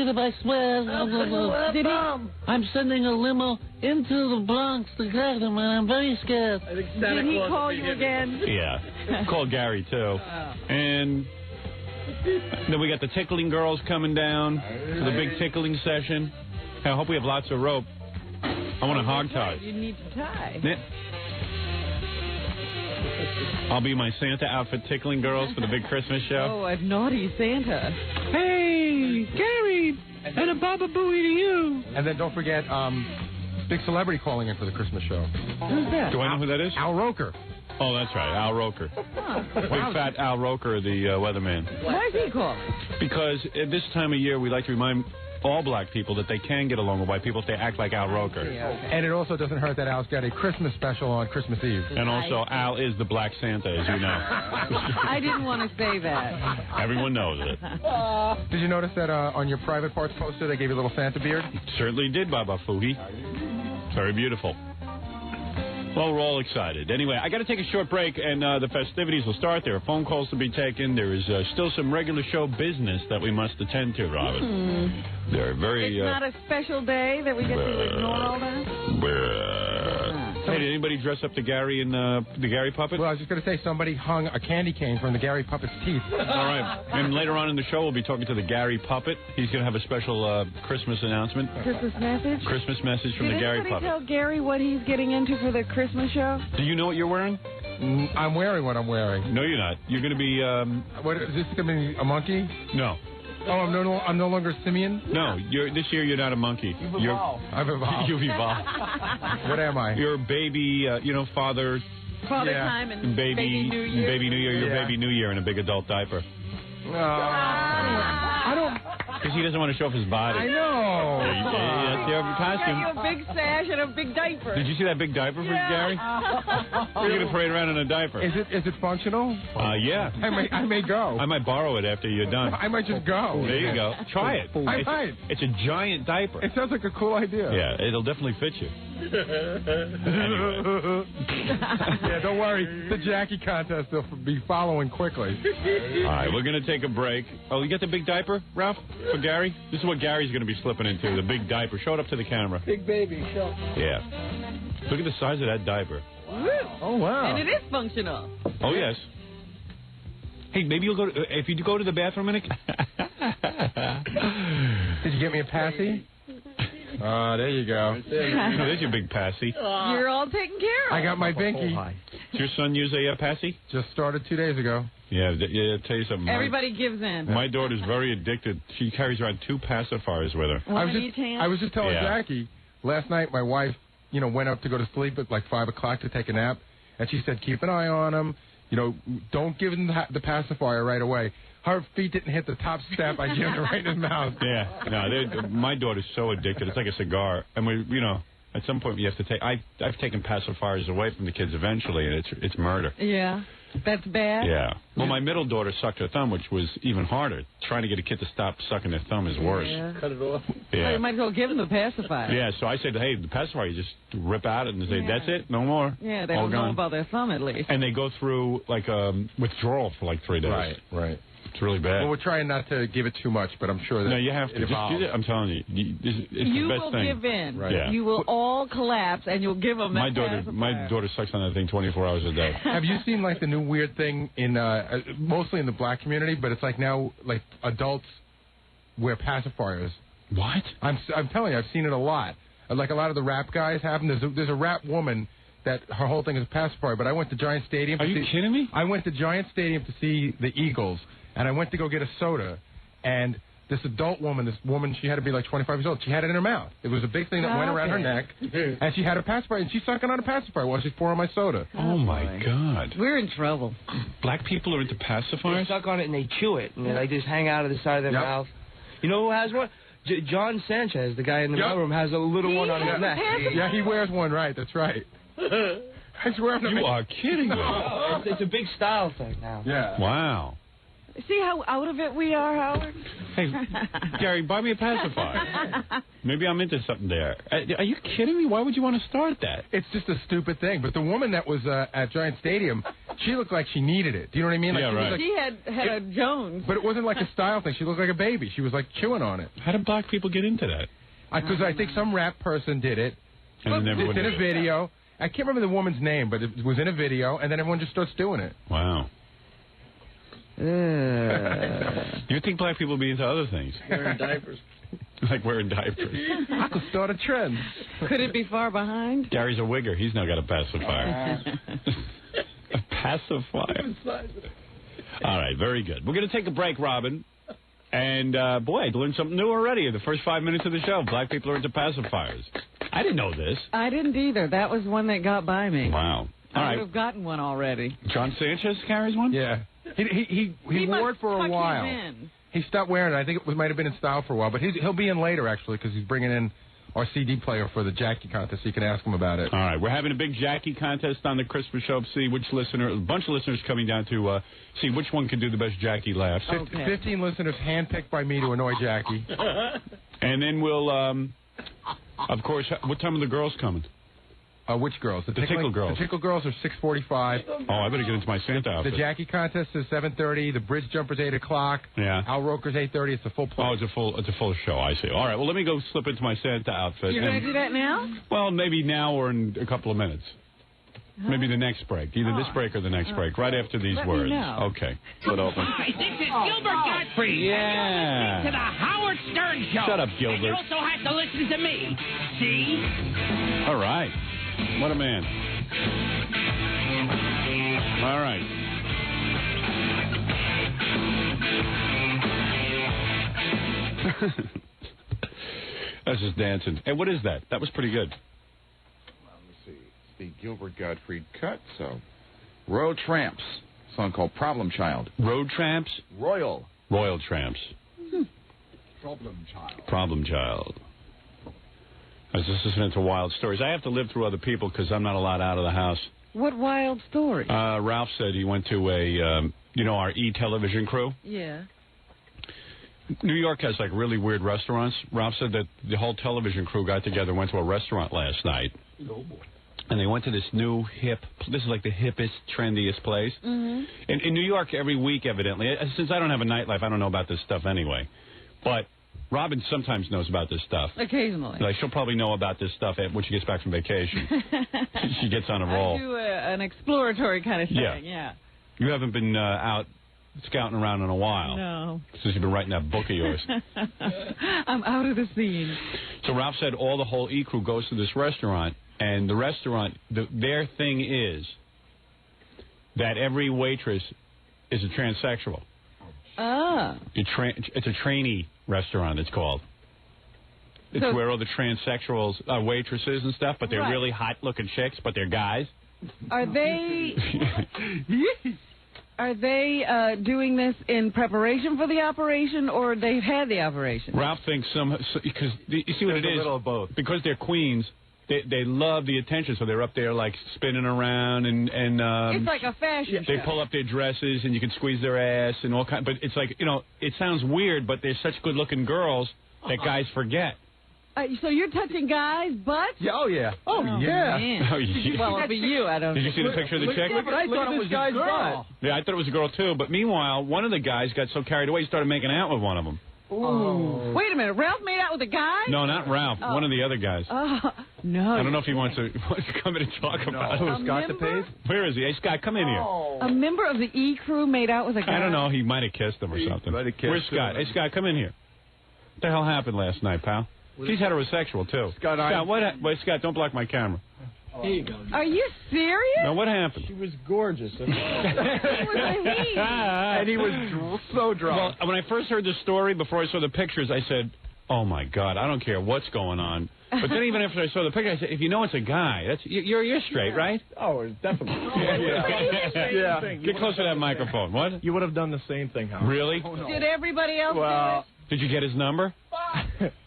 I swear. Did he? I'm sending a limo into the Bronx to get him, and I'm very scared. Did he call you again? Yeah. Called Gary, too. And then we got the tickling girls coming down for the big tickling session. I hope we have lots of rope. I want a hog tie. You need to tie. I'll be my Santa outfit tickling girls for the big Christmas show. Oh, a naughty Santa. Hey, Gary, and a Baba Booey to you. And then don't forget, big celebrity calling in for the Christmas show. Who's that? Do I know who that is? Al Roker. Oh, that's right, Al Roker. Big fat Al Roker, the weatherman. Why is he calling? Because at this time of year, we like to remind all black people that they can get along with white people if they act like Al Roker. And it also doesn't hurt that Al's got a Christmas special on Christmas Eve. And also, Al is the Black Santa, as you know. I didn't want to say that. Everyone knows it. Did you notice that on your private parts poster they gave you a little Santa beard? Certainly did, Baba Fooey. Very beautiful. Well, we're all excited. Anyway, I got to take a short break, and the festivities will start. There are phone calls to be taken. There is still some regular show business that we must attend to, Robin. They're very... It's not a special day that we get to ignore all that? Hey, did anybody dress up the Gary and the Gary puppet? Well, I was just going to say somebody hung a candy cane from the Gary puppet's teeth. All right. And later on in the show, we'll be talking to the Gary puppet. He's going to have a special Christmas announcement. Christmas message? Christmas message from the Gary puppet. Did anybody tell Gary what he's getting into for the Christmas show? Do you know what you're wearing? I'm wearing what I'm wearing. No, you're not. You're going to be... What, is this going to be a monkey? No. Oh, I'm no longer Simeon? No, this year you're not a monkey. I've evolved. You've evolved. What am I? You're a baby, father. Father time and baby New Year. Baby New Year. You're Baby New Year in a big adult diaper. I don't... Because he doesn't want to show off his body. I know. That's your costume. You got a big sash and a big diaper. Did you see that big diaper for Gary? You're going to parade around in a diaper. Is it functional? Yeah. I may go. I might borrow it after you're done. I might just go. There you go. Try it. I might. It's a giant diaper. It sounds like a cool idea. Yeah, it'll definitely fit you. Yeah, don't worry. The Jackie contest will be following quickly. All right, we're going to take a break. Oh, you got the big diaper, Ralph, for Gary? This is what Gary's going to be slipping into, the big diaper. Show it up to the camera. Big baby, show. Yeah. Look at the size of that diaper. Oh, wow. And it is functional. Oh, yes. Hey, maybe you'll go to, if you go to the bathroom in a... Did you get me a passy? There you go. There's your big passy. You're all taken care of. I got my binky. Does your son use a passy? Just started 2 days ago. Yeah, I'll tell you something. Everybody gives in. My daughter's very addicted. She carries around 2 pacifiers with her. One in each hand? I was just telling Jackie, last night my wife, went up to go to sleep at like 5 o'clock to take a nap, and she said, keep an eye on him. Don't give him the pacifier right away. Her feet didn't hit the top step. I jammed it right in his mouth. Yeah, no, my daughter's so addicted. It's like a cigar. And at some point you have to take. I've taken pacifiers away from the kids eventually, and it's murder. Yeah, that's bad. Yeah. Well, my middle daughter sucked her thumb, which was even harder. Trying to get a kid to stop sucking their thumb is worse. Yeah. Cut it off. Yeah. Well, you might as well give them the pacifier. Yeah. So I said, hey, the pacifier, you just rip out it and say, that's it, no more. Yeah, they all don't gone. know about their thumb at least. And they go through like withdrawal for like 3 days. Right. It's really bad. Well, we're trying not to give it too much, but I'm sure that... No, you have to. Just do that. I'm telling you. It's the best thing. You will give in. Right. Yeah. You will all collapse, and you'll give them that pacifier. My daughter sucks on that thing 24 hours a day. Have you seen, like, the new weird thing in... mostly in the black community, but it's like now, like, adults wear pacifiers. What? I'm telling you, I've seen it a lot. Like, a lot of the rap guys have them. There's a rap woman that her whole thing is a pacifier, but I went to Giant Stadium... Are you kidding me? I went to Giant Stadium to see the Eagles, and I went to go get a soda, and this adult woman, she had to be like 25 years old, she had it in her mouth. It was a big thing that went around her neck, and she had a pacifier, and she's sucking on a pacifier while she's pouring my soda. Oh, my God. We're in trouble. Black people are into pacifiers? They suck on it and they chew it, and they just hang out of the side of their mouth. You know who has one? John Sanchez, the guy in the mailroom, has a little one on his neck. Yeah, he wears one, right, that's right. I swear I'm not You are kidding me. It's a big style thing now. Yeah. Wow. See how out of it we are, Howard? Hey, Gary, buy me a pacifier. Maybe I'm into something there. Are you kidding me? Why would you want to start that? It's just a stupid thing. But the woman that was at Giant Stadium, She looked like she needed it. Do you know what I mean? Like, Yeah, right. She had a Jones. But it wasn't like a style thing. She looked like a baby. She was like chewing on it. How did black people get into that? Because I think some rap person did it. And then everyone It's in a video. I can't remember the woman's name, but it was in a video, and then everyone just starts doing it. Wow. You think black people be into other things? Wearing diapers. Like wearing diapers. I could start a trend. Could it be far behind? Gary's a wigger. He's now got a pacifier. A pacifier. All right, very good. We're going to take a break, Robin. And, boy, I learned something new already in the first 5 minutes of the show. Black people are into pacifiers. I didn't know this. I didn't either. That was one that got by me. Wow. All I right. would have gotten one already. John Sanchez carries one? Yeah. He wore it for a while. He stopped wearing it. I think it might have been in style for a while. But he'll be in later, actually, because he's bringing in our CD player for the Jackie contest. So you can ask him about it. All right. We're having a big Jackie contest on the Christmas show. See which listener, a bunch of listeners coming down to see which one can do the best Jackie laughs. Okay. 15 listeners handpicked by me to annoy Jackie. And then we'll, of course, what time are the girls coming? Which girls? The tickle girls. The tickle girls are 6:45. Oh, I better get into my Santa outfit. The Jackie contest is 7:30. The bridge jumper's 8 o'clock. Yeah. Al Roker's 8:30. It's a full play. Oh, it's a full show. I see. All right. Well, let me go slip into my Santa outfit. You're going to do that now? Well, maybe now or in a couple of minutes. Maybe the next break. Either this break or the next break. Right after these Let me words. know. Okay. Split open. Hi, this is Gilbert Gottfried. Yeah. To the Howard Stern Show. Shut up, Gilbert. And you also have to listen to me. See? All right. What a man. All right. That's just dancing. Hey, what is that? That was pretty good. Let me see. It's the Gilbert Gottfried cut, so. Royal Tramps. A song called Problem Child. Road Tramps? Royal Tramps. Problem Child. Problem Child. I was just listening to wild stories. I have to live through other people because I'm not allowed out of the house. What wild story? Ralph said he went to our E-television crew. Yeah. New York has, like, really weird restaurants. Ralph said that the whole television crew got together and went to a restaurant last night. Oh, boy. And they went to this new this is like the hippest, trendiest place. Mm-hmm. In New York, every week, evidently, since I don't have a nightlife, I don't know about this stuff anyway. But Robin sometimes knows about this stuff. Occasionally. Like, she'll probably know about this stuff when she gets back from vacation. She gets on a roll. I do an exploratory kind of thing, yeah. You haven't been out scouting around in a while. No. Since you've been writing that book of yours. I'm out of the scene. So Ralph said the whole E-crew goes to this restaurant, and the restaurant, their thing is that every waitress is a transsexual. Ah. It's a trainee restaurant, it's called. It's where all the transsexuals are waitresses and stuff, but they're really hot-looking chicks, but they're guys. Are they... Are they doing this in preparation for the operation, or they've had the operation? Ralph thinks because you see what it is? A little of both. Because they're queens, they love the attention, so they're up there like spinning around and it's like a fashion show. They pull up their dresses and you can squeeze their ass and all kind. But it's like, it sounds weird, but they're such good-looking girls that guys forget. So you're touching guys' butts? Yeah, oh, yeah. Oh, yeah. Man. Oh, yeah. Well, for you, I don't. Did you see the picture of the chick? Yeah, but I thought it was a girl. Yeah, I thought it was a girl, too. But meanwhile, one of the guys got so carried away, he started making out with one of them. Ooh. Wait a minute. Ralph made out with a guy? No, not Ralph. One of the other guys. No. I don't know if he wants to come in and talk about it. Scott DePaze? Where is he? Hey, Scott, come in here. A member of the E crew made out with a guy? I don't know. He might have kissed him or something. Where's Scott? Hey, Scott, come in here. What the hell happened last night, pal? She's heterosexual, too. Scott, wait, Scott, don't block my camera. Here you go. Are you serious? Now, what happened? She was gorgeous. It was a he. And he was so drunk. Well, when I first heard the story, before I saw the pictures, I said, oh, my God, I don't care what's going on. But then even after I saw the picture, I said, if you know it's a guy, you're straight, right? Oh, definitely. Yeah. Get closer to that microphone. What? You would have done the same thing, Howard. Really? Did everybody else do it? Did you get his number?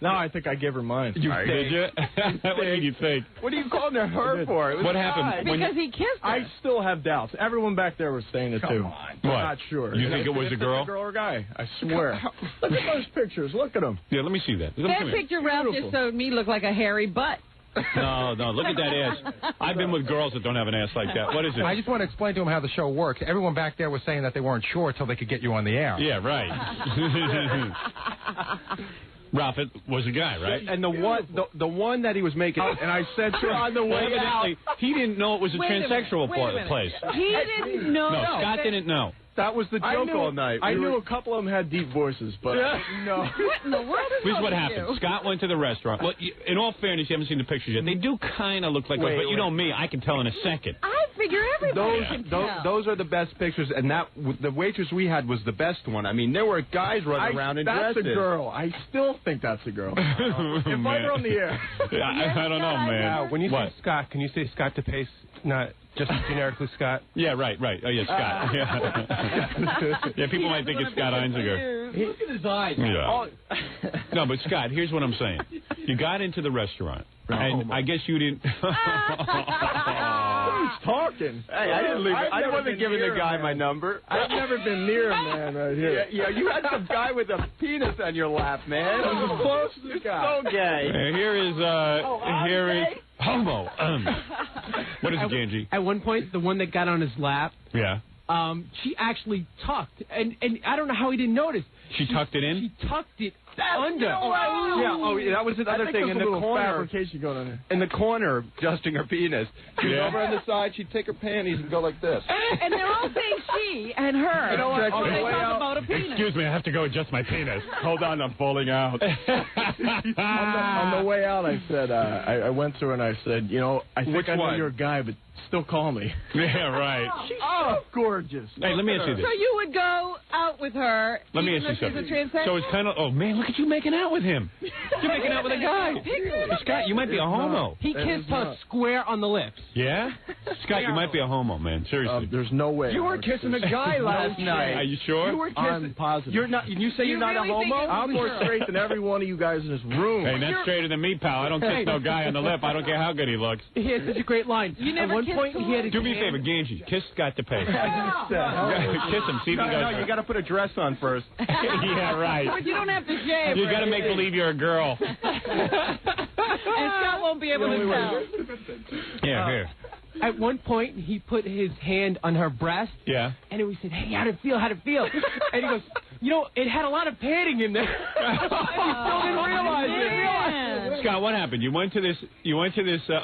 No, I think I gave her mine. Did you? What did you think? What are you calling her for? What happened? Because he kissed her. I still have doubts. Everyone back there was saying it, too. What? I'm not sure. You think it was a girl? A girl or a guy. I swear. Look at those pictures. Look at them. Yeah, let me see that. That picture Ralph just showed me looked like a hairy butt. No, look at that ass. I've been with girls that don't have an ass like that. What is it? I just want to explain to them how the show works. Everyone back there was saying that they weren't sure until they could get you on the air. Yeah, right. Ralph, it was a guy, right? And the one that he was making, and I said to him on the way out, he didn't know it was a transsexual place. He didn't know. No, Scott didn't know. That was the joke all night. I knew a couple of them had deep voices, but no. What in the world is Here's wrong what with happened. you? Scott went to the restaurant. Well, in all fairness, you haven't seen the pictures yet. They do kind of look like us, but you know me, I can tell in a second. I figure everybody can tell. Those are the best pictures, and the waitress we had was the best one. I mean, there were guys running around in dresses. That's a girl. I still think that's a girl. If I were on the air. I don't know, man. When you say Scott, can you say Scott DePace, not just generically Scott? Yeah, right. Oh, yeah, Scott. Yeah, people might think it's Scott Einziger. Look at his eyes. Yeah. No, but Scott, here's what I'm saying. You got into the restaurant, and I guess you didn't... Who's talking? Hey, I didn't leave. I wasn't giving the guy my number. I've never been near a man right here. Yeah, you had some guy with a penis on your lap, man. Close to the guy. So gay. Here is homo. What is it, Ganji? At one point, the one that got on his lap, Yeah. she actually tucked, and I don't know how he didn't notice. She tucked it in? She tucked it under. Yeah, that was another thing in the corner. Fabrication going on here. In the corner, adjusting her penis. She was over on the side. She'd take her panties and go like this. And they're all saying she and her. You know what? When they talk about a penis. Excuse me, I have to go adjust my penis. Hold on, I'm falling out. On the way out, I said, I went through and I said, I think I know you're a guy, but still call me. Yeah, right. She's so gorgeous. Hey, let me ask you this. So you would go out with her. Let me ask you something. So it's kind of, oh man, look at you making out with him. You're making out with a guy. Hey, Scott, you might be a homo. He kissed her square on the lips. Yeah? Scott, you might be a homo, man. Seriously. There's no way. You were kissing a guy last night. Are you sure? You were kissing. I'm positive. You're not. You say you're not a homo? I'm more straight than every one of you guys in this room. Hey, that's straighter than me, pal. I don't kiss no guy on the lip. I don't care how good he looks. He had such a great line. You never At one kissed point, he had a Do me a favor, Ganji. Kiss Scott DePace. Kiss him. See if he No, goes. you got to put a dress on first. Yeah, right. But you don't have to shave. You got to make believe you're a girl. And Scott won't be able to tell. Yeah, here. At one point, he put his hand on her breast. Yeah. And we said, hey, how'd it feel? How'd it feel? And he goes, it had a lot of padding in there. I still didn't realize it. Scott, what happened? You went to this,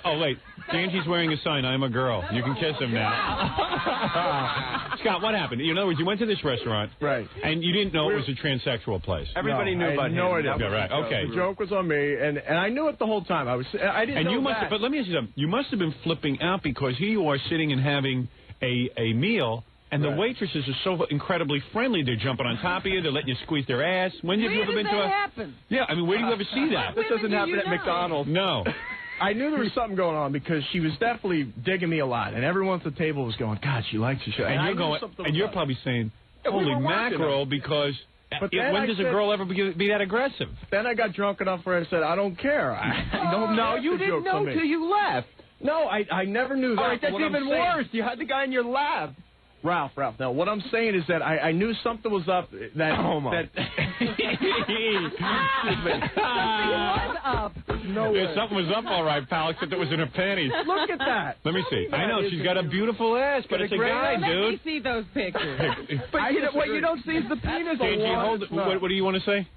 oh, wait. Ganji's wearing a sign, I'm a girl. You can kiss him now. Scott, what happened? In other words, you went to this restaurant. Right. And you didn't know it was a transsexual place. Everybody knew about him. No idea. Yeah, right. Okay. The joke was on me, and I knew it the whole time. I didn't And know you must that. have, but let me ask you something. You must have been flipping out because here you are sitting and having a meal, and the waitresses are so incredibly friendly. They're jumping on top of you. They're letting you squeeze their ass. When have you ever been to a... happen? Yeah, I mean, where do you ever see that? This doesn't happen at know? McDonald's. No. I knew there was something going on because she was definitely digging me a lot, and everyone at the table was going, God, she likes the show. And you're going, and you're probably saying, holy mackerel, because But then when I does a said- girl ever be that aggressive? Then I got drunk enough where I said, I don't care. I don't No, have you the didn't joke know on me. till you left. No, I never knew that. All right, that's What I'm even saying- worse. You had the guy in your lap. Ralph. Now, what I'm saying is that I knew something was up. That Homo. that What's up? no Yeah, way. something was up all right, pal, except it was in her panties. Look at that. Let me see. I know, she's got a beautiful ass, but it's a guy, Let me dude. see those pictures. But what you don't see is the penis. Ganji, hold it. What do you want to say?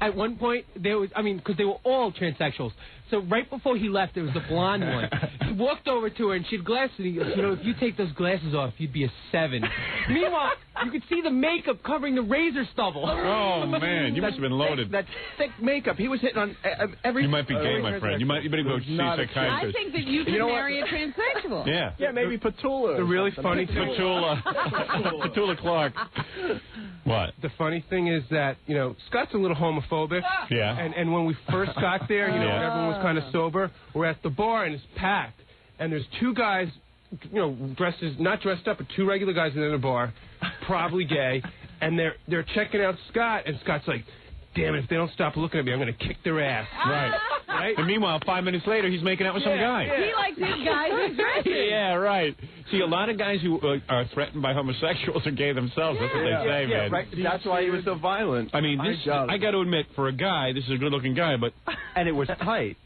At one point, there was, because they were all transsexuals. So right before he left, there was the blonde one. He walked over to her, and she had glasses, and he goes, if you take those glasses off, you'd be a 7. Meanwhile, you could see the makeup covering the razor stubble. Oh, man, you must have been loaded. That thick makeup. He was hitting on every... You might be gay, my friend. You better go see a I psychiatrist. think that you can marry a transsexual. Yeah. Yeah, maybe Petula. The really funny thing... Petula Clark. What? The funny thing is that, Scott's a little homophobic. Yeah. And when we first got there, when Yeah. everyone was kind of sober, we're at the bar and it's packed. And there's 2 guys, not dressed up, but 2 regular guys in the bar, probably gay. And they're checking out Scott, and Scott's like, damn it, if they don't stop looking at me, I'm going to kick their ass. Right. And meanwhile, 5 minutes later, he's making out with some guy. He likes these guys who's dressing. Yeah, right. See, a lot of guys who are threatened by homosexuals are gay themselves. That's what they say, man. Right. That's why he was so violent. I mean, I got to admit, for a guy, this is a good-looking guy, but... And it was tight.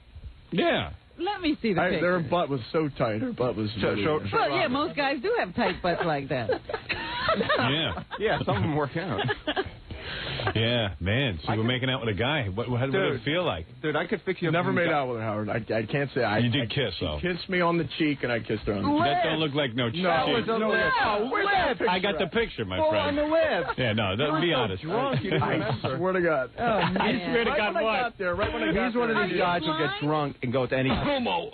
Yeah. Let me see the picture. Their butt was so tight. Her butt was really... Well, yeah, most guys do have tight butts like that. Yeah. Yeah, some of them work out. Yeah, man. So you were making out with a guy. What did it feel like? Dude, I could fix you up. Never made out with her, Howard. I can't say. You did kiss, though. She kissed me on the cheek, and I kissed her on the cheek. That don't look like no cheek. I got the picture, my friend. on the lips. Yeah, no, be honest. Drunk, you didn't remember. I swear to God. I swear to God, what? Right when I got He's one of these guys who gets drunk and goes to any... Homo.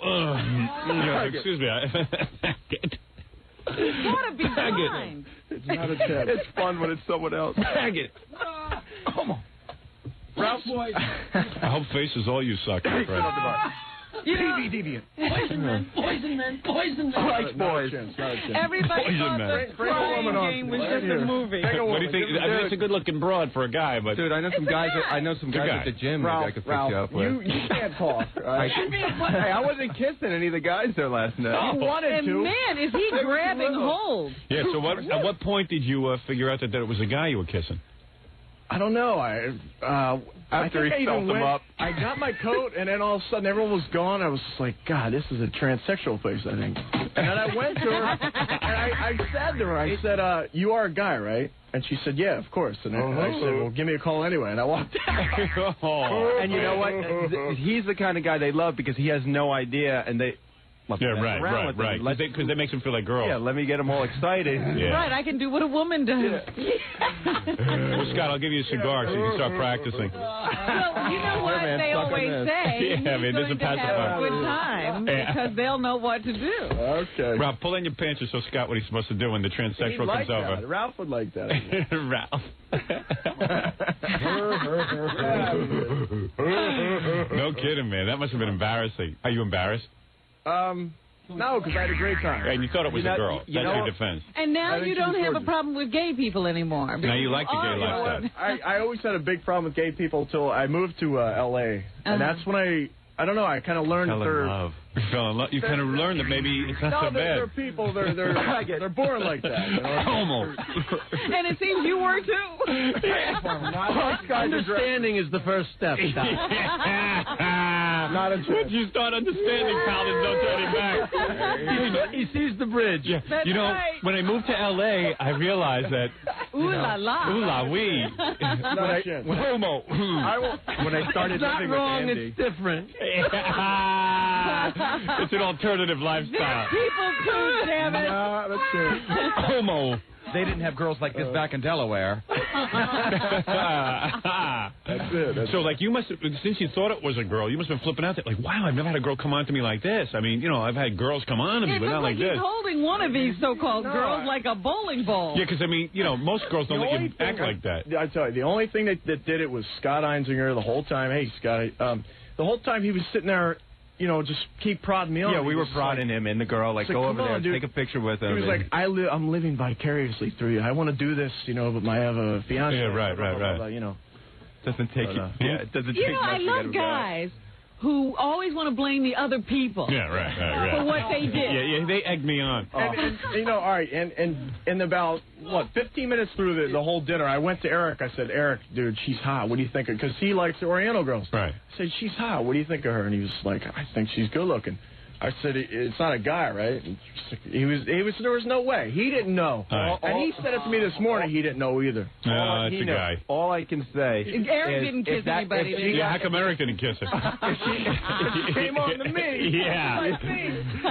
Excuse me. It's gotta be blind. It's not a tip. It's fun when it's someone else. Faggot. Homo. Ralph. I hope faces all you suck, my friend. TV deviant. Poison man, poison man, poison man. Like boys. Everybody thought the crying game was just a movie. What do you think? I mean, it's a good-looking broad for a guy, but dude, I know some guys. At the gym. Maybe I could fix you up with. You can't talk. Right? Hey, I wasn't kissing any of the guys there last night. You wanted to. And man, is he grabbing hold? Yeah. So at what point did you figure out that it was a guy you were kissing? I don't know. After he felt them up. I got my coat, and then all of a sudden everyone was gone. I was like, God, this is a transsexual place, I think. And then I went to her, and I said to her, I said, you are a guy, right? And she said, yeah, of course. And I said, well, give me a call anyway. And I walked out. And you know what? He's the kind of guy they love because he has no idea, and they... right. Because that makes him feel like girls. Yeah, let me get him all excited. Yeah. Right, I can do what a woman does. Well, Scott, I'll give you a cigar so you can start practicing. Well, you know what they always say? Yeah, man, there's a He's going to have a good time because they'll know what to do. Okay. Ralph, pull in your pants and show Scott what he's supposed to do when the transsexual comes over. That. Ralph would like that. Ralph. No kidding, man. That must have been embarrassing. Are you embarrassed? No, because I had a great time. And you thought it was a girl. That's your defense. And now you don't have a problem with gay people anymore. Now you like the gay lifestyle. I always had a big problem with gay people until I moved to L.A. And that's when I don't know, I kind of learned that they're... You fell in love. You kind of learned that maybe it's not so bad. They're people, they're born like that. You know? Almost. And it seems you were too. Understanding is the first step. Not a Once you start understanding, pal, there's no turning back. He sees the bridge. Yeah. That's right. When I moved to L.A., I realized that... Ooh la la. Ooh la wee. Homo. When I started It's not living wrong, with Andy. it's different. It's an alternative lifestyle. People too, damn it. No, that's it. Homo. They didn't have girls like this back in Delaware. That's it. So, like, you must have, since you thought it was a girl, you must have been flipping out there. Like, wow, I've never had a girl come on to me like this. I mean, I've had girls come on to me, but not like this. He's holding one of these so-called girls like a bowling ball. Yeah, because, I mean, most girls don't let you act like that. I tell you, the only thing that did it was Scott Einzinger the whole time. Hey, Scott. The whole time he was sitting there, just keep prodding me on. Yeah, we were prodding him and the girl, like, go over there, take a picture with him. He was like, I'm living vicariously through you. I want to do this, but I have a fiance. Yeah, right. Doesn't take it. Yeah, it doesn't take much I to get love him guys who always want to blame the other people. Yeah, right. For what they did. Yeah, they egged me on. And all right, and about 15 minutes through the whole dinner, I went to Eric. I said, Eric, dude, she's hot. What do you think of? Because he likes the Oriental girls. Right. I said, she's hot. What do you think of her? And he was like, I think she's good looking. I said, it's not a guy, right? And there was no way. He didn't know. And he said it to me this morning. He didn't know either. No, it's a guy. All I can say Eric didn't kiss anybody. Yeah, how come Eric didn't kiss her? She came on to me. Yeah.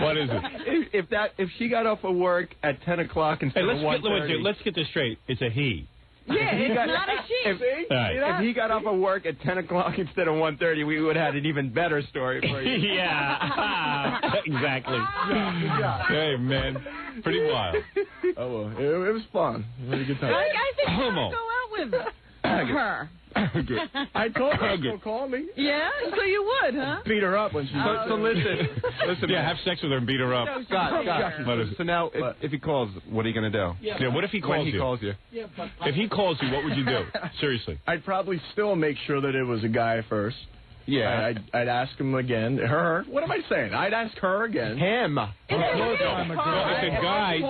What is it? If she got off of work at 10 o'clock instead of 1:30. Let's get this straight. It's a he. Yeah, it's not a she. If he got off of work at 10 o'clock instead of 1:30, we would have had an even better story for you. Yeah. Exactly. Hey, man. Pretty wild. Oh, well. It was fun. It was a good time. I think I'll go out with her. I told her to call me. Yeah? So you would, huh? Beat her up when she... So listen. Yeah, have sex with her and beat her up. Scott. So now, if he calls, what are you going to do? Yeah, what if he calls you? When he calls you. If he calls you, what would you do? Seriously. I'd probably still make sure that it was a guy first. Yeah. I'd ask him again. Her. What am I saying? I'd ask her again. Him. It's a guy.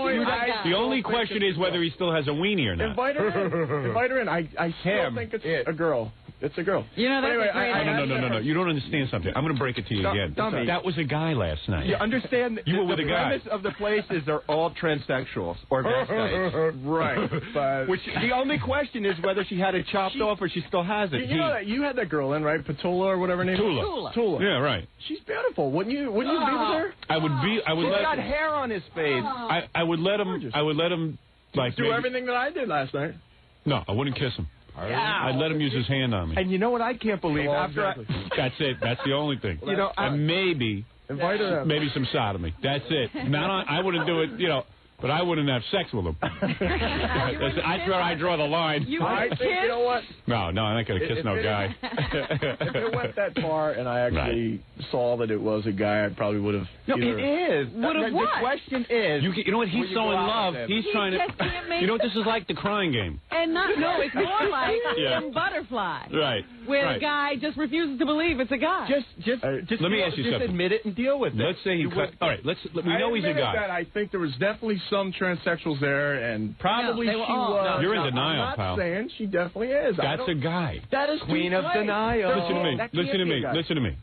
The only question is whether he still has a weenie or not. Invite her in. I still think it's a girl. It's a girl. You know, that's Anyway, a great No. You don't understand something. I'm going to break it to you again. dummy. That was a guy last night. You understand? You were with the a guy. premise of the place is they're all transsexuals or transvestites. Right. But Which the only question is whether she had it chopped off or she still has it. you know that you had that girl in, right? Patula or whatever her name is. Tula. Yeah, right. She's beautiful. Wouldn't you be with her? I would He's let. got hair on his face. I would let him. I would let him. Like Do maybe, everything that I did last night. No, I wouldn't kiss him. I'd let him use his hand on me. And you know what I can't believe? Well, After exactly. That's it. That's the only thing. You know, and maybe some sodomy. That's it. I wouldn't do it. But I wouldn't have sex with him. That's where I draw the line. I think, you know what? No, I'm not going to kiss no guy. If it went that far and I actually saw that it was a guy, I probably would have. No, it is. Would have what? The question is. You know what? He's so in love. He's trying to. just can't make You know what? This is like the crying game. And no, it's more like Yeah. in Butterfly. Right. Where right. the guy just refuses to believe it's a guy. Just let me ask you something. admit it and deal with it. Let's say he cut. All right. We know he's a guy. That I think there was definitely some transsexuals there, and probably they were she all. was. You're in denial, I'm not pal. saying she definitely is. That's a guy. That is Queen too of late. denial. Listen to me. That Listen can't to be a me. guy. Listen to me.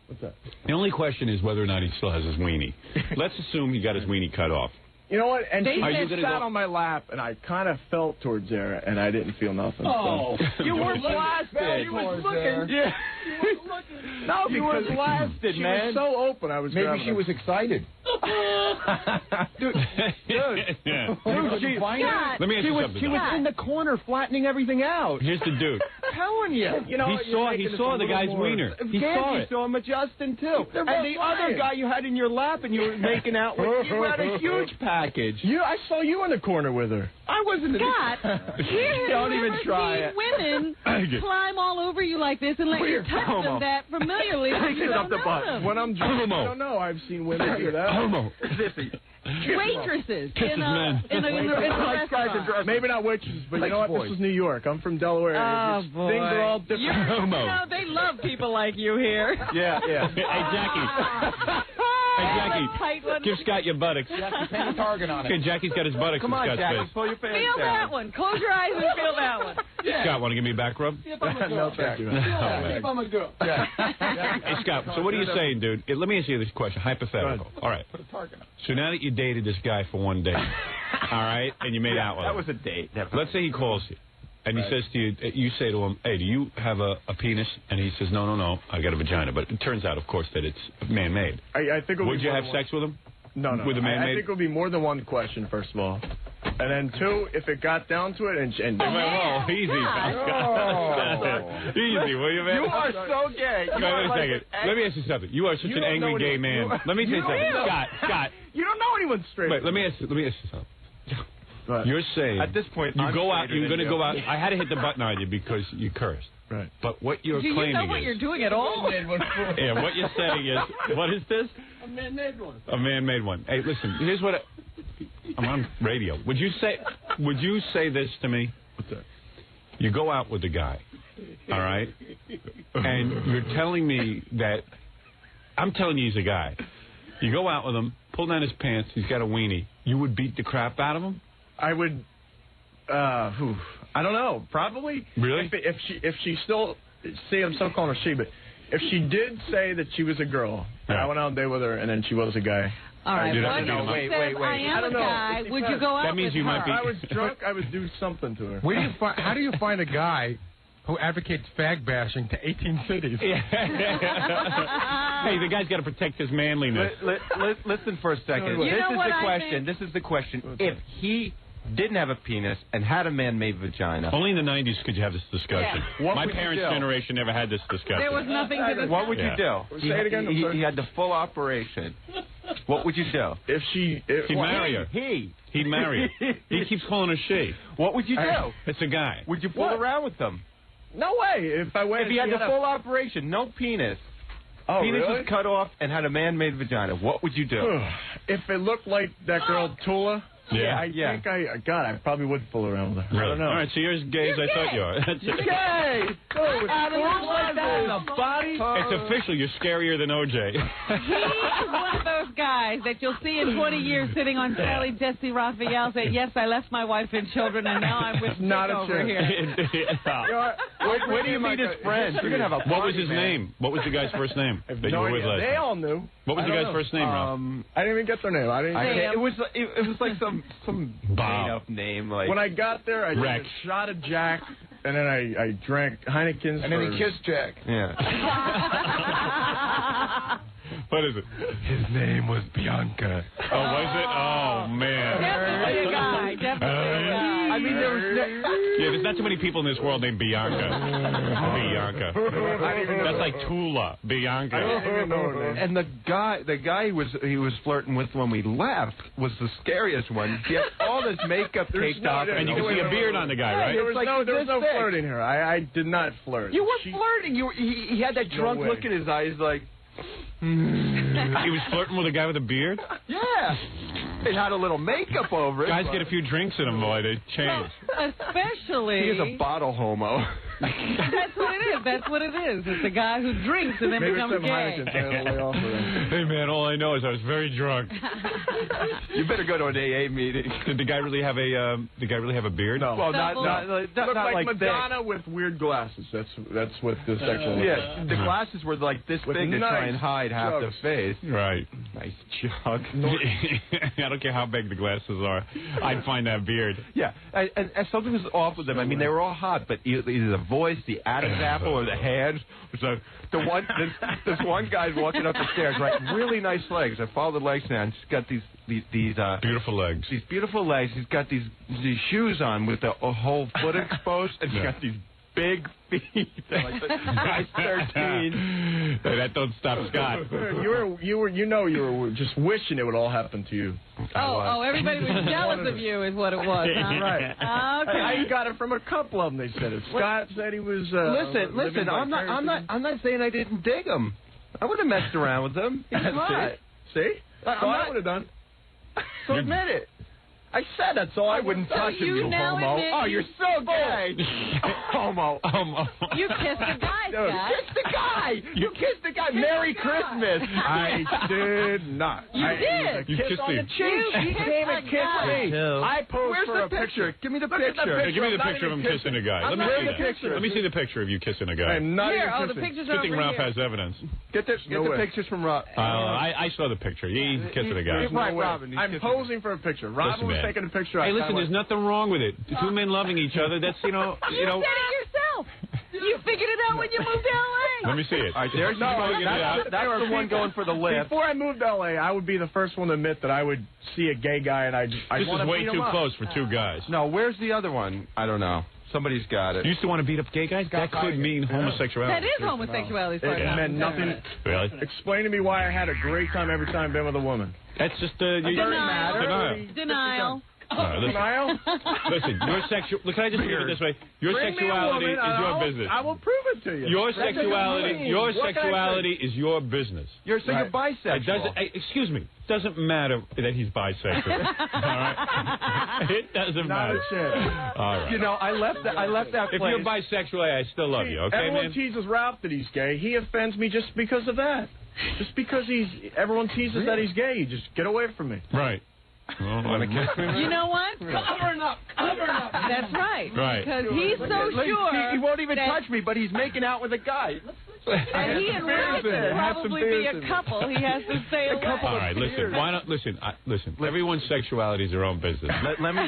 What's that? The only question is whether or not he still has his weenie. Let's assume he got his weenie cut off. You know what? And They she Are you just gonna sat go- on my lap, and I kind of felt towards there, and I didn't feel nothing. Oh, you were blasted. She was looking. Yeah. No, You were because blasted, she man. was so open. I was. Maybe grabbing she her. was excited. Dude, Yeah. she, Let me ask you something. she was in the corner flattening everything out. Here's the dude. Telling you. You know, He saw the guy's wiener. He saw it. saw him adjusting too. They're And both the lying. other guy you had in your lap and you were making out with, you had a huge package. I saw you in the corner with her. I wasn't. Scott, Don't even try seen it. women climb all over you like this and let you touch Homo. them that familiarly. Take it up the butt. When I'm drunk, Homo. I don't know. I've seen women do that. Homo. Waitresses Kisses in men. a restaurant. Maybe not waitresses, but you know what? boys. This is New York. I'm from Delaware. Oh, Things boy. are all different. Homo. No, they love people like you here. Yeah. Hey, Jackie. Hey, Jackie. Tight one. Give Scott your buttocks. Penny target on Okay, Jackie's got his buttocks Come in on, Scott's Jackie, face. pull your pants Feel down. that one. Close your eyes and feel that one. Scott, want to give me a back rub? No, thank you. I'm a girl. Hey, Scott, so what are you saying, dude? Let me ask you this question, hypothetical. All right. So now that you dated this guy for one day, all right, and you made out with him. That was a date. Let's say he calls you, and he says to you, you say to him, hey, do you have a penis? And he says, no, I got a vagina. But it turns out, of course, that it's man-made. I think it'll Would be you more have than sex with him? No. With a I man-made? think it'll be more than one question, first of all. And then two, if it got down to it, and Whoa, easy, Scott. Easy, will you, man? You are so gay. Wait a second. Let me ask you something. You are such an angry gay man. Let me say something. Scott. You don't know anyone straight. Wait, let me ask you something. Right. You're saying At this point, you I'm go out. straighter You're than going to you. go out. I had to hit the button on you because you cursed. Right. But what you're Do you claiming know what is, you're doing at all? yeah, what you're saying is, what is this? A man-made one. A man-made one. Hey, listen. Here's what. I'm on radio. Would you say this to me? What's that? You go out with a guy, all right, and you're telling me that I'm telling you he's a guy. You go out with him, pull down his pants. He's got a weenie. You would beat the crap out of him? I would. I don't know. Probably. Really? If she still, see, I'm still calling her she, but if she did say that she was a girl, and I went out on a date with her, and then she was a guy. All right. You'd have What to beat him up. if she says, I am a guy, would you go out That means with you her? might be. If I was drunk, I would do something to her. How do you find a guy who advocates fag bashing to 18 cities? Hey, the guy's got to protect his manliness. Listen for a second. You know what I question. This is the question. If he didn't have a penis and had a man-made vagina, Only in the 90s could you have this discussion. What My would you parents' do? generation never had this discussion. There was nothing to discuss. what would you do? Say it again, I'm sorry. He had the full operation. What would you do? If she, He'd marry her. He'd marry her. He keeps calling her she. What would you do? It's a guy. Would you fool around with them? no way. If I went, If he had the full operation, no penis. oh Penis really? was cut off and had a man-made vagina. What would you do? If it looked like that girl Tula, Yeah. I think I probably would fool around with her. Really? I don't know. All right, so you're as gay as I thought you are. That's it. Gay! like that in the body. It's official. You're scarier than OJ. He's one of those guys that you'll see in 20 years sitting on Sally Jesse Raphael saying, yes, I left my wife and children, and now I'm with Not Nick a over chance. here. Where do you meet his friends? You're gonna have a What was his name? What was the guy's first name that you were with last They night? all knew. What was the guy's first name, Ralph? I didn't even get their name. I didn't. It was like some Bob. made-up name. Like When I got there, I did Rex. a shot of Jack, and then I drank Heineken's. And then he kissed Jack. yeah. What is it? His name was Bianca. Oh, was it? Oh, man. Definitely a guy. Definitely a guy. I mean, there was. Yeah, there's not too many people in this world named Bianca. Bianca. That's like Tula. Bianca. And the guy he was flirting with when we left was the scariest one. He had all this makeup caked off, And you can see a beard on the guy, right? There was no flirting here. I did not flirt. You were flirting. He had that drunk way. look in his eyes, like. He was flirting with a guy with a beard? Yeah. It had a little makeup over it. Guys get a few drinks in them, boy. They change. Especially. He is a bottle homo. That's what it is. That's what it is. It's a guy who drinks and then becomes gay. Hey, man, all I know is I was very drunk. You better go to an AA meeting. Did the guy really have a beard? No. Well, not Looked not like like Madonna with weird glasses. That's what the sexual. Yeah, the glasses were like this big to try and hide half the face. Right. Nice jug. I don't care how big the glasses are. I'd find that beard. Yeah, and something was off with them. I mean, they were all hot, but either the voice, the Adam's apple, or the hands. So this one guy's walking up the stairs, right? Really nice legs. I follow the legs now. And he's got these beautiful legs. These beautiful legs. He's got these shoes on with the whole foot exposed, and he's got these big feet. Like the guy's 13. Hey, that don't stop Scott. You were just wishing it would all happen to you. Everybody was jealous of you, is what it was, huh? Right. Okay. I got it from a couple of them. They said it. Scott said he was. Listen. I'm not saying I didn't dig him. I would have messed around with him. He's hot. See? That's all I would have done. So admit it. I said that's all. I wouldn't touch him, you homo. Oh, you're so gay. Homo. You kissed the guy, Scott. Kiss the guy. You kissed the guy. Merry Christmas. I did not. You did. You Kiss kissed on the him. cheek. She came and kissed me. I posed Where's for the a picture. Give me the Look at the picture. Hey, give me the I'm not picture of him even kissing a guy. I'm Let me not see even that. picture. Let me see the picture of you kissing a guy. I'm not Here, even the kissing. picture's Good thing over Ralph here. has evidence. Get the way. pictures from Rob. I saw the picture. He's kissing a guy. Right, No way. Robin, he's I'm kissing posing for a picture. Robin was man. taking a picture. Hey, listen, there's nothing wrong with it. Two men loving each other. That's You said it yourself. You figured it out when you moved to L.A. Let me see it. All right, there's that's the one going for the lift. Before I moved to L.A., I would be the first one to admit that I would see a gay guy and I This is way too close for two guys. No, where's the other one? I don't know. Somebody's got it. You used to want to beat up gay guys? That could mean homosexuality. That is homosexuality. It meant nothing. Really? Explain to me why I had a great time every time I've been with a woman. That's just Denial. Denial? Listen, your sexual. Look, can I just put it this way? Your Bring me a sexuality woman, is your and business. I will prove it to you. Your That's what sexuality, you your mean. What can I sexuality is your business. You're bisexual. It doesn't. Excuse me. It doesn't matter that he's bisexual. All right. It doesn't Not matter. a chance. All right. You know, I left that If place. you're bisexual, I still love you. Okay, everyone man. teases Ralph that he's gay. He offends me just because of that. Just because everyone teases that he's gay. You just get away from me. Right. Well, want to kiss me? You know what? Covering up. That's right. Right. Because he's so sure. He won't even that- touch me, but he's making out with a guy. And he and Ralph should probably be a couple. He has to stay away. All right, listen. Why not? Listen. Everyone's sexuality is their own business. Let me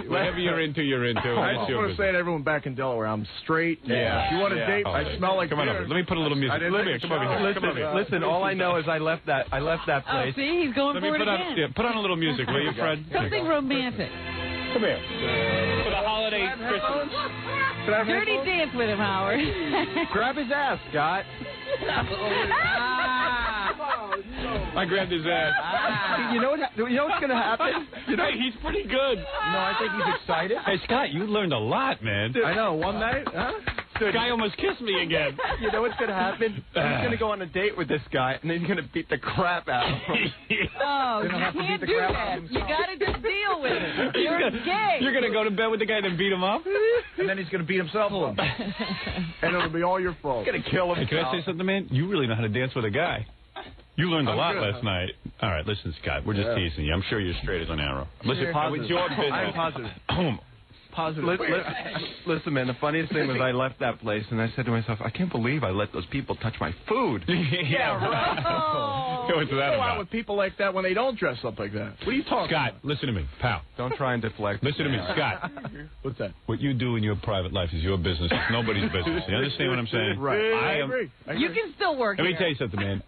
Whatever you're into, you're into. I That's just your want to say business. to everyone back in Delaware, I'm straight. Yeah. If you want to date, Oh, I smell like Come on beer. over. Let me put a little music. I didn't Come here. take a Come over here. shower. Come over here. Listen, all I know is I left that Oh, place. see, he's going Let me for it put on. again. Yeah, put on a little music, will you, Fred? Something romantic. Come here. For the holiday Christmas. Dirty dance with him, Howard. Grab his ass, Scott. I grabbed his ass. You know what's going to happen? Hey, he's pretty good. No, I think he's excited. Hey, Scott, you learned a lot, man. I know. One night, huh? understood. Guy almost kissed me again. You know what's going to happen? He's going to go on a date with this guy, and then he's going to beat the crap out of him. Oh, you can't do that. You got to just deal with it. You're gay. You're going to go to bed with the guy and then beat him up? And then he's going to beat himself up. And it'll be all your fault. He's going to kill him. Hey, can I say something, man? You really know how to dance with a guy. You learned a lot last night. All right, listen, Scott, we're just teasing you. I'm sure you're straight as an arrow. Listen, it's your business. I'm positive. Positive. Listen, man, the funniest thing was I left that place, and I said to myself, I can't believe I let those people touch my food. Yeah, right. What's that Go out about? with people like that when they don't dress up like that. What are you talking Scott, about? listen to me, pal. Don't try and deflect. Listen to me, Scott. What's that? What you do in your private life is your business. It's nobody's business. You understand what I'm saying? Right. I agree. You can still work Let me here. tell you something, man.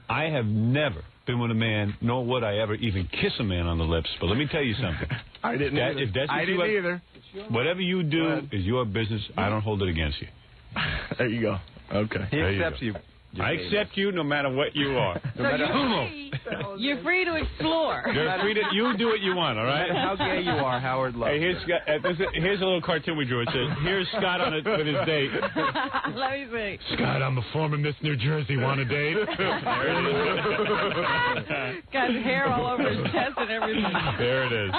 I have never been with a man, nor would I ever even kiss a man on the lips. But let me tell you something. I didn't either. If that's what I didn't either. Whatever you do is your business. I don't hold it against you. There you go. Okay. He accepts you. I accept you no matter what you are. So you're free to explore. You're free to you do what you want, all right? How gay you are, Howard loves. Hey, here's a little cartoon we drew. It says, "Here's Scott on with his date." Let me see. Scott, I'm a former Miss New Jersey. Want a date? There it is. Got hair all over his chest and everything. There it is.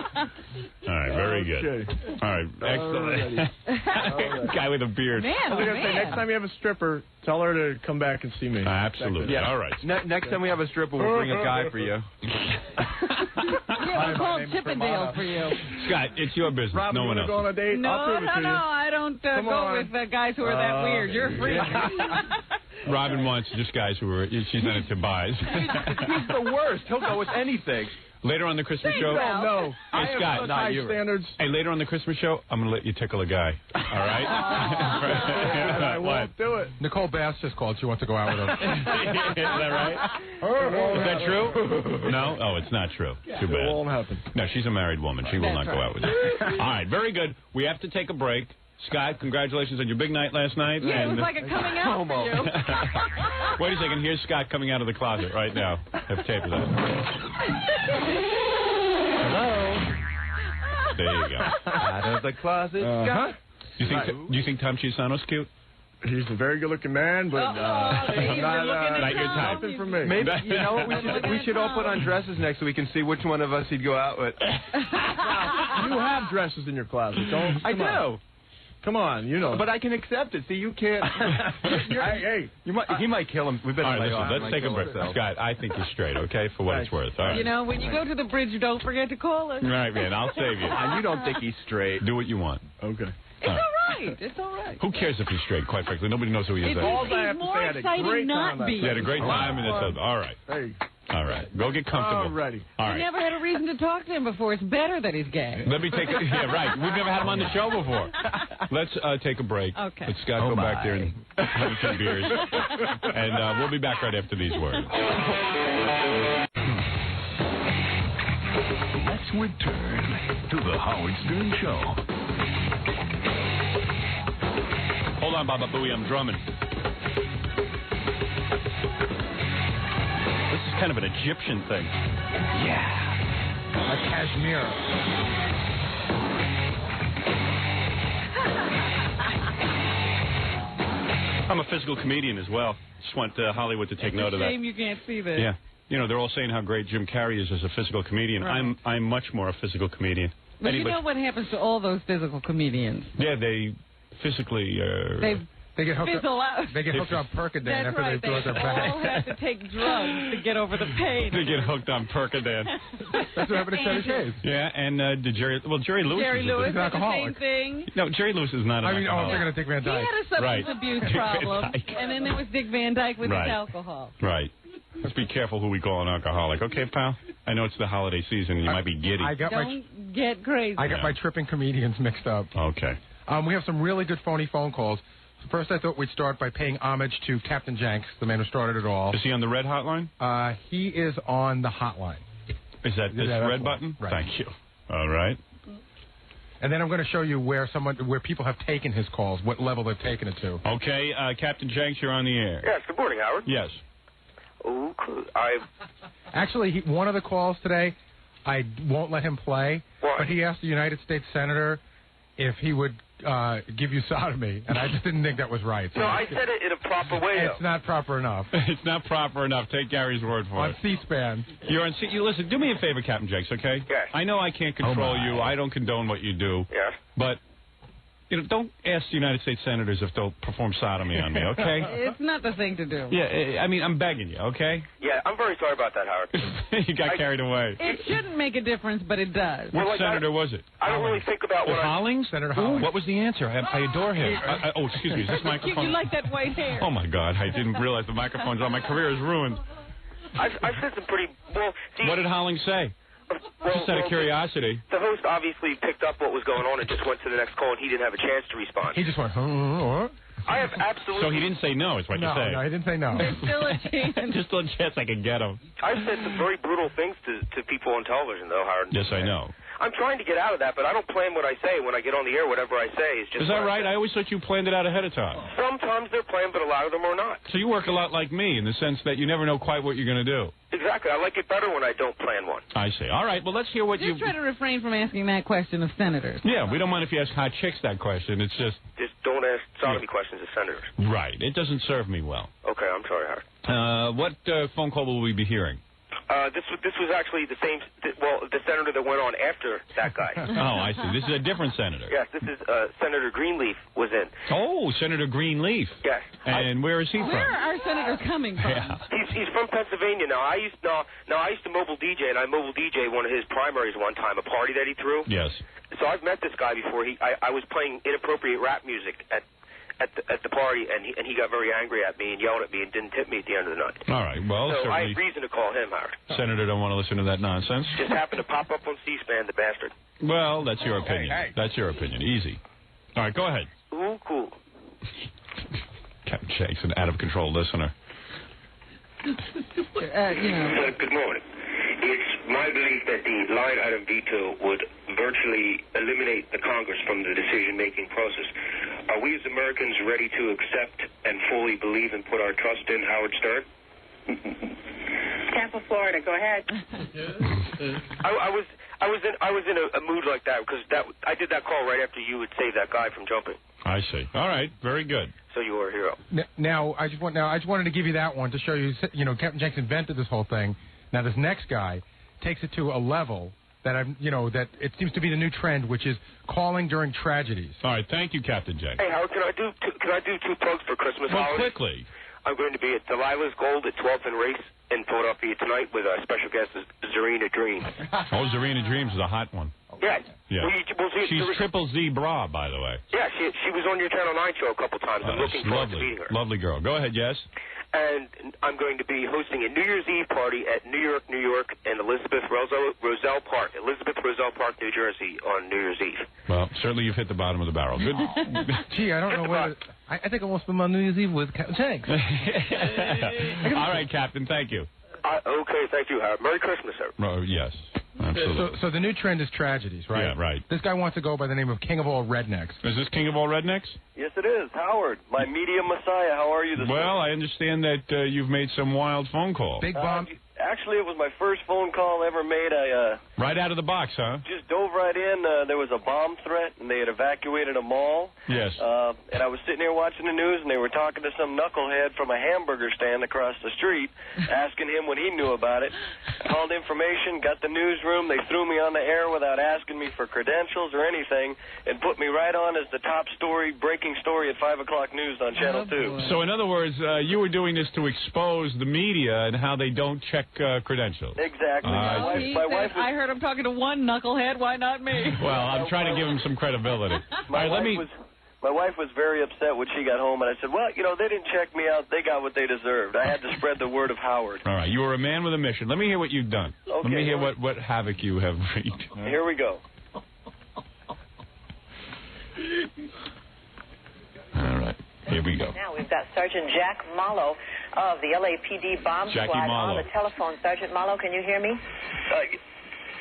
All right, very good. All right, excellent. Guy with a beard. Man, I was going to say, next time you have a stripper, tell her to come back and see me. Absolutely. Yeah. All right. Next time we have a stripper, we'll bring a guy for you. Yeah, we'll call Chippendale for you. Scott, it's your business. Rob, no you one want to else. go on a date? I'll prove it to you. I don't go on. with guys who are that weird. You're free. Robin wants just guys who are. She's not into buys. He's the worst. He'll go with anything. Later on the Christmas show. No. Hey, Scott, not high standards. Hey, later on the Christmas show, I'm going to let you tickle a guy. All right? I won't do it. Nicole Bass just called. She wants to go out with him. Is that right? Is that true? No? Oh, it's not true. Too bad. It won't happen. No, she's a married woman. She will not go out with you. All right, very good. We have to take a break. Scott, congratulations on your big night last night. Yeah, and it was like a coming out for you. Wait a second. Here's Scott coming out of the closet right now. Have tape of that. Hello. There you go. Out of the closet, Scott. Do you think Tom Chisano's cute? He's a very good-looking man, but not your type. Nothing for me. Maybe, you know what, we should all put on dresses next so we can see which one of us he'd go out with. You have dresses in your closet. I do. Come on, you know. But I can accept it. See, you can't. Hey, he might kill him. We better All right, lay off. listen, let's take a break. Scott, I think you're straight, okay, for what it's worth. All right. You know, when you go to the bridge, don't forget to call us. Right, man, I'll save you. You don't think he's straight. Do what you want. Okay. It's all right. It's all right. Who cares if he's straight, quite frankly? Nobody knows who he is. All I have It's to more say, I had a exciting great not time. being. You had a great time, and it's all right. Hey. All right. Go get comfortable. Alrighty. All I right. never had a reason to talk to him before. It's better that he's gay. Let me take a... Yeah, right. We've never had him on the show before. Let's take a break. Okay. Let Scott go back there and have some beers. And we'll be back right after these words. Let's return to the Howard Stern Show. Hold on, Baba Booey. I'm drumming. This is kind of an Egyptian thing. Yeah. Like cashmere. I'm a physical comedian as well. Just want Hollywood to take note of that. Shame you can't see this. Yeah. You know, they're all saying how great Jim Carrey is as a physical comedian. Right. I'm much more a physical comedian. But you know what happens to all those physical comedians? Yeah, they physically... They get hooked fizzle out. They get hooked on Percodan That's after right. they throw their back. all have to take drugs to get over the pain. They get hooked on Percodan. That's what happened to Chevy Chase. Yeah, and Jerry Lewis Jerry is Lewis an had the alcoholic. same thing. No, Jerry Lewis is not an I'm alcoholic. thinking of Dick Van He Dyke. had a substance abuse Dick Van problem, Dyke. and then there was Dick Van Dyke with Right. his alcohol. Right. Let's be careful who we call an alcoholic. Okay, pal? I know it's the holiday season and you might be giddy. I got Don't get crazy. my tripping comedians mixed up. Okay. We have some really good phony phone calls. First, I thought we'd start by paying homage to Captain Jenks, the man who started it all. Is he on the red hotline? He is on the hotline. Is that this red button? Right. Thank you. All right. And then I'm going to show you where people have taken his calls, what level they've taken it to. Okay, Captain Jenks, you're on the air. Yes, good morning, Howard. Yes. Oh, Actually, one of the calls today, I won't let him play. Why? But he asked the United States Senator if he would give you sodomy, and I just didn't think that was right. So No, I said it in a proper way, It's not proper enough. It's not proper enough. Take Gary's word for On it. C-SPAN. You're on C. You listen. Do me a favor, Captain Jakes. Okay? Yes. I know I can't control my. you. I don't condone what you do. Yes. But don't ask the United States senators if they'll perform sodomy on me. Okay? It's not the thing to do. Yeah. I mean, I'm begging you. Okay? Yeah, I'm very sorry about that, Howard. You got carried away. It shouldn't make a difference, but it does. Which senator was it? I don't really think about what Hollings? Senator Hollings. What was the answer? I adore him. Oh, excuse me. Is this microphone? You like that white hair. Oh, my God. I didn't realize the microphone's on. My career is ruined. I've said some pretty... Well, see, What did Hollings say? Just out of curiosity. The host obviously picked up what was going on and just went to the next call, and he didn't have a chance to respond. He just went, I have absolutely... So he didn't say no, is what you're saying. No, he didn't say no. There's still a chance. Just a chance I could get him. I've said some very brutal things to people on television, though, Howard. Yes, I know. I'm trying to get out of that, but I don't plan what I say. When I get on the air, whatever I say is just... Is that right? I always thought you planned it out ahead of time. Sometimes they're planned, but a lot of them are not. So you work a lot like me in the sense that you never know quite what you're going to do. Exactly. I like it better when I don't plan one. I see. All right, well, let's hear what Just try to refrain from asking that question of senators. Yeah, we don't mind if you ask hot chicks that question. It's just... Just don't ask sodomy questions of senators. Right. It doesn't serve me well. Okay, I'm sorry, Howard. What phone call will we be hearing? This was actually the same... the senator that went on after that guy. Oh, I see. This is a different senator. Yes, this is Senator Greenleaf was in. Oh, Senator Greenleaf. Yes. And where is he from? Where are senators coming from? Yeah. He's from Pennsylvania. Now I used to mobile DJ, and I mobile DJ one of his primaries one time, a party that he threw. Yes. So I've met this guy before. I was playing inappropriate rap music at the party, and he got very angry at me and yelled at me and didn't tip me at the end of the night. All right. Well, so I certainly. have reason to call him, Howard. Senator don't want to listen to that nonsense. Just happened to pop up on C-SPAN, the bastard. Well, that's your opinion. Hey. That's your opinion. Easy. All right, go ahead. Ooh, cool. Captain Shake's an out-of-control listener. Good morning. It's my belief that the line item veto would virtually eliminate the Congress from the decision-making process. Are we as Americans ready to accept and fully believe and put our trust in Howard Stern? Tampa, Florida. Go ahead. I was in a mood like that because I did that call right after you had saved that guy from jumping. I see. All right. Very good. So you were a hero. Now I just wanted to give you that one to show you. Captain Jenks invented this whole thing. Now this next guy takes it to a level that that it seems to be the new trend, which is calling during tragedies. All right. Thank you, Captain Jenks. Hey, Howard, can I do two plugs for Christmas holidays? Quickly. I'm going to be at Delilah's Gold at 12th and Race in Philadelphia tonight with a special guest, Zarina Dreams. Oh, Zarina Dreams is a hot one. Yeah. Yeah. She's Triple Z Bra, by the way. Yeah, she was on your Channel 9 show a couple times. I'm looking forward to meeting her. Lovely girl. Go ahead, yes. And I'm going to be hosting a New Year's Eve party at New York, in Elizabeth Roselle Park, New Jersey, on New Year's Eve. Well, certainly you've hit the bottom of the barrel. Good. Gee, I don't know whether... I think I will spend my New Year's Eve with Captain Jenks. All right, Captain. Thank you. Okay, thank you, Howard. Merry Christmas, sir. Oh, yes. Absolutely. So the new trend is tragedies, right? Yeah, right. This guy wants to go by the name of King of All Rednecks. Is this King of All Rednecks? Yes, it is. Howard, my media messiah. How are you this morning? Well, I understand that you've made some wild phone calls. Big bomb. Actually, it was my first phone call ever made. Right out of the box, huh? Just dove right in. There was a bomb threat, and they had evacuated a mall. Yes. And I was sitting there watching the news, and they were talking to some knucklehead from a hamburger stand across the street, asking him what he knew about it. Called information, got the newsroom. They threw me on the air without asking me for credentials or anything, and put me right on as the top story, breaking story at 5 o'clock news on Channel 2. So, in other words, you were doing this to expose the media and how they don't check credentials. Exactly. My wife I heard him talking to one knucklehead. Why not me? Well, I'm trying to give him some credibility. My wife was very upset when she got home, and I said, well, they didn't check me out. They got what they deserved. I had to spread the word of Howard. All right. You were a man with a mission. Let me hear what you've done. Okay, Let me hear what havoc you have wreaked. Here we go. All right. Here we go. Now we've got Sergeant Jack Mallow of the LAPD bomb Jackie squad Mallow. on the telephone. Sergeant Mallow, can you hear me?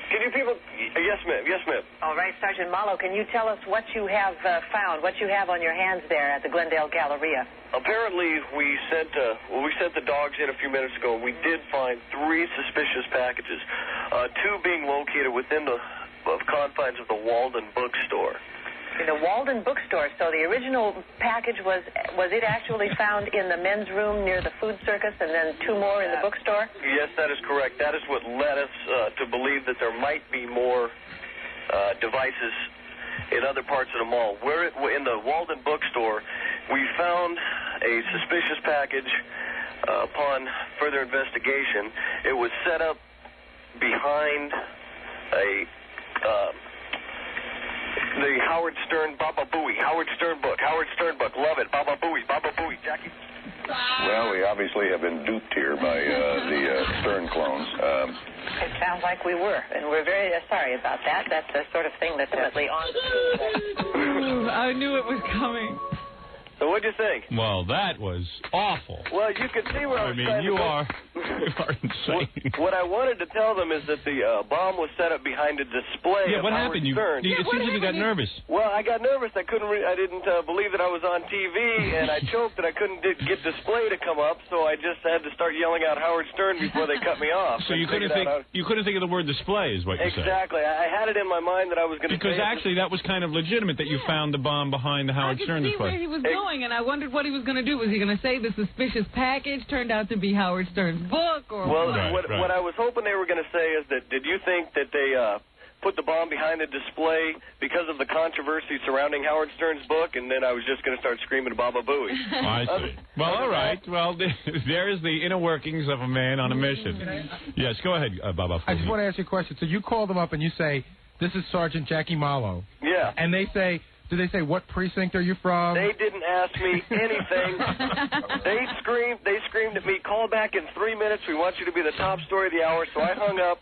Can you people... Yes, ma'am. Yes, ma'am. All right, Sergeant Mallow, can you tell us what you have found, what you have on your hands there at the Glendale Galleria? Apparently, we sent the dogs in a few minutes ago. We did find 3 suspicious packages, 2 being located within the confines of the Walden bookstore. In the Walden bookstore. So the original package was it actually found in the men's room near the food circus and then 2 more in the bookstore? Yes, that is correct. That is what led us to believe that there might be more devices in other parts of the mall. We're in the Walden bookstore. We found a suspicious package upon further investigation. It was set up behind the Howard Stern Baba Booey. Howard Stern book. Love it. Baba Booey. Jackie? Well, we obviously have been duped here by the Stern clones. It sounds like we were, and we're very sorry about that. That's the sort of thing that's definitely on. I knew it was coming. So what'd you think? Well, that was awful. Well, you can see where I was trying to you go. are insane. What I wanted to tell them is that the bomb was set up behind a display. Yeah, of what Howard happened? Stern. It seems like you got nervous. Well, I got nervous. I didn't believe that I was on TV, and I choked that I couldn't get display to come up, so I just had to start yelling out Howard Stern before they cut me off. So you couldn't think of the word display, is what you said. Exactly. I had it in my mind that I was going to. Because actually, that was kind of legitimate that you found the bomb behind the Howard Stern I could see display. where he was going, and I wondered what he was going to do. Was he going to say the suspicious package turned out to be Howard Stern's book? Or well, what I was hoping they were going to say is that, did you think that they put the bomb behind the display because of the controversy surrounding Howard Stern's book? And then I was just going to start screaming Baba Booey. I see. Well, all right. Well, there's the inner workings of a man on a mission. Yes, go ahead, Baba. I just want to ask you a question. So you call them up and you say, this is Sergeant Jackie Marlowe. Yeah. And they say, do they say, what precinct are you from? They didn't ask me anything. They screamed at me, call back in 3 minutes. We want you to be the top story of the hour. So I hung up.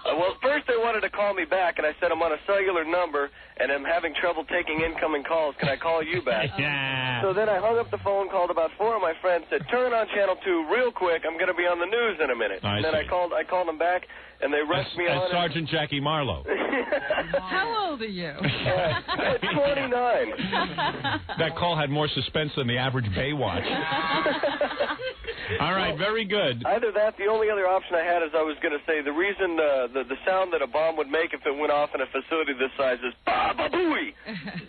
Well, first they wanted to call me back, and I said, I'm on a cellular number, and I'm having trouble taking incoming calls. Can I call you back? Yeah. So then I hung up the phone, called about 4 of my friends, said, turn on Channel 2 real quick. I'm going to be on the news in a minute. And then I called them back, and they rushed me on. Sergeant Jackie Marlowe. How old are you? 29. That call had more suspense than the average Baywatch. All right, very good. Either that, the only other option I had is I was going to say the reason the sound that a bomb would make if it went off in a facility this size is Baba Booey.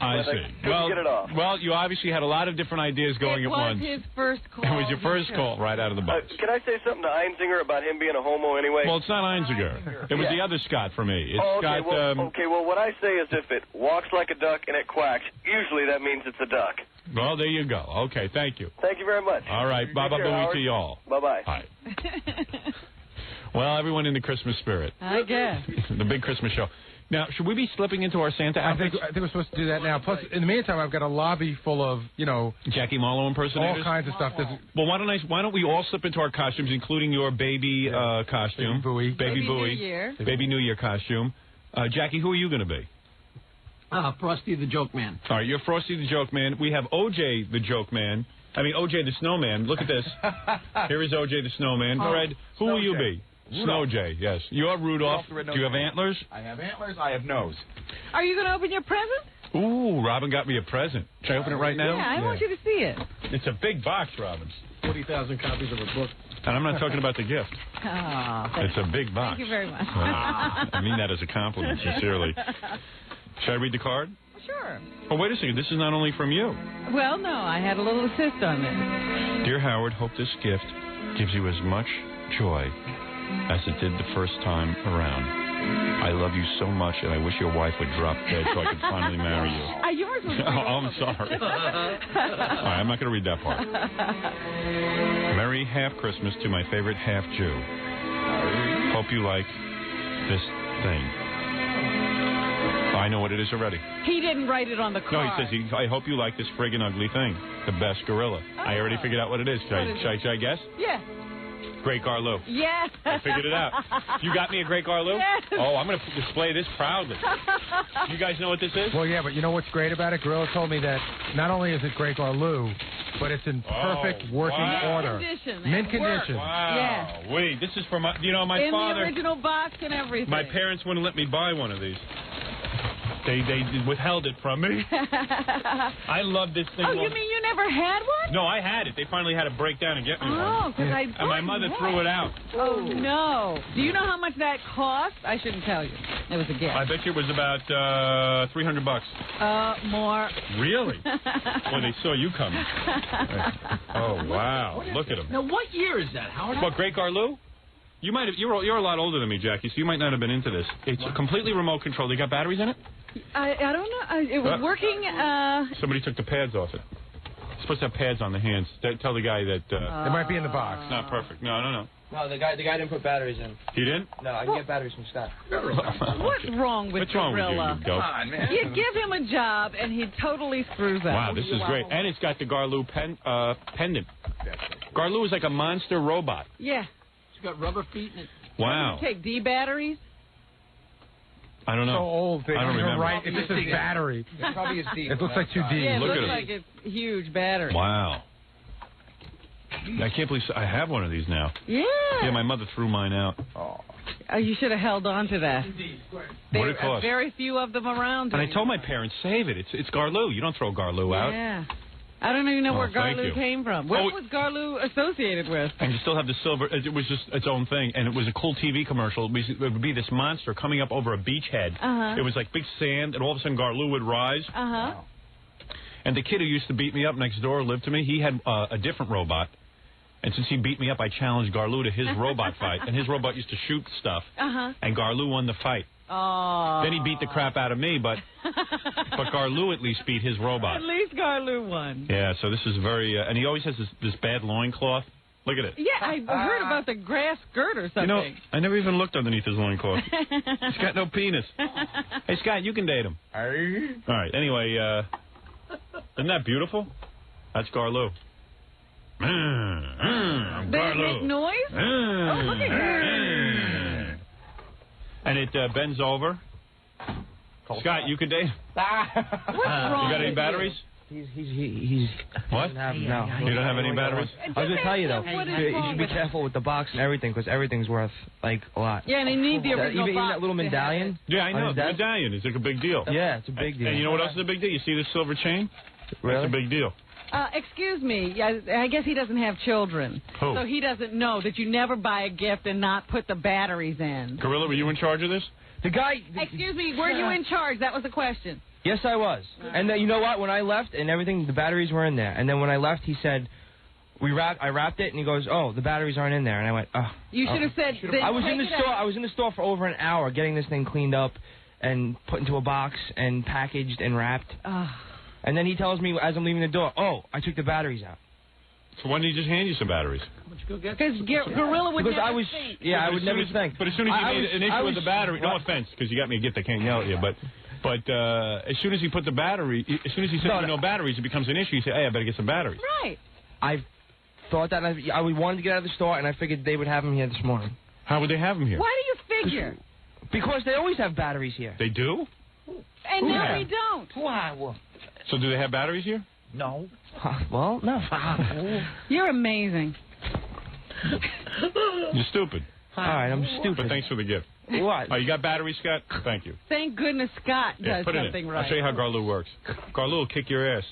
I see. Couldn't get it off. Well, you obviously had a lot of different ideas going at once. It was his first call. It was your first call right out of the box. Can I say something to Einzinger about him being a homo anyway? Well, it's not Einzinger. It was the other Scott for me. It's okay, Scott. well, what I say is if it walks like a duck and it quacks, usually that means it's a duck. Well, there you go. Okay, thank you. Thank you very much. All right, Baba Booey to y'all. Bye-bye. Hi. Well, everyone in the Christmas spirit. I guess. The big Christmas show. Now, should we be slipping into our Santa outfits? I think we're supposed to do that now. Plus, in the meantime, I've got a lobby full of, Jackie Marlowe impersonators? All kinds of stuff. Well, why don't we all slip into our costumes, including your baby costume. Baby Booey. Baby New Year costume. Jackie, who are you going to be? Frosty the Joke Man. All right, you're Frosty the Joke Man. We have OJ the Joke Man. OJ the Snowman. Look at this. Here is OJ the Snowman. Fred, who will you be? Snow Jay, yes. You're Rudolph. Do you have antlers? I have antlers. I have nose. Are you going to open your present? Ooh, Robin got me a present. Should I open it right now? Yeah, I want you to see it. It's a big box, Robin. 40,000 copies of a book. And I'm not talking about the gift. Oh, it's a big box. Thank you very much. I mean that as a compliment, sincerely. Should I read the card? Sure. Oh, wait a second. This is not only from you. Well, no, I had a little assist on this. Dear Howard, hope this gift gives you as much joy as it did the first time around. I love you so much, and I wish your wife would drop dead so I could finally marry you. Yours was I'm sorry. All right, I'm not going to read that part. Merry half Christmas to my favorite half Jew. Hope you like this thing. I know what it is already. He didn't write it on the card. No, he says, I hope you like this friggin' ugly thing. The best gorilla. I already figured out what it is. Should I guess? Yeah. Great Garloo. Yes. I figured it out. You got me a Great Garloo? Yes. Oh, I'm going to display this proudly. You guys know what this is? Well, yeah, but you know what's great about it? Gorilla told me that not only is it Great Garloo, but it's in perfect working order. Mint condition. Wow. Yes. Wait, this is for my, my in father. In the original box and everything. My parents wouldn't let me buy one of these. They withheld it from me. I love this thing. Oh, you mean you never had one? No, I had it. They finally had to break down and get me Oh, one. because I And my mother threw it out. Oh, no. Do you know how much that cost? I shouldn't tell you. It was a gift. I bet you it was about $300. More. Really? Well, they saw you coming. Oh, wow. Look at him. Now, what year is that, Howard? What, Great Garloo? You might have. You're a lot older than me, Jackie, so you might not have been into this. It's completely remote controlled. They got batteries in it? I don't know. It was working. Somebody took the pads off it. It's supposed to have pads on the hands. Tell the guy that... it might be in the box. It's not perfect. No. No, the guy didn't put batteries in. He didn't? No, I can get batteries from Scott. What's wrong with What's wrong with Gorilla? you dope? Come on, man. You give him a job, and he totally screws up. Wow, this is great. And it's got the Garloo pendant. Garloo is like a monster robot. Yeah. It's got rubber feet in it. Wow. You take D batteries? I don't know. So old. I don't remember. Right. It's just a battery. It probably is D. It looks like 2D. Yeah, it Look looks at like it's a huge battery. Wow. I can't believe I have one of these now. Yeah. Yeah, my mother threw mine out. Oh, you should have held on to that. What did it cost? Very few of them around. And I told my parents, save it. It's Garloo. You don't throw Garloo out. Yeah. I don't even know where thank Garloo you. came from. What was Garloo associated with? And you still have the silver. It was just its own thing, and it was a cool TV commercial. It would be this monster coming up over a beachhead. Uh-huh. It was like big sand, and all of a sudden Garloo would rise. Uh-huh. And the kid who used to beat me up next door lived to me. He had a different robot. And since he beat me up, I challenged Garloo to his robot fight. And his robot used to shoot stuff. Uh-huh. And Garloo won the fight. Oh. Then he beat the crap out of me, but Garloo at least beat his robot. At least Garloo won. Yeah, so this is very... and he always has this bad loincloth. Look at it. Yeah, I heard about the grass skirt or something. You know, I never even looked underneath his loincloth. He's got no penis. Hey, Scott, you can date him. All right, anyway, isn't that beautiful? That's Garloo. I'm They Garloo. make noise? Oh, look at him. And it bends over. Scott, you can date him. What's wrong You got any with batteries? He's What? No. You don't have any batteries? I was going to tell you, though, What is you wrong should be with careful with the box and everything, because everything's worth, like, a lot. Yeah, and they need the original even box that little to have medallion. Yeah, I on know. his The desk? medallion is like a big deal. Yeah, it's a big deal. And you know what else is a big deal? You see this silver chain? Really? That's a big deal. Excuse me. I guess he doesn't have children. Who? So he doesn't know that you never buy a gift and not put the batteries in. Gorilla, were you in charge of this? The guy... Excuse me, were you in charge? That was the question. Yes, I was. And then, you know what? When I left and everything, the batteries were in there. And then when I left, he said, I wrapped it, and he goes, oh, the batteries aren't in there. And I went, oh. You should have said... I was in the store. I was in the store for over an hour getting this thing cleaned up and put into a box and packaged and wrapped. And then he tells me as I'm leaving the door, oh, I took the batteries out. So why didn't he just hand you some batteries? Because Gorilla would Because never I was, think. yeah, I would never think. But as soon as you made an issue with the battery, no offense, because you got me a gift, I can't yell at you, but as soon as he put the battery, as soon as he said no batteries, it becomes an issue. You say, hey, I better get some batteries. Right. I thought that I wanted to get out of the store, and I figured they would have them here this morning. How would they have them here? Why do you figure? Because they always have batteries here. They do? And now we don't. So do they have batteries here? No. Well, no. You're amazing. You're stupid. All right, I'm stupid. But thanks for the gift. What? Oh, you got batteries, Scott? Thank you. Thank goodness Scott does put it something in. right. I'll show you how Garloo works. Garloo will kick your ass.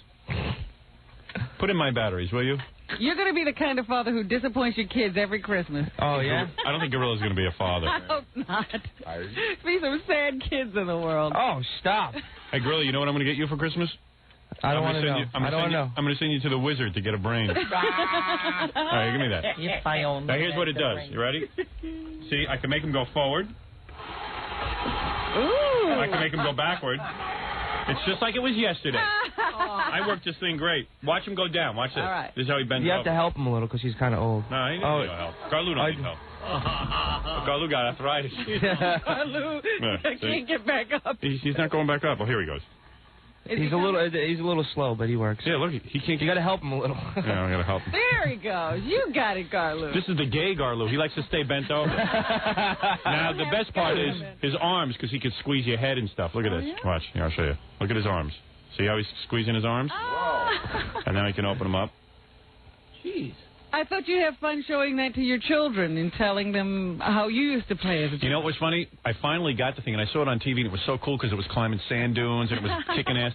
Put in my batteries, will you? You're going to be the kind of father who disappoints your kids every Christmas. Oh, yeah? I don't think Gorilla's going to be a father. I hope not. Be some sad kids in the world. Oh, stop. Hey, Gorilla, you know what I'm going to get you for Christmas? I don't want to know. I don't know. I'm going to send you to the wizard to get a brain. All right, give me that. If I only Now, here's what it does. You ready? See, I can make him go forward. Ooh. I can make him go backward. It's just like it was yesterday. I worked this thing great. Watch him go down. Watch this. All right. This is how he bends You have over. to help him a little because he's kind of old. No, he needs no help. Garloo don't need help. Garloo got arthritis. Garloo can't get back up. He's not going back up. Oh, here he goes. He's a little slow, but he works. Yeah, look, he can't. You got to help him a little. Yeah, I got to help him. There he goes. You got it, Garloo. This is the gay Garloo. He likes to stay bent over. Now, the best part is his arms, because he can squeeze your head and stuff. Look at this. Yeah? Watch. Here, I'll show you. Look at his arms. See how he's squeezing his arms? And then I can open them up. Jeez. I thought you have fun showing that to your children and telling them how you used to play as a child. You know what was funny? I finally got the thing, and I saw it on TV, and it was so cool because it was climbing sand dunes, and it was kicking ass.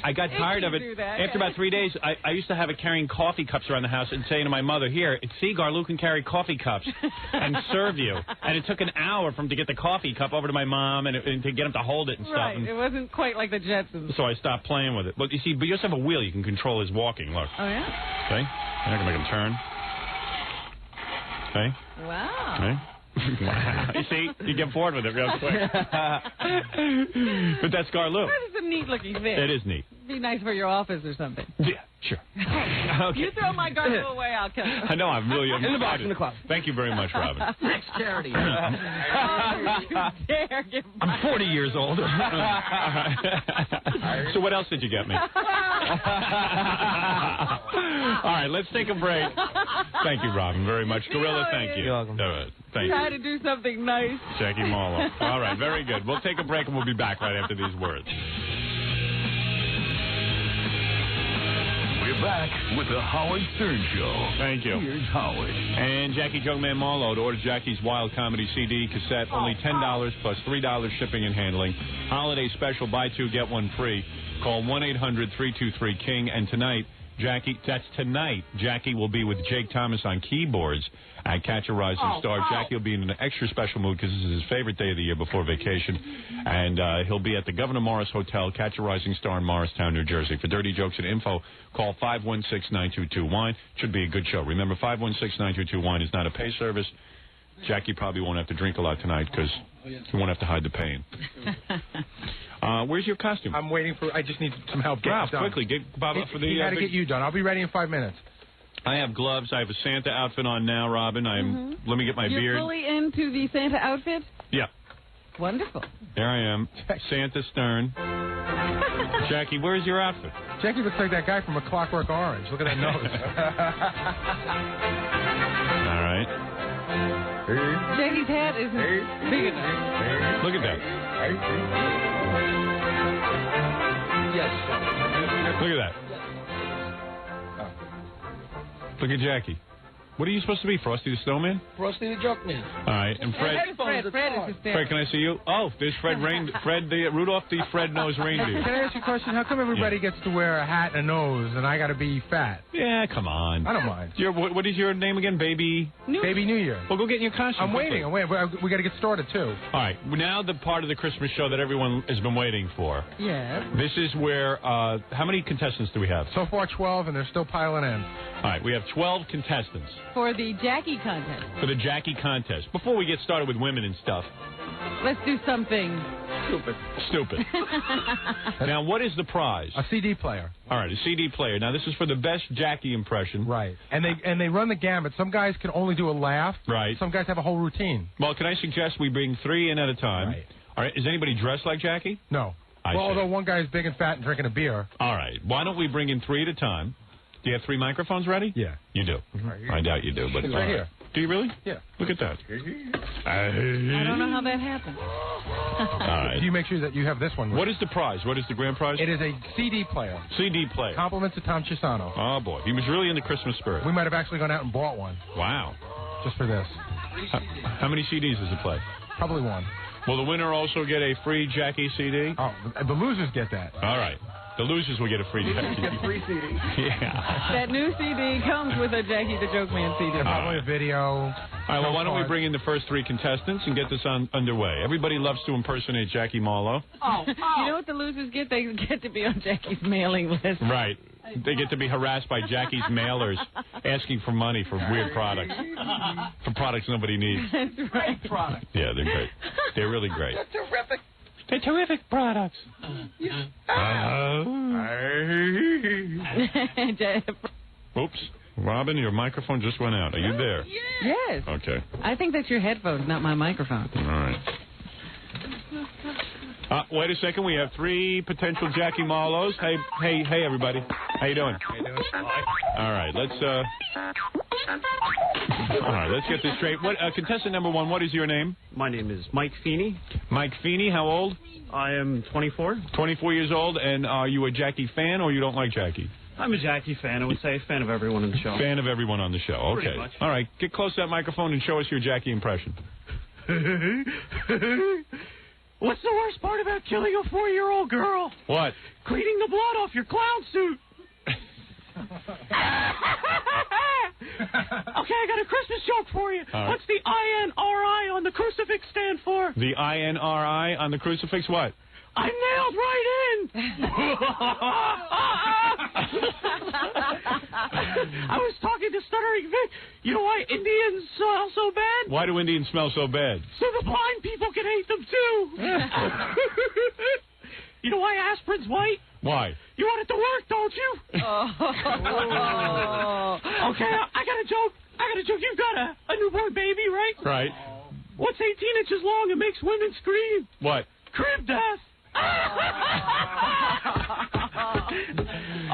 I got tired of it. After about 3 days, I used to have it carrying coffee cups around the house and saying to my mother, here, see, Garlou can carry coffee cups and serve you. And it took an hour for him to get the coffee cup over to my mom and to get him to hold it and stuff. Right, And it wasn't quite like the Jetsons. so I stopped playing with it. But you see, but you also have a wheel. You can control his walking. Look. Oh, yeah? Okay? You're not going to make him turn. Okay? Wow. Okay? You see, you get bored with it real quick. But that's Garlou. That is a neat-looking thing. It is neat. Be nice for your office or something. Yeah, sure. Okay. You throw my Garlou away, I'll kill you. I know, I'm really In the box, excited. in the closet. Thank you very much, Robin. Next charity. You dare give I'm 40 years old. So what else did you get me? All right, let's take a break. Thank you, Robin, very much. Gorilla, thank you. You're welcome. Thank Try you. to do something nice. Jackie Marlowe. All right, very good. We'll take a break and we'll be back right after these words. We're back with the Howard Stern Show. Thank you. Here's Howard. And Jackie Jokeman Marlowe to order Jackie's Wild Comedy CD cassette, only $10 plus $3 shipping and handling. Holiday special, buy two, get one free. Call 1-800-323-KING. And tonight, Jackie will be with Jake Thomas on keyboards at Catch a Rising Star. Jackie will be in an extra special mood because this is his favorite day of the year before vacation. And he'll be at the Governor Morris Hotel, Catch a Rising Star in Morristown, New Jersey. For dirty jokes and info, call 516-922-WINE. Should be a good show. Remember, 516-922-WINE is not a pay service. Jackie probably won't have to drink a lot tonight because he won't have to hide the pain. Where's your costume? I'm waiting for. I just need some help getting Ralph, it done. quickly, get Bob up for the. You got to get you done. I'll be ready in 5 minutes. I have gloves. I have a Santa outfit on now, Robin. Let me get my You're beard. fully into the Santa outfit? Yeah. Wonderful. There I am. Santa Stern. Jackie, where's your outfit? Jackie looks like that guy from A Clockwork Orange. Look at that nose. All right. Jackie's hat isn't big enough. Look at that. Yes. Look at that. Look at Jackie. What are you supposed to be, Frosty the Snowman? Frosty the Joke Man. All right, and Fred. Fred is his Fred, can I see you? Oh, there's Fred Rudolph the Fred-nosed reindeer. Can I ask you a question? How come everybody gets to wear a hat and a nose, and I got to be fat? Yeah, come on. I don't mind. What is your name again, Baby? Baby New Year. Well, go get in your costume. I'm waiting. We got to get started too. All right, now the part of the Christmas show that everyone has been waiting for. Yeah. This is where, how many contestants do we have? So far 12, and they're still piling in. All right, we have 12 contestants. For the Jackie contest. For the Jackie contest. Before we get started with women and stuff. Let's do something Stupid. Now, what is the prize? A CD player. All right, a CD player. Now, this is for the best Jackie impression. Right. And they run the gamut. Some guys can only do a laugh. Right. Some guys have a whole routine. Well, can I suggest we bring 3 in at a time? Right. All right. Is anybody dressed like Jackie? No. I see. Although one guy is big and fat and drinking a beer. All right. Why don't we bring in 3 at a time? Do you have 3 microphones ready? Yeah. You do. I doubt you do, but It's right here. Do you really? Yeah. Look at that. I don't know how that happened. All right. You make sure that you have this one. What is the prize? What is the grand prize? It is a CD player. CD player. Compliments to Tom Chisano. Oh, boy. He was really in the Christmas spirit. We might have actually gone out and bought one. Wow. Just for this. How many CDs does it play? Probably one. Will the winner also get a free Jackie CD? Oh, the losers get that. All right. The losers will get a free Jackie. Get free CD. Yeah. That new CD comes with a Jackie the Joke Man CD. Probably a video. All right, well, why don't we bring in the first 3 contestants and get this underway? Everybody loves to impersonate Jackie Marlowe. You know what the losers get? They get to be on Jackie's mailing list. Right. They get to be harassed by Jackie's mailers asking for money for weird products. For products nobody needs. That's right. Product. Yeah, they're great. They're really great. That's terrific. They're terrific products. Oops. Robin, your microphone just went out. Are you there? Yes. Okay. I think that's your headphones, not my microphone. All right. Wait a second. We have 3 potential Jackie Marlows. Hey, everybody. How you doing? All right. Let's get this straight. Contestant number 1, what is your name? My name is Mike Phony. Mike Phony. How old? I am 24. 24 years old. And are you a Jackie fan or you don't like Jackie? I'm a Jackie fan, I would say. Fan of everyone on the show. Fan of everyone on the show. Okay. Pretty much. All right. Get close to that microphone and show us your Jackie impression. What's the worst part about killing a 4-year-old girl? What? Cleaning the blood off your clown suit. Okay, I got a Christmas joke for you. All right. What's the INRI on the crucifix stand for? The INRI on the crucifix, what? I nailed right in. I was talking to Stuttering Vic. You know why Indians smell so bad? Why do Indians smell so bad? So the blind people can hate them too. You know why aspirin's white? Why? You want it to work, don't you? Okay, I got a joke. You've got a newborn baby, right? Right. What's 18 inches long and makes women scream? What? Crib death.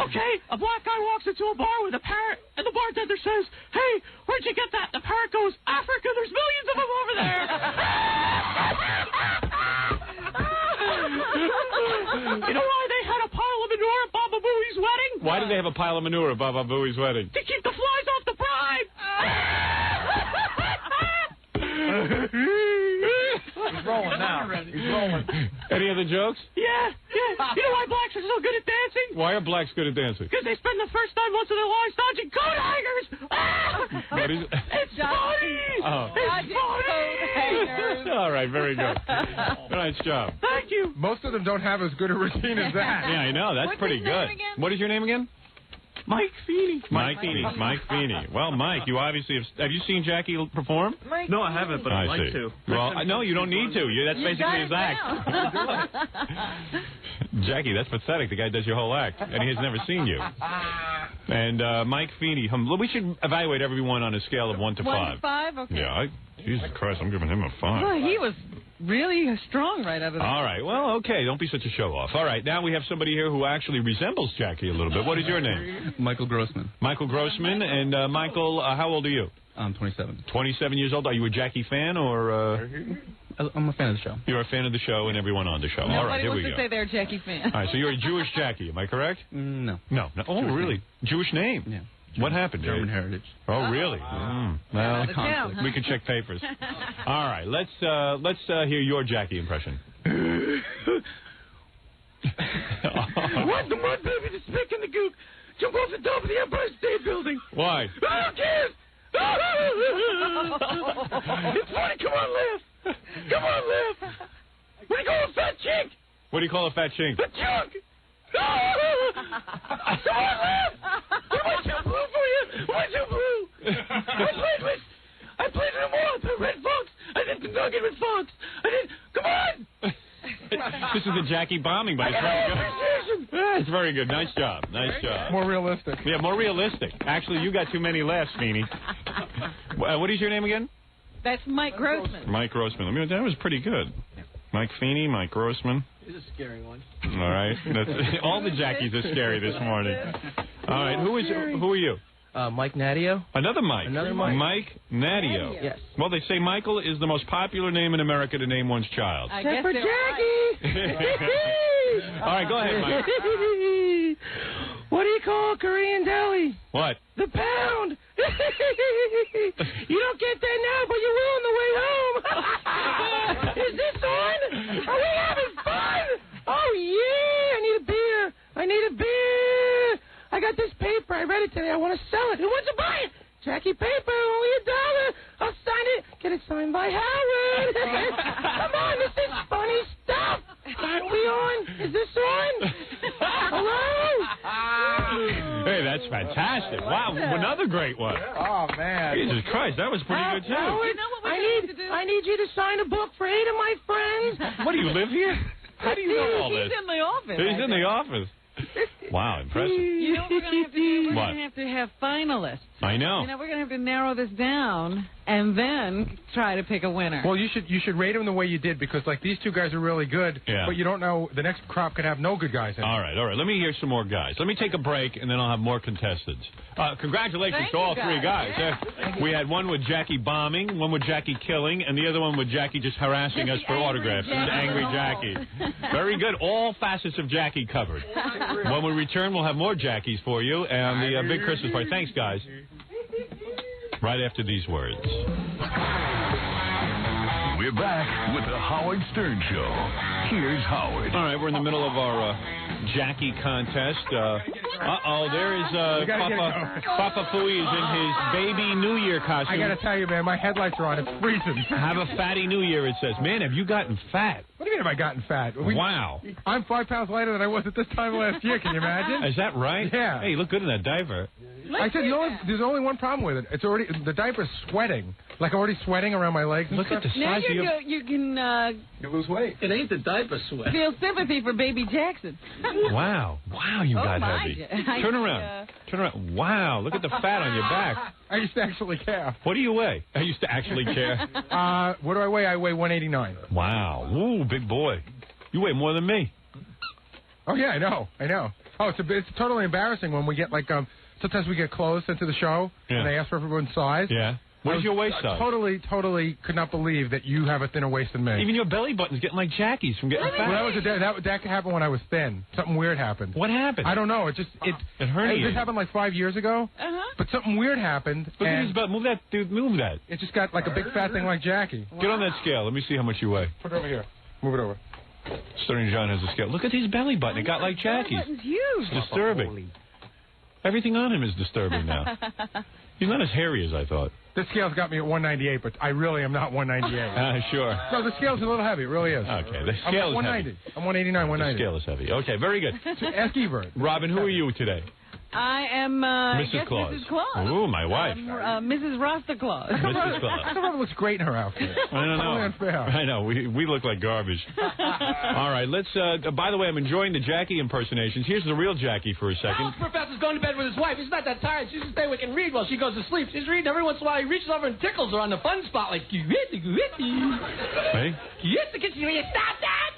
Okay, a black guy walks into a bar with a parrot, and the bartender says, "Hey, where'd you get that?" The parrot goes, "Africa, there's millions of them over there." You know why they had a pile of manure at Baba Booey's wedding? Why did they have a pile of manure at Baba Booey's wedding? To keep the flies off the bride. He's rolling now. He's rolling. Any other jokes? Yeah. You know why blacks are so good at dancing? Why are blacks good at dancing? Because they spend the first 9 months of their lives dodging coat hangers. What is it? It's funny. Oh. It's funny. All right, very good. Nice job. Thank you. Most of them don't have as good a routine as that. Yeah, I know. That's pretty good. What is your name again? Mike Phony. Mike Phony. Well, Mike, you obviously have you seen Jackie perform? No, I haven't, but I'd like see. to. Well, no, you don't need to. That's basically his act. Jackie, that's pathetic. The guy does your whole act, and he has never seen you. And Mike Phony, we should evaluate everyone on a scale of 1 to 5. 1 to 5? Okay. Yeah, Jesus Christ, I'm giving him a 5. Well, he was really strong right out of the All right, well, okay, don't be such a show-off. All right, now we have somebody here who actually resembles Jackie a little bit. What is your name? Michael Grossman. Michael Grossman. And Michael, how old are you? I'm 27. 27 years old. Are you a Jackie fan or... I'm a fan of the show. You're a fan of the show and everyone on the show. All right, here we go. Nobody wants to say they're a Jackie fan. All right, so you're a Jewish Jackie, am I correct? No. No. Oh, Jewish really? name. Jewish name? Yeah. What happened? German heritage. Oh, really? Well, conflict. we can check papers. All right, let's hear your Jackie impression. What the mud baby, the spick and the goop jump off the top of the Empire State Building? Why? Who cares? It's funny. Come on, laugh. Come on, laugh. What do you call a fat chink? What do you call a fat chink? A chunk. Come on, laugh. Am I too blue for you? Am I too blue? I played with them all. I played Red Fox. I did the Nugget with Fox. Come on. This is the Jackie bombing, but it's very good. It's very good. Nice job. Nice job. More realistic. Yeah, more realistic. Actually, you got too many laughs, Feeny. What is your name again? That's Mike Grossman. Mike Grossman. I mean, that was pretty good. Mike Feeny, Mike Grossman. He's a scary one. All right. All the Jackies are scary this morning. All right. Who are you? Mike Nadio. Another Mike. Another Mike. Mike Nadio. Yes. Well, they say Michael is the most popular name in America to name one's child. Except for Jackie. All right, go ahead, Mike. What do you call a Korean deli? What? The pound. You don't get that now, but you will on the way home. Is this on? Are we having fun? Oh, yeah. I need a beer. I got this paper. I read it today. I want to sell it. Who wants to buy it? Jackie paper, only $1. I'll sign it. Get it signed by Howard. Come on, this is funny stuff. Are we on? Is this on? Hello? Hey, that's fantastic. Wow, another great one. Oh, man. Jesus Christ, that was pretty good, too. Howard, I need you to sign a book for 8 of my friends. What, do you live here? How do you know all this? He's in the office. He's in the office. Wow, impressive. You know what we're going to have to do? We're What? going to have finalists. I know. We're going to have to narrow this down and then try to pick a winner. Well, you should rate them the way you did, because like these two guys are really good, but you don't know the next crop could have no good guys in it. All right. Let me hear some more guys. Let me take a break, and then I'll have more contestants. Congratulations to all three guys. We had one with Jackie bombing, one with Jackie killing, and the other one with Jackie just harassing us for autographs. Angry Jackie. Very good. All facets of Jackie covered. When we return, we'll have more Jackies for you and the big Christmas party. Thanks, guys. Right after these words. We're back with the Howard Stern Show. Here's Howard. All right, we're in the middle of our Jackie contest. There is Papa Phooey is in his baby New Year costume. I got to tell you, man, my headlights are on. It's freezing. Have a fatty New Year, it says. Man, have you gotten fat? What do you mean have I gotten fat? Wow. I'm 5 pounds lighter than I was at this time last year. Can you imagine? Is that right? Yeah. Hey, you look good in that diaper. I said there's only one problem with it. It's already the diaper's sweating. Like I'm already sweating around my legs. Look at the size of your. You can you lose weight. It ain't the diaper sweat. feel sympathy for Baby Jackson. Wow, you got heavy. Turn around. Wow, look at the fat on your back. I used to actually care. What do you weigh? I used to actually care. What do I weigh? I weigh 189. Wow, ooh, big boy. You weigh more than me. Oh yeah, I know. Oh, it's totally embarrassing when we get like sometimes we get close into the show and they ask for everyone's size. Yeah. What is your waist size? Totally could not believe that you have a thinner waist than me. Even your belly button's getting like Jackie's from getting fat. Well, that could happen when I was thin. Something weird happened. What happened? I don't know. It herniated. This happened like 5 years ago. But something weird happened. Look at his butt. Move that, dude. Move that. It just got like a big fat thing like Jackie. Wow. Get on that scale. Let me see how much you weigh. Put it over here. Move it over. Sterling John has a scale. Look at his belly button. It got like Jackie's. Belly button's huge. It's disturbing. Everything on him is disturbing now. He's not as hairy as I thought. The scale's got me at 198, but I really am not 198. Sure. No, the scale's a little heavy. It really is. Okay, the scale is 190. heavy. I'm 189, 190. The scale is heavy. Okay, very good. Ask Ebert. Robin, who are you today? I am Mrs. Claus. Mrs. Claus. Ooh, my wife. Mrs. Rasta Claus. Mrs. Claus. I thought Robin looks great in her outfit. I don't know. Totally unfair. I know. We look like garbage. All right, let's. By the way, I'm enjoying the Jackie impersonations. Here's the real Jackie for a second. The professor's going to bed with his wife. He's not that tired. She just stay awake and read while she goes to sleep. She's reading every once in a while. He reaches over and tickles her on the fun spot like, Hey? Yes, will you stop that?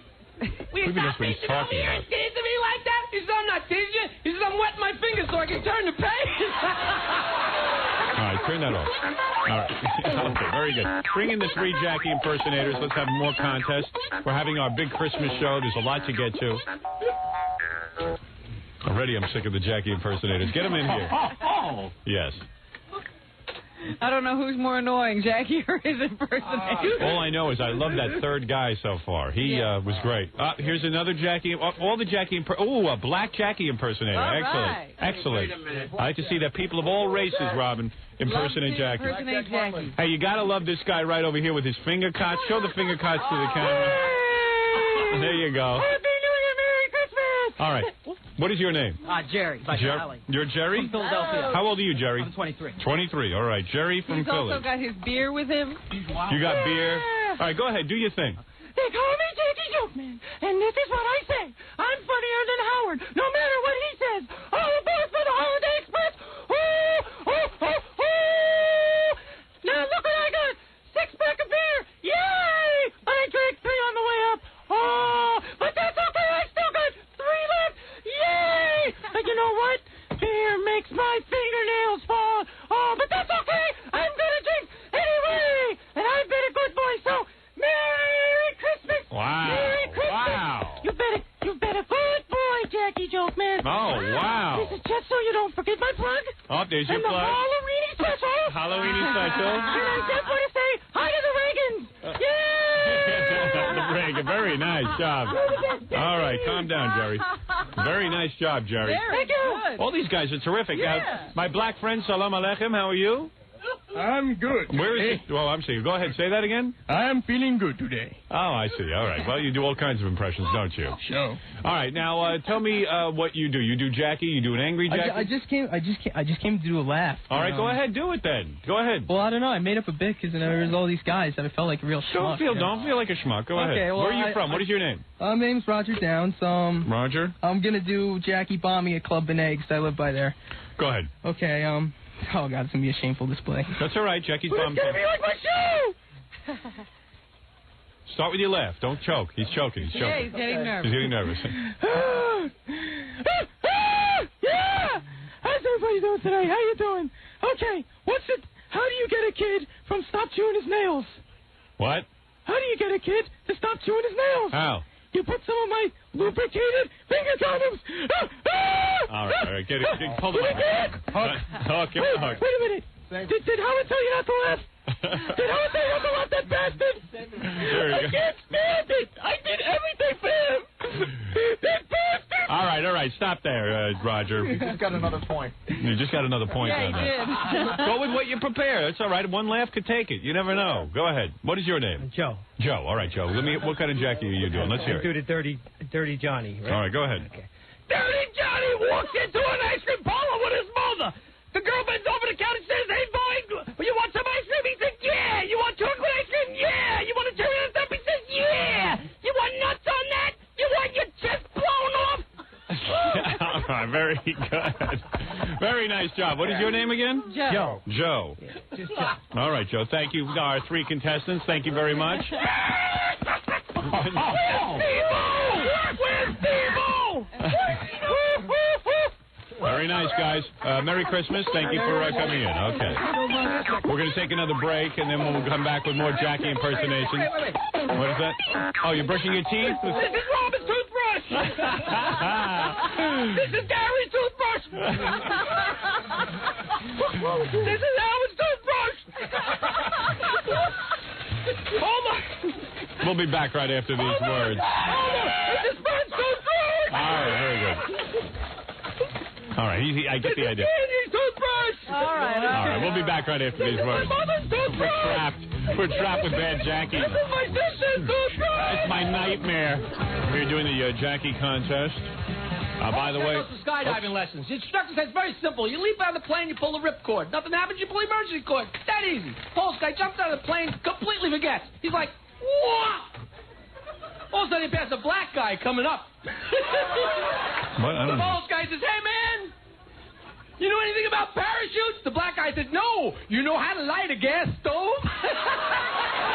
Will you stop what he's reaching over talking here and about. teasing me like that? He says, I'm not teasing you. He says, I'm wetting my fingers so I can turn the page. All right, turn that off. All right. Okay, very good. Bring in the three Jackie impersonators. Let's have more contests. We're having our big Christmas show. There's a lot to get to. Already I'm sick of the Jackie impersonators. Get them in here. Yes. I don't know who's more annoying, Jackie or his impersonator. All I know is I love that third guy so far. He was great. Here's another Jackie. All the Jackie. A black Jackie impersonator. All Excellent. right. Excellent. I like to see that people of all races, Robin, impersonate Jackie. Hey, you got to love this guy right over here with his finger cots. Show the finger cots to the camera. There you go. Happy New Year, Merry Christmas! All right. What is your name? Jerry. You're Jerry? From Philadelphia. How old are you, Jerry? I'm 23. 23. All right. Jerry from He's Philly. also got his beer with him. You got beer? All right, go ahead. Do your thing. They call me Jakey Joke Man, and this is what I say. I'm funnier than Howard, no matter what he says. All aboard for the Holiday Express! Now look what I got! 6-pack of beer! Yay! I drank 3 on the way up. But that's okay. I still got 3 left. Yay! And you know what? Beer makes my fingernails fall. But that's okay. I'm gonna drink anyway. And I've been a good boy, so Merry Christmas. Wow. Merry Christmas. Wow. You've been a good boy, Jackie Joke Man. Oh, wow. This is just so you don't forget my plug. Oh, there's your and the plug. Halloween special. Halloween special. And I just want to say hi to the Reagans. The Reagan. Very nice job. All right, calm down, Jerry. Very nice job, Jerry. Thank you. All these guys are terrific. Yeah. My black friend, Salam Aleichem, how are you? I'm good. Where is he? Well, I'm seeing. Go ahead, say that again. I'm feeling good today. Oh, I see. All right. Well, you do all kinds of impressions, don't you? Sure. All right. Now, tell me what you do. You do Jackie. You do an angry Jackie. I just came to do a laugh. All right. Go ahead. Do it then. Go ahead. Well, I don't know. I made up a bit because there was all these guys and I felt like a real schmuck. Don't feel like a schmuck. Go ahead. Well, Where are you from? What is your name? My name's Roger Downs. Roger. I'm gonna do Jackie bombing at Club Benet because I live by there. Go ahead. Okay. Oh, God, it's going to be a shameful display. That's all right. Jackie's It's bummed. going to be like my shoe! Start with your laugh. Don't choke. He's choking. He's choking. Yeah, he's getting nervous. He's getting nervous. Yeah! How's everybody doing today? How you doing? Okay, how do you get a kid from stop chewing his nails? What? How do you get a kid to stop chewing his nails? How? You put some of my lubricated finger condoms. All right. Get it. Pull the What mic. is it? Hook. Give him a hug. Wait a minute. Did Howard tell you not to laugh? Did Howard tell you not to laugh, that bastard? There you I go. can't stand it. I did everything for him. That bastard. All right. Stop there, Roger. You just got another point. You just got another point Yeah, on he that. did. Go with what you prepare. That's all right. One laugh could take it. You never know. Go ahead. What is your name? Joe. Joe. All right, Joe. What kind of Jackie are you doing? Let's hear Do it. the dirty Johnny, right? All right, go ahead. Dirty Johnny walks into an ice cream parlor with his mother. The girl bends over the counter and says, "Hey, boy, you want some ice cream?" He says, "Yeah." "You want chocolate ice cream?" "Yeah." "You want a cherry on top?" He says, "Yeah." "You want nuts on that?" "You want your chest blown off?" All right, very good. Very nice job. What is your name again? Joe. Joe. Just Joe. All right, Joe. Thank you, our 3 contestants. Thank you very much. Where's Steve-O? Very nice, guys. Merry Christmas. Thank you for coming in. Okay. We're going to take another break, and then we'll come back with more Jackie impersonations. Wait. What is that? Oh, you're brushing your teeth? This is Robin's toothbrush. This is Gary's toothbrush. This is Howard's toothbrush. Hold on. We'll be back right after these words. This is Fred's toothbrush. All right, very good. All right, I get the idea. Gary's toothbrush. All right. We'll be back right after these words. My mother's toothbrush. We're trapped with bad Jackie. This is my sister's toothbrush. It's my nightmare. We're doing the Jackie contest. By the way, Some skydiving lessons. The instructor says it's very simple. You leap out of the plane, you pull the ripcord. Nothing happens, you pull the emergency cord. That easy. Polish guy jumps out of the plane, completely forgets. He's like, "Whoa!" All of a sudden, he passes a black guy coming up. what? I The don't know. Polish guy says, "Hey, man, you know anything about parachutes?" The black guy says, "No. You know how to light a gas stove?"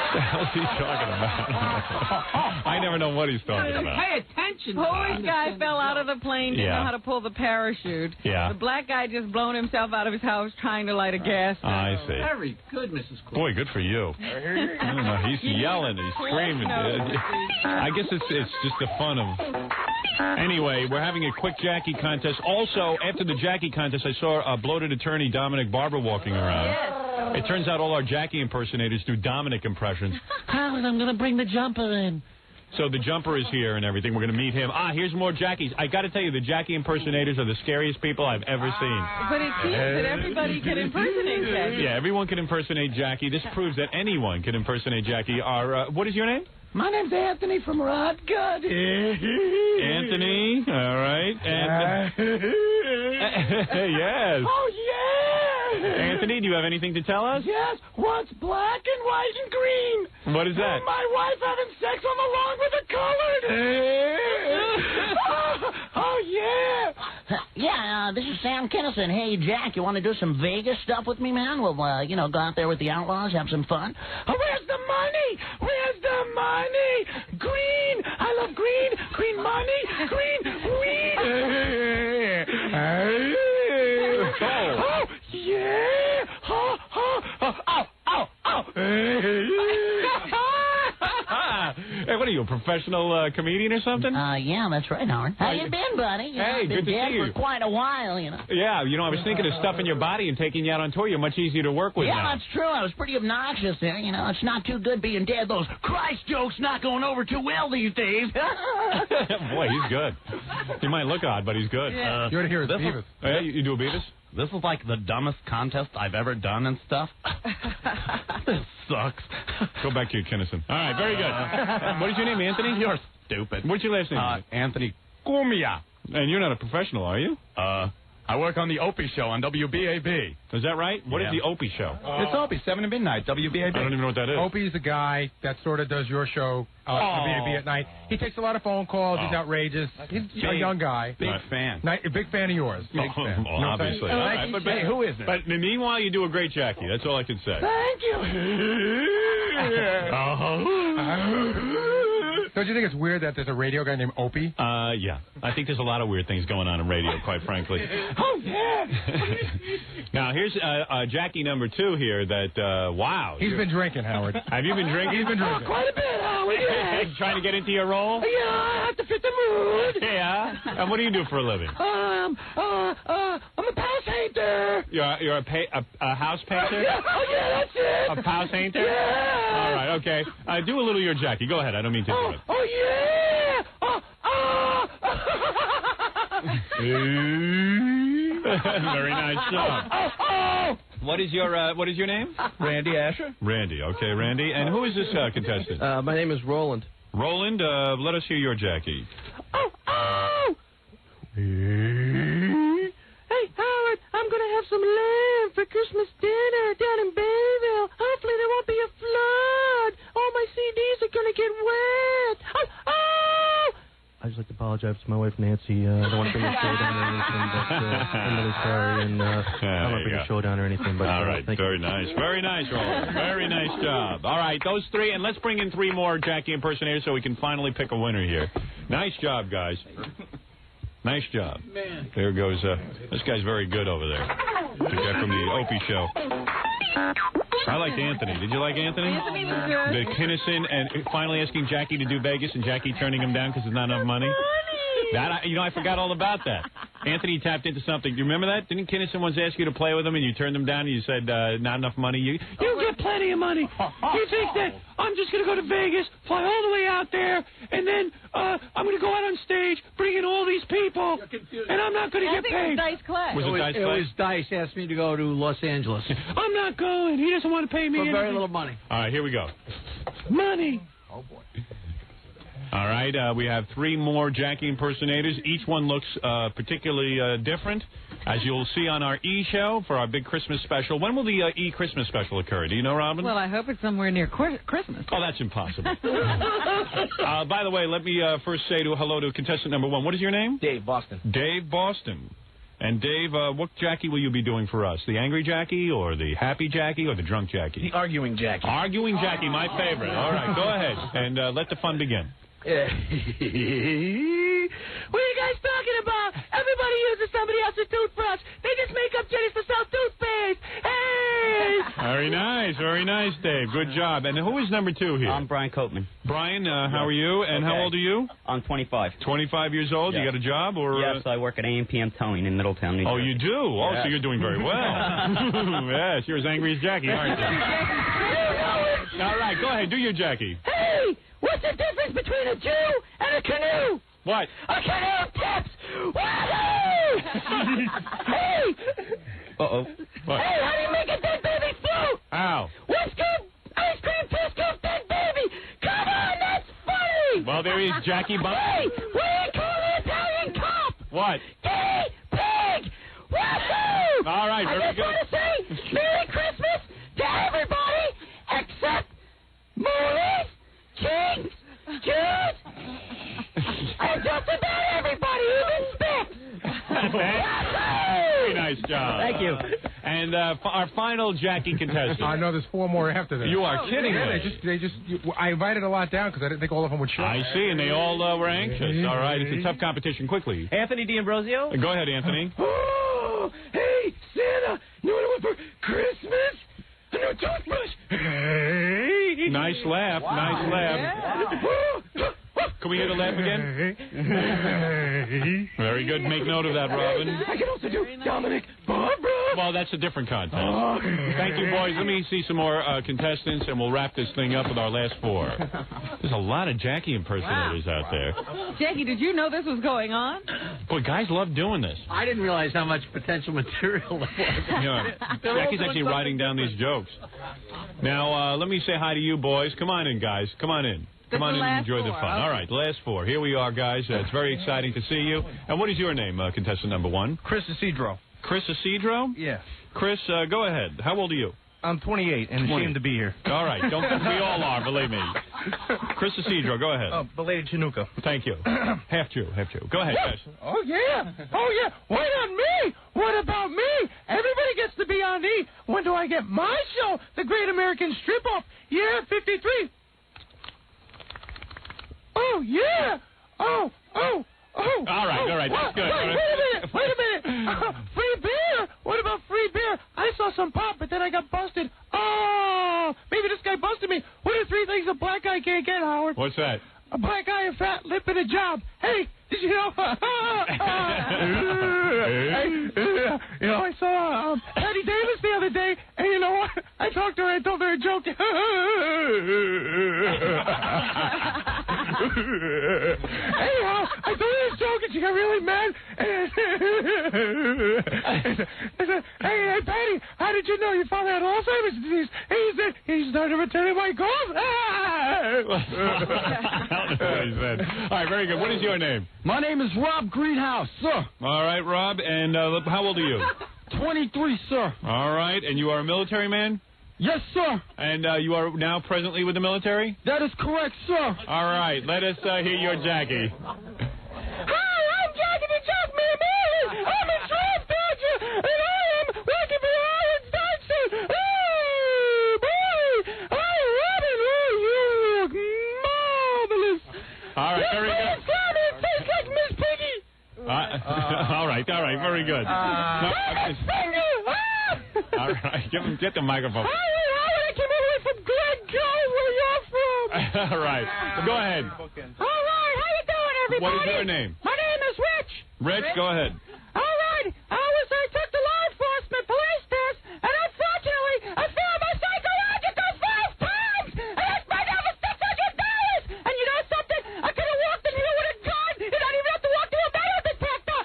What the hell is he talking about? I never know what he's talking about. Pay attention. Polish guy fell out of the plane, didn't know how to pull the parachute. Yeah. The black guy just blown himself out of his house trying to light a gas. I see. Very good, Mrs. Clark. Boy, good for you. I don't know. He's yelling. He's screaming. I guess it's just the fun of... Anyway, we're having a quick Jackie contest. Also, after the Jackie contest, I saw bloated attorney Dominic Barber walking around. Yes. It turns out all our Jackie impersonators do Dominic impressions. Howard, I'm going to bring the jumper in. So the jumper is here and everything. We're going to meet him. Here's more Jackies. I got to tell you, the Jackie impersonators are the scariest people I've ever seen. But it seems that everybody can impersonate Jackie. Yeah, everyone can impersonate Jackie. This proves that anyone can impersonate Jackie. What is your name? My name's Anthony from Rod Good. Anthony. All right. And yes. Oh, yeah. Anthony, do you have anything to tell us? Yes. What's black and white and green? What is that? My wife having sex on the lawn with a colored. Oh, yeah. Yeah, this is Sam Kinison. Hey, Jack, you want to do some Vegas stuff with me, man? We'll, go out there with the outlaws, have some fun. Oh, where's the money? Where's the money? Green. I love green. Green money. Green weed. Oh, yeah. Oh, oh, oh, oh, oh. Hey, what are you, a professional comedian or something? Yeah, that's right, Howard. How you been, buddy? Hey, I've been good to dead see you. for quite a while, Yeah, I was thinking of stuffing your body and taking you out on tour. You're much easier to work with Yeah, now. that's true. I was pretty obnoxious there. It's not too good being dead. Those Christ jokes not going over too well these days. Boy, he's good. He might look odd, but he's good. Yeah. You ought to hear his Beavis. Hey, you do a Beavis? This is like the dumbest contest I've ever done and stuff. This sucks. Go back to your Kinnison. All right, very good. What is your name, Anthony? You're stupid. What's your last name? Anthony Cumia. And you're not a professional, are you? I work on the Opie Show on WBAB. Is that right? What is the Opie Show? It's Opie, 7 to midnight, WBAB. I don't even know what that is. Opie's a guy that sort of does your show WBAB at night. He takes a lot of phone calls. He's outrageous. He's a young guy. Big fan. Big fan of yours. Big fan. Well, obviously. All right, but hey, who isn't? But meanwhile, you do a great Jackie. That's all I can say. Thank you. Don't you think it's weird that there's a radio guy named Opie? Yeah. I think there's a lot of weird things going on in radio, quite frankly. Oh, yeah. Now, here's Jackie number 2 here that, wow. He's been drinking, Howard. Have you been drinking? He's been drinking. Quite a bit, Howard, yeah. Trying to get into your role? Yeah, I have to fit the mood. Yeah. And what do you do for a living? I'm a house painter. You're a house painter? Yeah. Oh, yeah, that's it. A house painter? Yeah. All right, okay. Do a little of your Jackie. Go ahead. I don't mean to interrupt. Oh, yeah. Very nice job. What is your name? Randy Asher. Randy. Okay, Randy. And who is this contestant? My name is Roland. Roland, let us hear your Jackie. Hey, Howard, I'm going to have some lamb for Christmas dinner down in Bayville. Hopefully there won't be a flood. All my CDs are going to get wet. I'd just like to apologize to my wife, Nancy. I don't want to bring the show down or anything, but I'm really sorry, and I don't want to bring the show down or anything. But, all right, very nice. Very nice, Roland. Very nice job. All right, those 3, and let's bring in 3 more Jackie impersonators so we can finally pick a winner here. Nice job, guys. Nice job. Man. There goes, this guy's very good over there. The guy from the Opie Show. I liked Anthony. Did you like Anthony? Anthony was good. The Kinnison and finally asking Jackie to do Vegas and Jackie turning him down because there's not enough money. That I forgot all about that. Anthony tapped into something. Do you remember that? Didn't Kinnison once ask you to play with him and you turned him down and you said not enough money? You get plenty of money. You think that I'm just going to go to Vegas, fly all the way out there, and then I'm going to go out on stage, bring in all these people, and I'm not going to get paid. It was Dice Clay. It was Dice asked me to go to Los Angeles. I'm not going. He doesn't want to pay me For very anything. little money. All right, here we go. Money. Oh, boy. All right, we have 3 more Jackie impersonators. Each one looks particularly different, as you'll see on our E-show for our big Christmas special. When will the E-Christmas special occur? Do you know, Robin? Well, I hope it's somewhere near Christmas. Oh, that's impossible. By the way, let me first say hello to contestant number 1. What is your name? Dave Boston. Dave Boston. And Dave, what Jackie will you be doing for us? The angry Jackie or the happy Jackie or the drunk Jackie? The arguing Jackie. Arguing Jackie, my favorite. All right, go ahead and let the fun begin. What are you guys talking about? Everybody uses somebody else's toothbrush. They just make up jellies to sell toothpaste. Hey! Very nice, Dave. Good job. And who is number 2 here? I'm Brian Copeman. Brian, how are you? And how old are you? I'm 25. 25 years old? Yes. You got a job? Or Yes, I work at AM/PM Towing in Middletown, New Jersey. Oh, you do? Oh, Yes. so you're doing very well. Yes, you're as angry as Jackie, aren't you? All right, go ahead. Do your Jackie. Hey! What's the difference between a Jew and a canoe? What? A canoe tips! Wahoo! Hey! Uh-oh. What? Hey, how do you make a dead baby float? Ow. One scoop ice cream, 2 scoops dead baby! Come on, that's funny! Well, there is Jackie Bump. Hey, what do you call an Italian cop? What? Gay pig! Wahoo! All right, very I just good. want to say Merry Christmas to everybody except Moolies, Kings, Jews, and just about everybody, even Spitz. Very nice job. Thank you. And our final Jackie contestant. I know there's 4 more after this. You are kidding me. I invited a lot down because I didn't think all of them would show. I see, and they all were anxious. All right, it's a tough competition. Quickly. Anthony D'Ambrosio? Go ahead, Anthony. Oh, hey, Santa, you know what I want for Christmas? A new toothbrush. Hey. Nice laugh. Wow. Nice laugh. Yeah. Can we hear the laugh again? Very good. Make note of that, Robin. I can also do Dominic Barbara. Well, that's a different contest. Thank you, boys. Let me see some more contestants, and we'll wrap this thing up with our last 4. There's a lot of Jackie impersonators out there. Jackie, did you know this was going on? Boy, guys love doing this. I didn't realize how much potential material there was. Yeah. Jackie's actually writing down these jokes. Now, let me say hi to you, boys. Come on in, guys. Come on in. Come on the in and last enjoy the four, fun. okay. All right, the last four. Here we are, guys. It's very exciting to see you. And what is your name, contestant number one? Chris Isidro. Chris Isidro? Yeah. Chris, go ahead. How old are you? I'm 28 and ashamed to be here. All right. We all are, believe me. Chris Isidro, go ahead. Belated Chinooka. Thank you. Half Jew. Go ahead, guys. Oh, yeah. Wait on me. What about me? Everybody gets to be on me. When do I get my show, The Great American Strip-Off? Yeah, 53. Oh, yeah. Oh. All right, that's good. Wait a minute. Free beer. What about free beer? I saw some pop, but then I got busted. Oh, maybe this guy busted me. What are 3 things a black guy can't get, Howard? What's that? A black guy, a fat lip, and a job. Hey, did you know? I saw Patty Davis the other day, and you know what? I talked to her. I told her a joke. Anyhow, I told her a joke, and she got really mad. I said, hey, Patty, how did you know your father had Alzheimer's disease? He said, he started returning my calls. What he said. All right, very good. What is your name? My name is Rob Greenhouse, sir. All right, Rob. And how old are you? 23, sir. All right. And you are a military man? Yes, sir. And you are now presently with the military? That is correct, sir. All right. Let us hear your Jackie. Hi, I'm Jackie the Jock Man. I'm a draft dodger, and I am working for Howard Steinson. Oh, boy. Oh, Robin, you look marvelous. All right, very good. It tastes like Miss Piggy. All right, very good. All right, get the microphone. Howard, I came all the way from Glencoe, where you're from. All right, go ahead. All right, how you doing, everybody? What is your name? My name is Rich. Rich, go ahead. All right, I took the law enforcement police test, and unfortunately, I failed my psychological 5 times, and I spent over $600. And you know something? I could have walked in here with a gun, and I didn't even have to walk through a metal detector.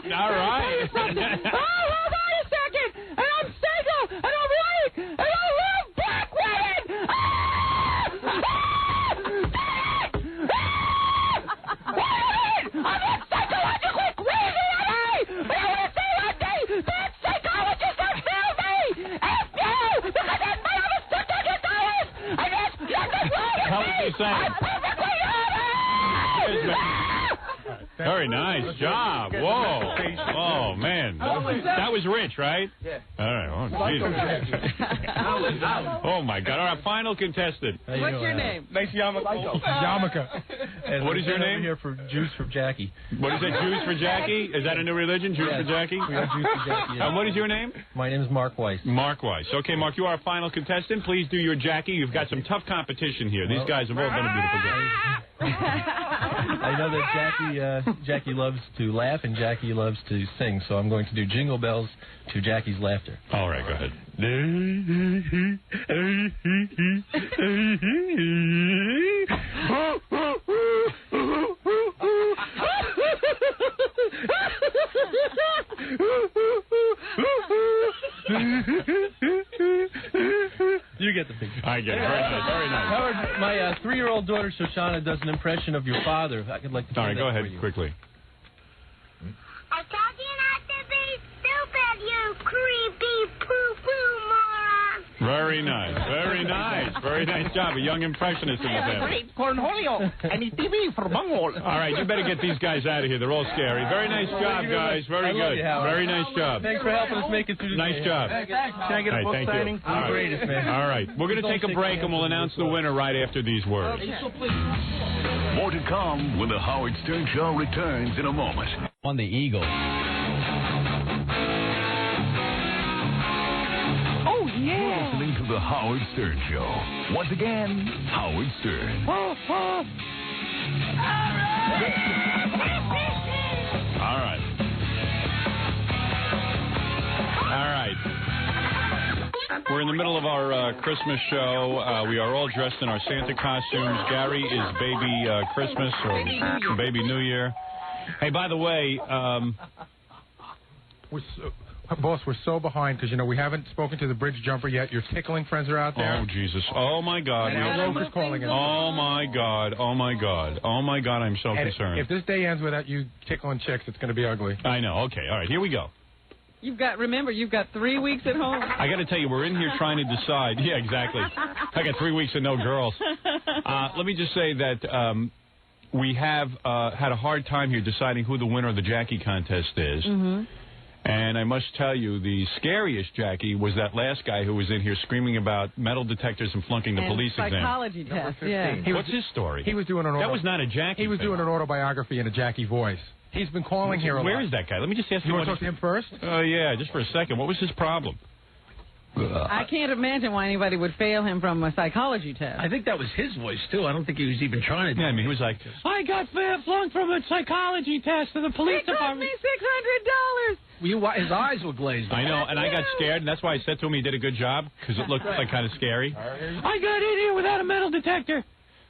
All right. Hold on a second. And I'm single, and I'm white, and I love black women. I'm not psychologically crazy, am I? But I want to say one thing. That psychologists are filthy. F you, because I spent over $600. And there's nothing wrong with How me. would you say? I'm perfectly honest. Very nice job. Whoa. Oh, man. That was Rich, right? Yeah. All right. Oh, Jesus. Oh, my God. All right, final contestant. What's your name? Nice yarmulke. What is your name? Here for Juice for Jackie. What is it, Jews for Jackie? Is that a new religion, Jews for Jackie? We are Juice for Jackie. Yeah. And what is your name? My name is Mark Weiss. Mark Weiss. Okay, Mark, you are a final contestant. Please do your Jackie. You've got some tough competition here. These guys have all done a beautiful job. I know that Jackie loves to laugh and Jackie loves to sing, so I'm going to do Jingle Bells to Jackie's laughter. All right, go ahead. You get the picture. I get it. Very nice. Very nice. Howard, my 3-year-old daughter Shoshana does an impression of your father. I could like to. All right, play go that ahead for you. quickly. I told you not to be stupid, you creepy poo-poo moron. Very nice. Very nice. Very nice job. A young impressionist in the family. Cornholio. I need TV for bunghole. All right, you better get these guys out of here. They're all scary. Very nice job, guys. Very I love good. you, Howard. Very nice job. Thanks for helping us make it through the Nice day. job. Can I get a book thank signing? you. You're the greatest, man. All right. We're going to take a break, and we'll announce the winner right after these words. More to come when the Howard Stern Show returns in a moment. On the Eagle. Oh, You're yeah. listening to the Howard Stern Show. Once again, Howard Stern. Oh. All right. All right. We're in the middle of our Christmas show. We are all dressed in our Santa costumes. Gary is Baby Christmas or Baby New Year. Hey, by the way, Boss, we're so behind because, we haven't spoken to the bridge jumper yet. Your tickling friends are out there. Oh, Jesus. Oh, my God. And Al Roker's calling us. Oh, my God. Oh, my God. Oh, my God. I'm so concerned. If this day ends without you tickling chicks, it's going to be ugly. I know. Okay. All right. Here we go. Remember, you've got 3 weeks at home. I got to tell you, we're in here trying to decide. Yeah, exactly. I got 3 weeks and no girls. Let me just say that we have had a hard time here deciding who the winner of the Jackie contest is. Mm-hmm. And I must tell you, the scariest Jackie was that last guy who was in here screaming about metal detectors and flunking the police exam. Psychology test, yeah. What's his story? He was doing an That was not a Jackie He was thing. doing an autobiography in a Jackie voice. He's been calling here a lot. Where is that guy? Let me just ask you. You want to talk to him first? Oh, yeah, just for a second. What was his problem? I can't imagine why anybody would fail him from a psychology test. I think that was his voice, too. I don't think he was even trying to. Yeah, I mean, he was like, I got flunked from a psychology test to the police department. It cost me $600. His eyes were glazed. I know, and I got scared, and that's why I said to him he did a good job, because it looked like kind of scary. I got in here without a metal detector.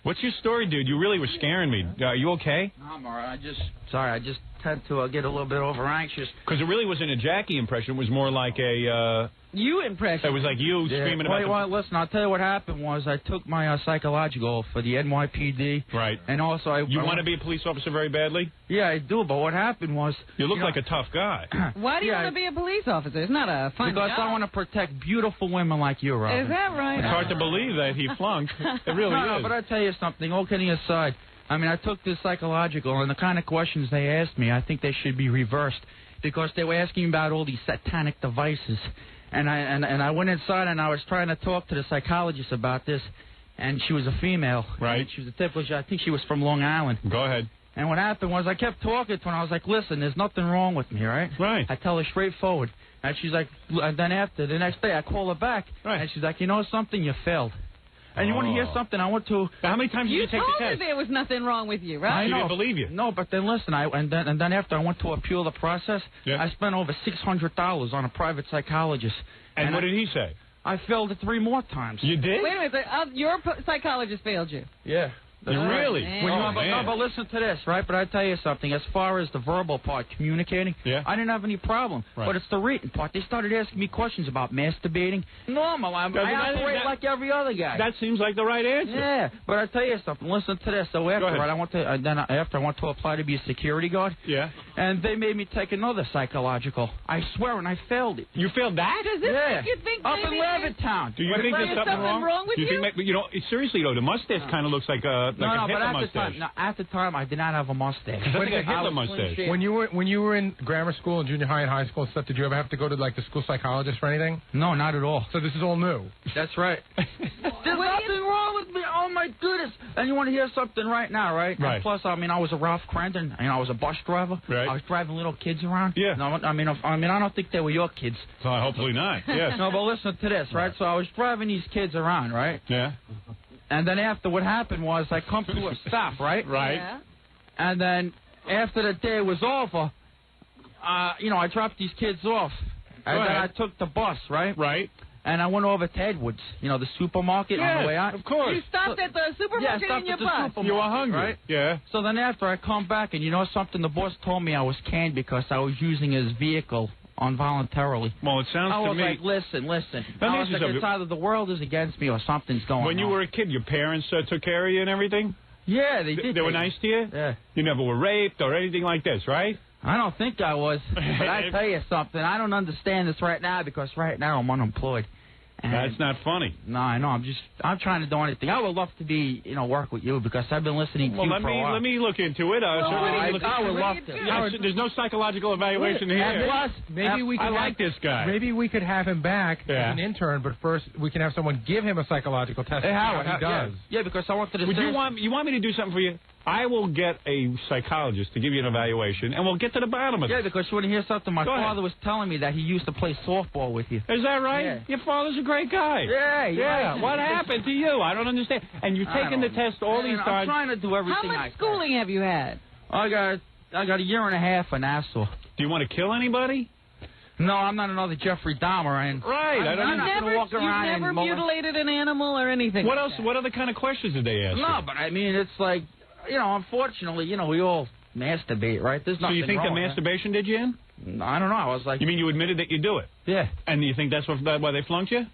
What's your story, dude? You really were scaring me. Are you okay? I'm all right. I just tend to get a little bit over anxious. Because it really wasn't a Jackie impression. It was more like a... you impression. It was like you screaming about Well, listen, I'll tell you what happened was I took my psychological for the NYPD. Right. And also You want to be a police officer very badly? Yeah, I do, but what happened was... You look like a tough guy. Why do you want to be a police officer? It's not a fun Because job. I want to protect beautiful women like you, Robin. Is that right? It's hard to believe that he flunked. It really is. No, but I tell you something, all kidding aside, I mean, I took this psychological, and the kind of questions they asked me, I think they should be reversed, because they were asking about all these satanic devices. And I went inside, and I was trying to talk to the psychologist about this, and she was a female. Right. She was a typical, I think she was from Long Island. Go ahead. And what happened was I kept talking to her, and I was like, listen, there's nothing wrong with me, right? Right. I tell her straightforward. And she's like, and then after, the next day, I call her back, and she's like, you know something, you failed. And you want to hear something? I went to... How many times did you take the test? You told her there was nothing wrong with you, right? I know. She didn't believe you. No, but then listen, and then after I went to appeal the process, I spent over $600 on a private psychologist. And what did he say? I failed it 3 more times. You did? Wait a minute, your psychologist failed you. Yeah. Really? But listen to this, right? But I tell you something. As far as the verbal part, communicating, I didn't have any problem. Right. But it's the written part. They started asking me questions about masturbating. Normal. I operate like every other guy. That seems like the right answer. Yeah. But I tell you something. Listen to this. So after I went to after I went to apply to be a security guard. Yeah. And they made me take another psychological. I swear, and I failed it. You failed that? Does this make you think up maybe in Levittown? Do you think there's something wrong with you? Think seriously though, the mustache kind of looks like a mustache. At the time, I did not have a mustache. I think I hit the mustache. When you were in grammar school and junior high and high school and stuff, did you ever have to go to like the school psychologist for anything? No, not at all. So this is all new. That's right. There's nothing wrong with me. Oh my goodness! And you want to hear something right now, right? Right. And plus, I mean, I was a Ralph Crenton, and I was a bus driver. Right. I was driving little kids around. Yeah. No, I mean, I don't think they were your kids. Hopefully not. Yes. No, but listen to this, right? So I was driving these kids around, right? Yeah. And then after, what happened was I come to a stop, right? Right. Yeah. And then after the day was over, I dropped these kids off. And then I took the bus, right? Right. And I went over to Edwards, the supermarket on the way out. Of course. You stopped at the supermarket stopped in your at the bus. supermarket, You were hungry. right? Yeah. So then after I come back, and you know something? The boss told me I was canned because I was using his vehicle involuntarily. Well, it sounds I to was me... like, listen. Let me I was ask like, you something. it's either the world is against me or something's going on. When you were a kid, your parents took care of you and everything? Yeah, they did. They were nice to you? Yeah. You never were raped or anything like this, right? I don't think I was. But I tell you something. I don't understand this right now because right now I'm unemployed. And that's not funny. No, I know. I'm trying to do anything. I would love to be, work with you because I've been listening to you for a while. Let me look into it. I would love to. There's no psychological evaluation here. And plus, maybe we could I like this guy. Maybe we could have him back as an intern, but first we can have someone give him a psychological test. Hey, Howard, he does. Yeah, because I wanted to. Would you want me to do something for you? I will get a psychologist to give you an evaluation, and we'll get to the bottom of it. Yeah, because you want to hear something? My father was telling me that he used to play softball with you. Is that right? Yeah. Your father's a great guy. Yeah. What happened to you? I don't understand. And you're taking the test all these times. I'm trying to do everything. How much schooling have you had? I got a year and a half in Nassau. Do you want to kill anybody? No, I'm not another Jeffrey Dahmer. And right. I'm not going to walk around You've never mutilated an animal or anything. What else? What other kind of questions did they ask? No, but I mean, it's like, unfortunately, we all masturbate, right? There's So nothing you think wrong the with masturbation did you in? that. I don't know. I was like, You mean you admitted that you do it? yeah, And you think that's why they flunked you?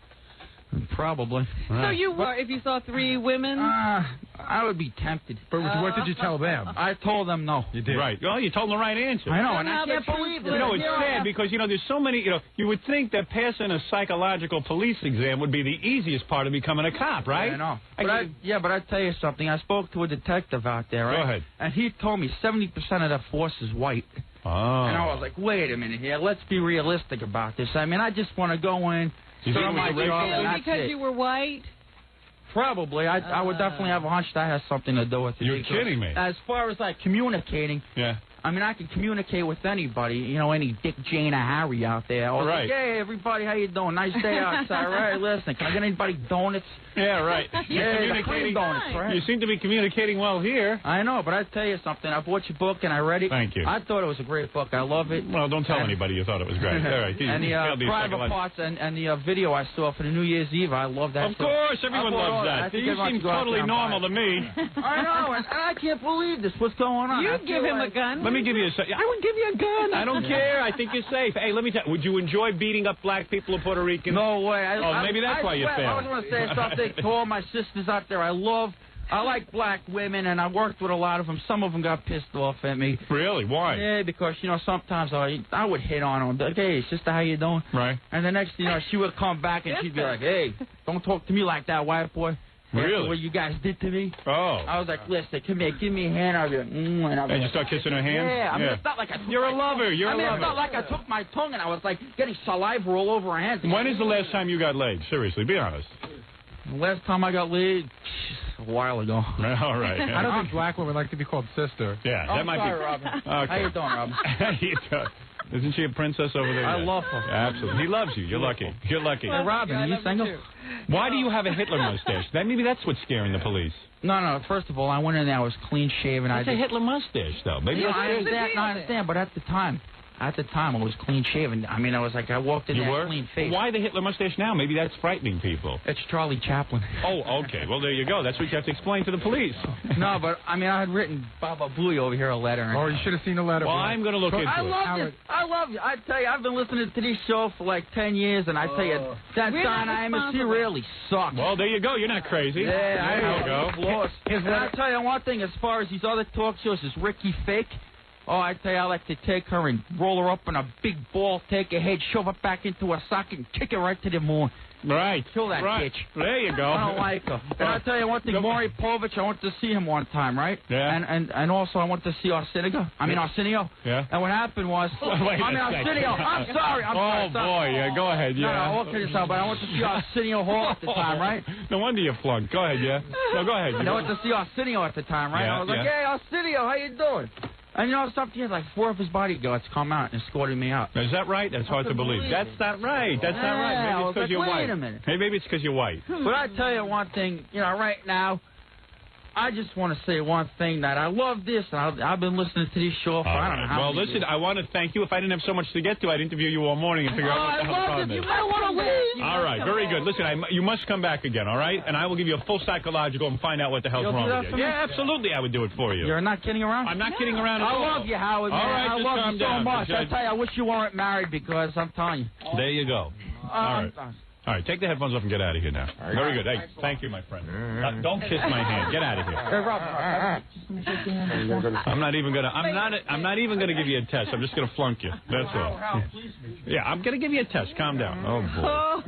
probably. So you were, if you saw 3 women? I would be tempted. But what did you tell them? I told them no. You did. Right. Well, you told them the right answer. I know, and Somehow I can't the truth believe was- it. You know, it's Here I sad am. because, there's so many, you would think that passing a psychological police exam would be the easiest part of becoming a cop, right? Yeah, I know. But I tell you something. I spoke to a detective out there, right? Go ahead. And he told me 70% of the force is white. Oh. And I was like, wait a minute here. Let's be realistic about this. I mean, I just want to go in, You think start it my was a job, and that's Because it. you were white? Probably. I would definitely have a hunch that has something to do with it. You're because kidding me. As far as like communicating, Yeah. I mean, I can communicate with anybody, any Dick, Jane, or Harry out there. I was Right. like, hey, everybody, how you doing? Nice day outside, right? Listen, can I get anybody donuts? Yeah, right. Yeah, the cream donuts, right? You seem to be communicating well here. I know, but I tell you something. I bought your book and I read it. Thank you. I thought it was a great book. I love it. Well, don't tell anybody you thought it was great. All right. And the private parts and the video I saw for the New Year's Eve, I love that. Of course, everyone loves that. You seem totally normal to me. I know, and I can't believe this. What's going on? You give him a gun. Let me give you a second. I would give you a gun. I don't care. I think you're safe. Hey, let me tell you, would you enjoy beating up black people or Puerto Ricans? No way. Maybe that's why you failed. I was going to say something to all my sisters out there. I like black women, and I worked with a lot of them. Some of them got pissed off at me. Really? Why? Yeah, because, sometimes I would hit on them. Like, hey, sister, how you doing? Right. And the next thing she would come back, and she'd be like, hey, don't talk to me like that, white boy. Really? After what you guys did to me. Oh. I was like, listen, come here, give me a hand. I'll be like, and I'll be And you like, start kissing her hand? Yeah, I mean, it's not like I took You're my a lover. tongue. You're a lover. It's not like I took my tongue and I was like getting saliva all over her hands. When is the last time you got laid? Seriously, be honest. The last time I got laid, a while ago. All right. I don't think black women like to be called sister. Yeah, that I'm might sorry, be. Robin. Okay. How you doing, Robin? How you doing? Isn't she a princess over there? I Yeah. love her. Absolutely. He loves you. You're lucky. You're lucky. Hey, Robin, are you single? Why do you have a Hitler mustache? Maybe that's what's scaring the police. No. First of all, I went in there. I was clean shaven. It's a Hitler mustache, though. Maybe Yeah, that's I understand. But at the time, I was clean shaven. I mean, I walked in You there were? clean face. Why the Hitler mustache now? Maybe that's frightening people. It's Charlie Chaplin. Oh, okay. Well, there you go. That's what you have to explain to the police. No, but I mean, I had written Baba Booey over here a letter. Oh, you should have seen the letter. Well, I'm going to look into I it. love it. I love you. I tell you, I've been listening to this show for like 10 years, and I tell you, that Don Imus, he really sucks. Well, there you go. You're not crazy. Yeah, there you go. And I tell you one thing, as far as these other talk shows, is Ricky fake? Oh, I tell you, I like to take her and roll her up in a big ball, take her head, shove her back into a socket, and kick her right to the moon. Right. Kill that right. bitch. There you go. I don't like her. And I tell you one thing, Maury Povich, I went to see him one time, right? Yeah. And also I went to see Arsenio. Yeah. And what happened was, Wait a second. Arsenio. I'm sorry. Oh, boy. Yeah, go ahead. Yeah. No, all kidding aside, but I went to see Arsenio Hall at the time, right? No wonder you flunked. Go ahead, yeah. No, go ahead. And I went to see Arsenio at the time, right? Yeah, I was like, hey, Arsenio, how you doing? And something, he had like 4 of his bodyguards come out and escorted me out. Is that right? That's hard to believe. That's not right. That's not right. Maybe it's because you're white. Wait a minute. Hey, maybe it's because you're white. But I tell you one thing, right now, I just want to say one thing, that I love this, and I've been listening to this show for I don't know how Well, many listen, years. I want to thank you. If I didn't have so much to get to, I'd interview you all morning and figure out what the hell the problem is. You might want to leave. All right, very good. Listen, you must come back again, all right? And I will give you a full psychological and find out what the hell's You'll do wrong that with for you. me? Yeah, absolutely, I would do it for you. You're not kidding around? I'm not kidding around at I all. love you, Howard, man. All right, I just love calm you so down, much. because I tell you, I wish you weren't married, because I'm telling you. There you go. All right. All right, take the headphones off and get out of here now. Very good. Hey, thank you, my friend. Don't kiss my hand. Get out of here. Hey, Rob. I'm not even gonna give you a test. I'm just gonna flunk you. That's all. Yeah, I'm gonna give you a test. Calm down. Oh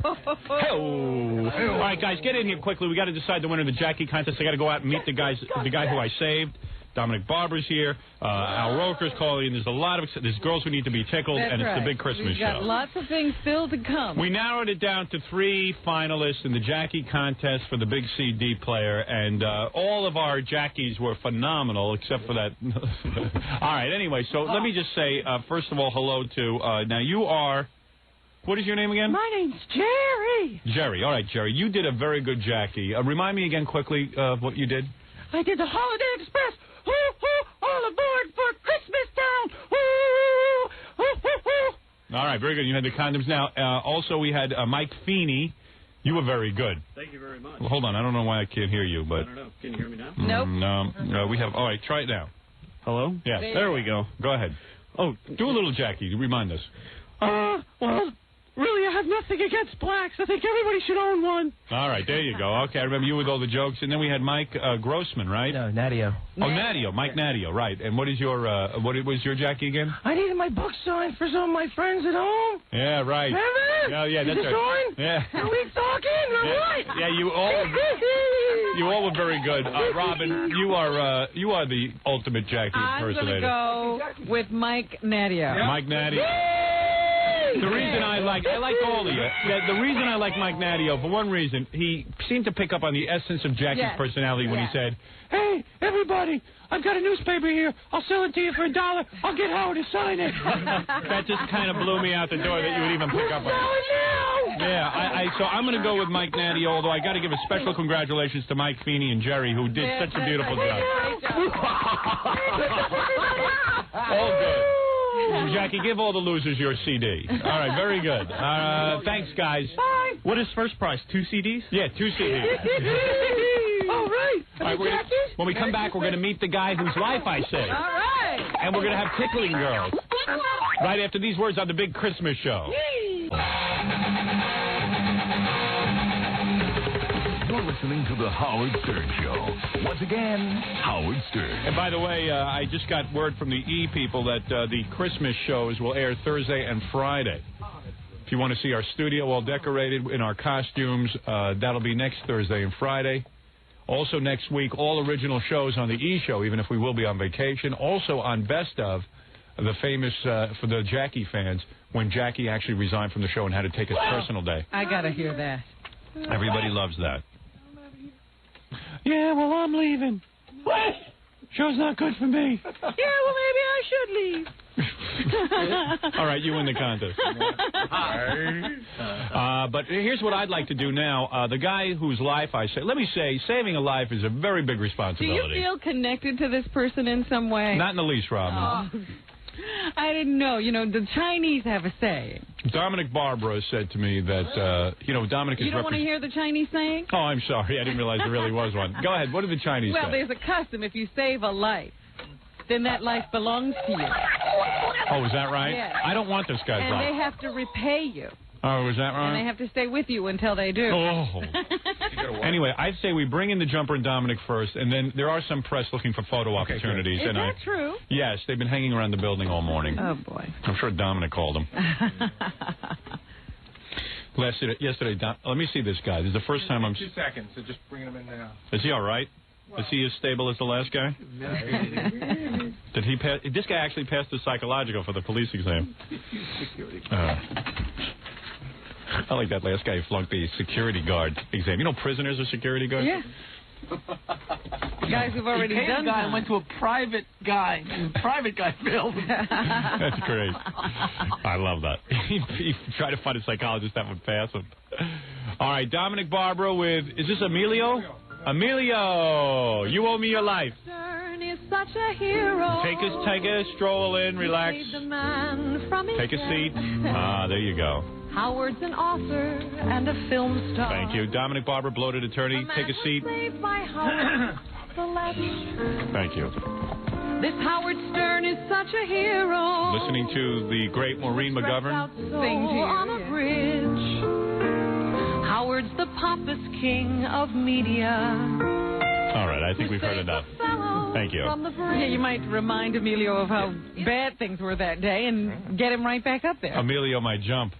boy. Hey-oh. All right, guys, get in here quickly. We got to decide the winner of the Jackie contest. I got to go out and meet the guy who I saved. Dominic Barber's here. Al Roker's calling. There's girls who need to be tickled, That's and right. it's the big Christmas We've got show. lots of things still to come. We narrowed it down to 3 finalists in the Jackie contest for the big CD player, and all of our Jackies were phenomenal, except for that. All right, anyway, so let me just say, first of all, hello to, now you are, what is your name again? My name's Jerry. Jerry. All right, Jerry, you did a very good Jackie. Remind me again quickly of what you did. I did the Holiday Express. Hoo, hoo, all aboard for Christmas Town. Hoo, hoo, hoo, hoo. All right, very good. You had the condoms. Now, also we had Mike Phony. You were very good. Thank you very much. Well, hold on. I don't know why I can't hear you, but... I don't know. Can you hear me now? Nope. No. We have... All right, try it now. Hello? Yeah, there we go. Go ahead. Oh, do a little Jackie. Remind us. Well, really, I have nothing against blacks. I think everybody should own one. All right, there you go. Okay, I remember you with all the jokes. And then we had Mike Grossman, right? No, Nadio. Oh, Nadio. Mike Nadio, right. And what is your, what was your Jackie again? I needed my book signed for some of my friends at home. Yeah, right. Remember? Oh, yeah, that's Is it right. on? Yeah. Are we talking or what? Yeah, you all were very good. Robin, you are the ultimate Jackie I'm going to impersonator. go with Mike Nadio. Mike Nadio. The reason I like all of you. The reason I like Mike Nadio, for one reason, he seemed to pick up on the essence of Jackie's personality when he said, "Hey, everybody, I've got a newspaper here. I'll sell it to you for $1. I'll get Howard to sign it." That just kind of blew me out the door that you would even pick up on it. Yeah, so I'm going to go with Mike Nadio, although I got to give a special congratulations to Mike, Phony, and Jerry, who did such a beautiful job. All good. Jackie, give all the losers your CD. All right, very good. Thanks, guys. Bye. What is first prize? 2 CDs? Yeah, 2 CDs. All right. All right, when we come back, we're going to meet the guy whose life I saved. All right. And we're going to have tickling girls. Right after these words on the big Christmas show. You're listening to the Howard Stern Show. Once again, Howard Stern. And by the way, I just got word from the E people that the Christmas shows will air Thursday and Friday. If you want to see our studio all decorated in our costumes, that'll be next Thursday and Friday. Also next week, all original shows on the E Show, even if we will be on vacation. Also on Best of, the famous, for the Jackie fans, when Jackie actually resigned from the show and had to take his personal day. I got to hear that. Everybody loves that. Yeah, well, I'm leaving. What? Show's not good for me. Yeah, well, maybe I should leave. All right, you win the contest. But here's what I'd like to do now. The guy whose life I saved, let me say, saving a life is a very big Do responsibility. you feel connected to this person in some way? Not in the least, Robin. Oh, I didn't know. You know, the Chinese have a saying. Dominic Barbara said to me that, Dominic is... You don't want to hear the Chinese saying? Oh, I'm sorry. I didn't realize there really was one. Go ahead. What did the Chinese Well, say? there's a custom. If you save a life, then that life belongs to you. Oh, is that right? Yes. I don't want this guy's And life. they have to repay you. Oh, is that right? And they have to stay with you until they do. Oh. Anyway, I'd say we bring in the Jumper and Dominic first, and then there are some press looking for photo opportunities. Is that true? Yes, they've been hanging around the building all morning. Oh, boy. I'm sure Dominic called them. Yesterday, let me see this guy. This is the first time I'm... 2 seconds, so just bringing him in now. Is he all right? Is he as stable as the last guy? Did he pass? This guy actually passed the psychological for the police exam. I like that last guy who flunked the security guard exam. You know, prisoners are security guards? Yeah. Guys who've already he done guy that. went to a private guy. And the private guy failed. That's great. I love that. He tried to find a psychologist that would pass him. All right, Dominic Barbara with, is this Emilio? Emilio, you owe me your life. Stern is such a hero. Take a stroll in, relax. The man from his Take a seat. There you go. Howard's an author and a film star. Thank you. Dominic Barbara, bloated attorney. Take a seat. Saved by Howard Select. Thank you. This Howard Stern is such a hero. Listening to the great Maureen McGovern. Sing to you, on a bridge. Howard's the pompous king of media. All right, I think we've heard enough. Thank you. Yeah, you might remind Emilio of how bad things were that day and get him right back up there. Emilio might jump.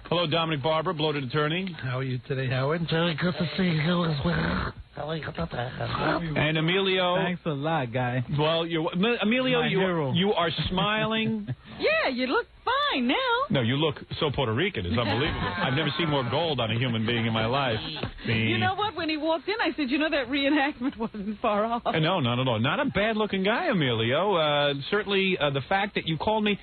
Hello, Dominic Barbara, bloated attorney. How are you today, Howard? Very good to see you as well. And Emilio. Thanks a lot, guy. Well, Emilio, you are smiling. Yeah, you look fine now. No, you look so Puerto Rican. It's unbelievable. I've never seen more gold on a human being in my life. You know what? When he walked in, I said, that reenactment wasn't far off. No, not at all. Not a bad-looking guy, Emilio. Certainly, the fact that you called me,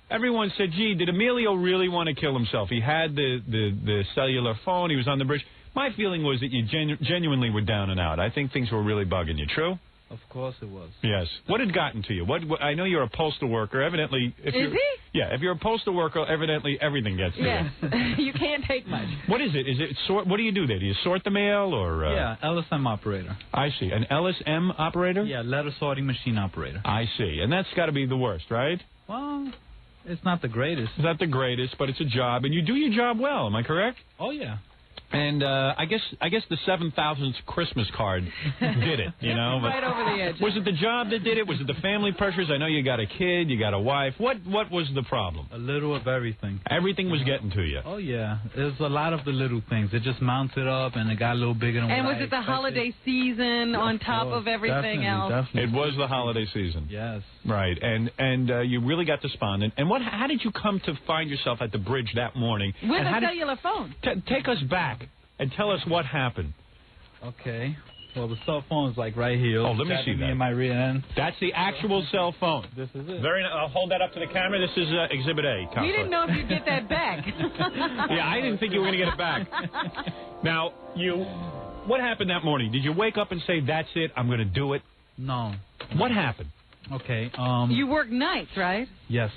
everyone said, gee, did Emilio really want to kill himself? He had the cellular phone. He was on the bridge. My feeling was that you genuinely were down and out. I think things were really bugging you. True? Of course it was. Yes. What had gotten to you? What I know you're a postal worker. Evidently, if Is he? Yeah, if you're a postal worker, evidently everything gets to Yes. you. You can't take much. What is it? Is it sort? What do you do there? Do you sort the mail or? Yeah, LSM operator. I see. An LSM operator? Yeah, letter sorting machine operator. I see. And that's got to be the worst, right? Well, it's not the greatest. It's not the greatest, but it's a job, and you do your job well. Am I correct? Oh yeah. And I guess the 7,000th Christmas card did it, you know. But Right over the edge. was it the job that did it? Was it the family pressures? I know you got a kid, you got a wife. What was the problem? A little of everything. Everything was getting to you. Oh yeah, there's a lot of the little things. It just mounted up and it got a little bigger than And what was I it the expected. holiday season on top of everything else? Definitely. It was the holiday season. Yes. Right, and you really got despondent. And how did you come to find yourself at the bridge that morning? With and a how did- cellular phone. Take us back and tell us what happened. Okay. Well, the cell phone is like right here. Oh, let me see Me that. in my rear end. That's the actual cell phone. This is it. I'll hold that up to the camera. This is Exhibit A. Counselor. We didn't know if you'd get that back. Yeah, I didn't think you were going to get it back. Now, what happened that morning? Did you wake up and say, "That's it, I'm going to do it"? No. What happened? Okay. You work nights, right? Yes,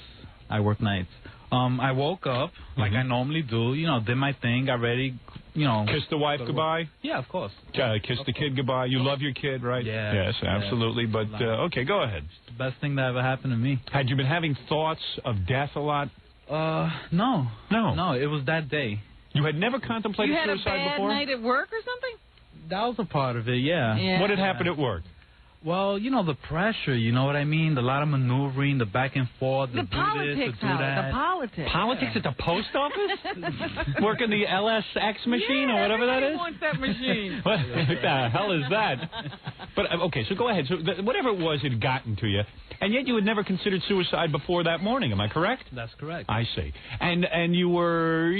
I work nights. I woke up like I normally do. You know, did my thing. Got ready. You know. Kiss the wife goodbye? Yeah, of course. Kiss the kid goodbye. You love your kid, right? Yeah. Yes, absolutely. But, okay, go ahead. It's the best thing that ever happened to me. Had you been having thoughts of death a lot? No. No. No, it was that day. You had never contemplated You had a suicide bad before? night at work or something? That was a part of it, yeah. What had happened at work? Well, you know, the pressure, you know what I mean? A lot of maneuvering, the back and forth, The do politics, this, to do Howard, that. the politics. Politics at the post office? Working the LSX machine or whatever that is? Wants that machine. What the hell is that? But, okay, so go ahead. So whatever it was had gotten to you, and yet you had never considered suicide before that morning. Am I correct? That's correct. I see. And you were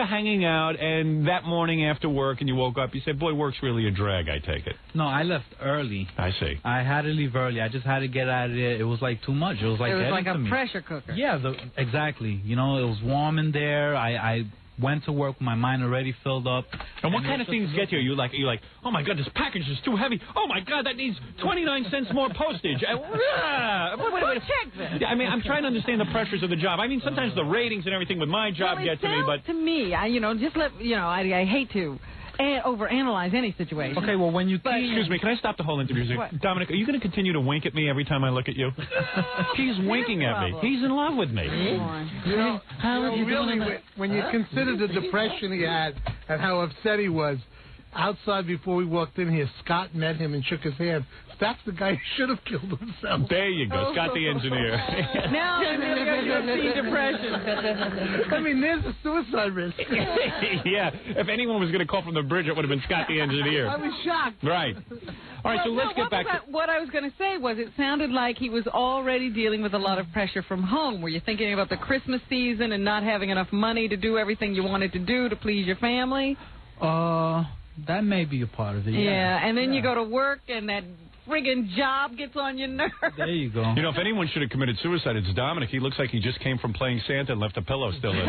hanging out, and that morning after work, and you woke up, you said, boy, work's really a drag, I take it. No, I left early. I see. I had to leave early. I just had to get out of there. It was like too much. It was like It was getting like to a me. pressure cooker. Yeah, exactly. You know, it was warm in there. I went to work with my mind already filled up. And what kind of things get you? You're like, oh my God, this package is too heavy. Oh my God, that needs 29 cents more postage. Wait. Check this. Yeah, I mean, I'm trying to understand the pressures of the job. I mean, sometimes the ratings and everything with my job get to me, but to me, I hate to overanalyze any situation. okay, well, when you excuse me, can I stop the whole interview? What? Dominic, are you going to continue to wink at me every time I look at you? He's winking at me. He's in love with me. You know, really, when you consider the depression he had and how upset he was, outside before we walked in here, Scott met him and shook his hand. That's the guy who should have killed himself. There you go, Scott the engineer. Now you have seen depression. I mean, there's a suicide risk. Yeah, if anyone was going to call from the bridge, it would have been Scott the engineer. I was shocked. Right. All right, so let's get back to... What I was going to say was it sounded like he was already dealing with a lot of pressure from home. Were you thinking about the Christmas season and not having enough money to do everything you wanted to do to please your family? That may be a part of it. Yeah, and then you go to work and that friggin' job gets on your nerves. There you go. You know, if anyone should have committed suicide, it's Dominic. He looks like he just came from playing Santa and left a pillow still in.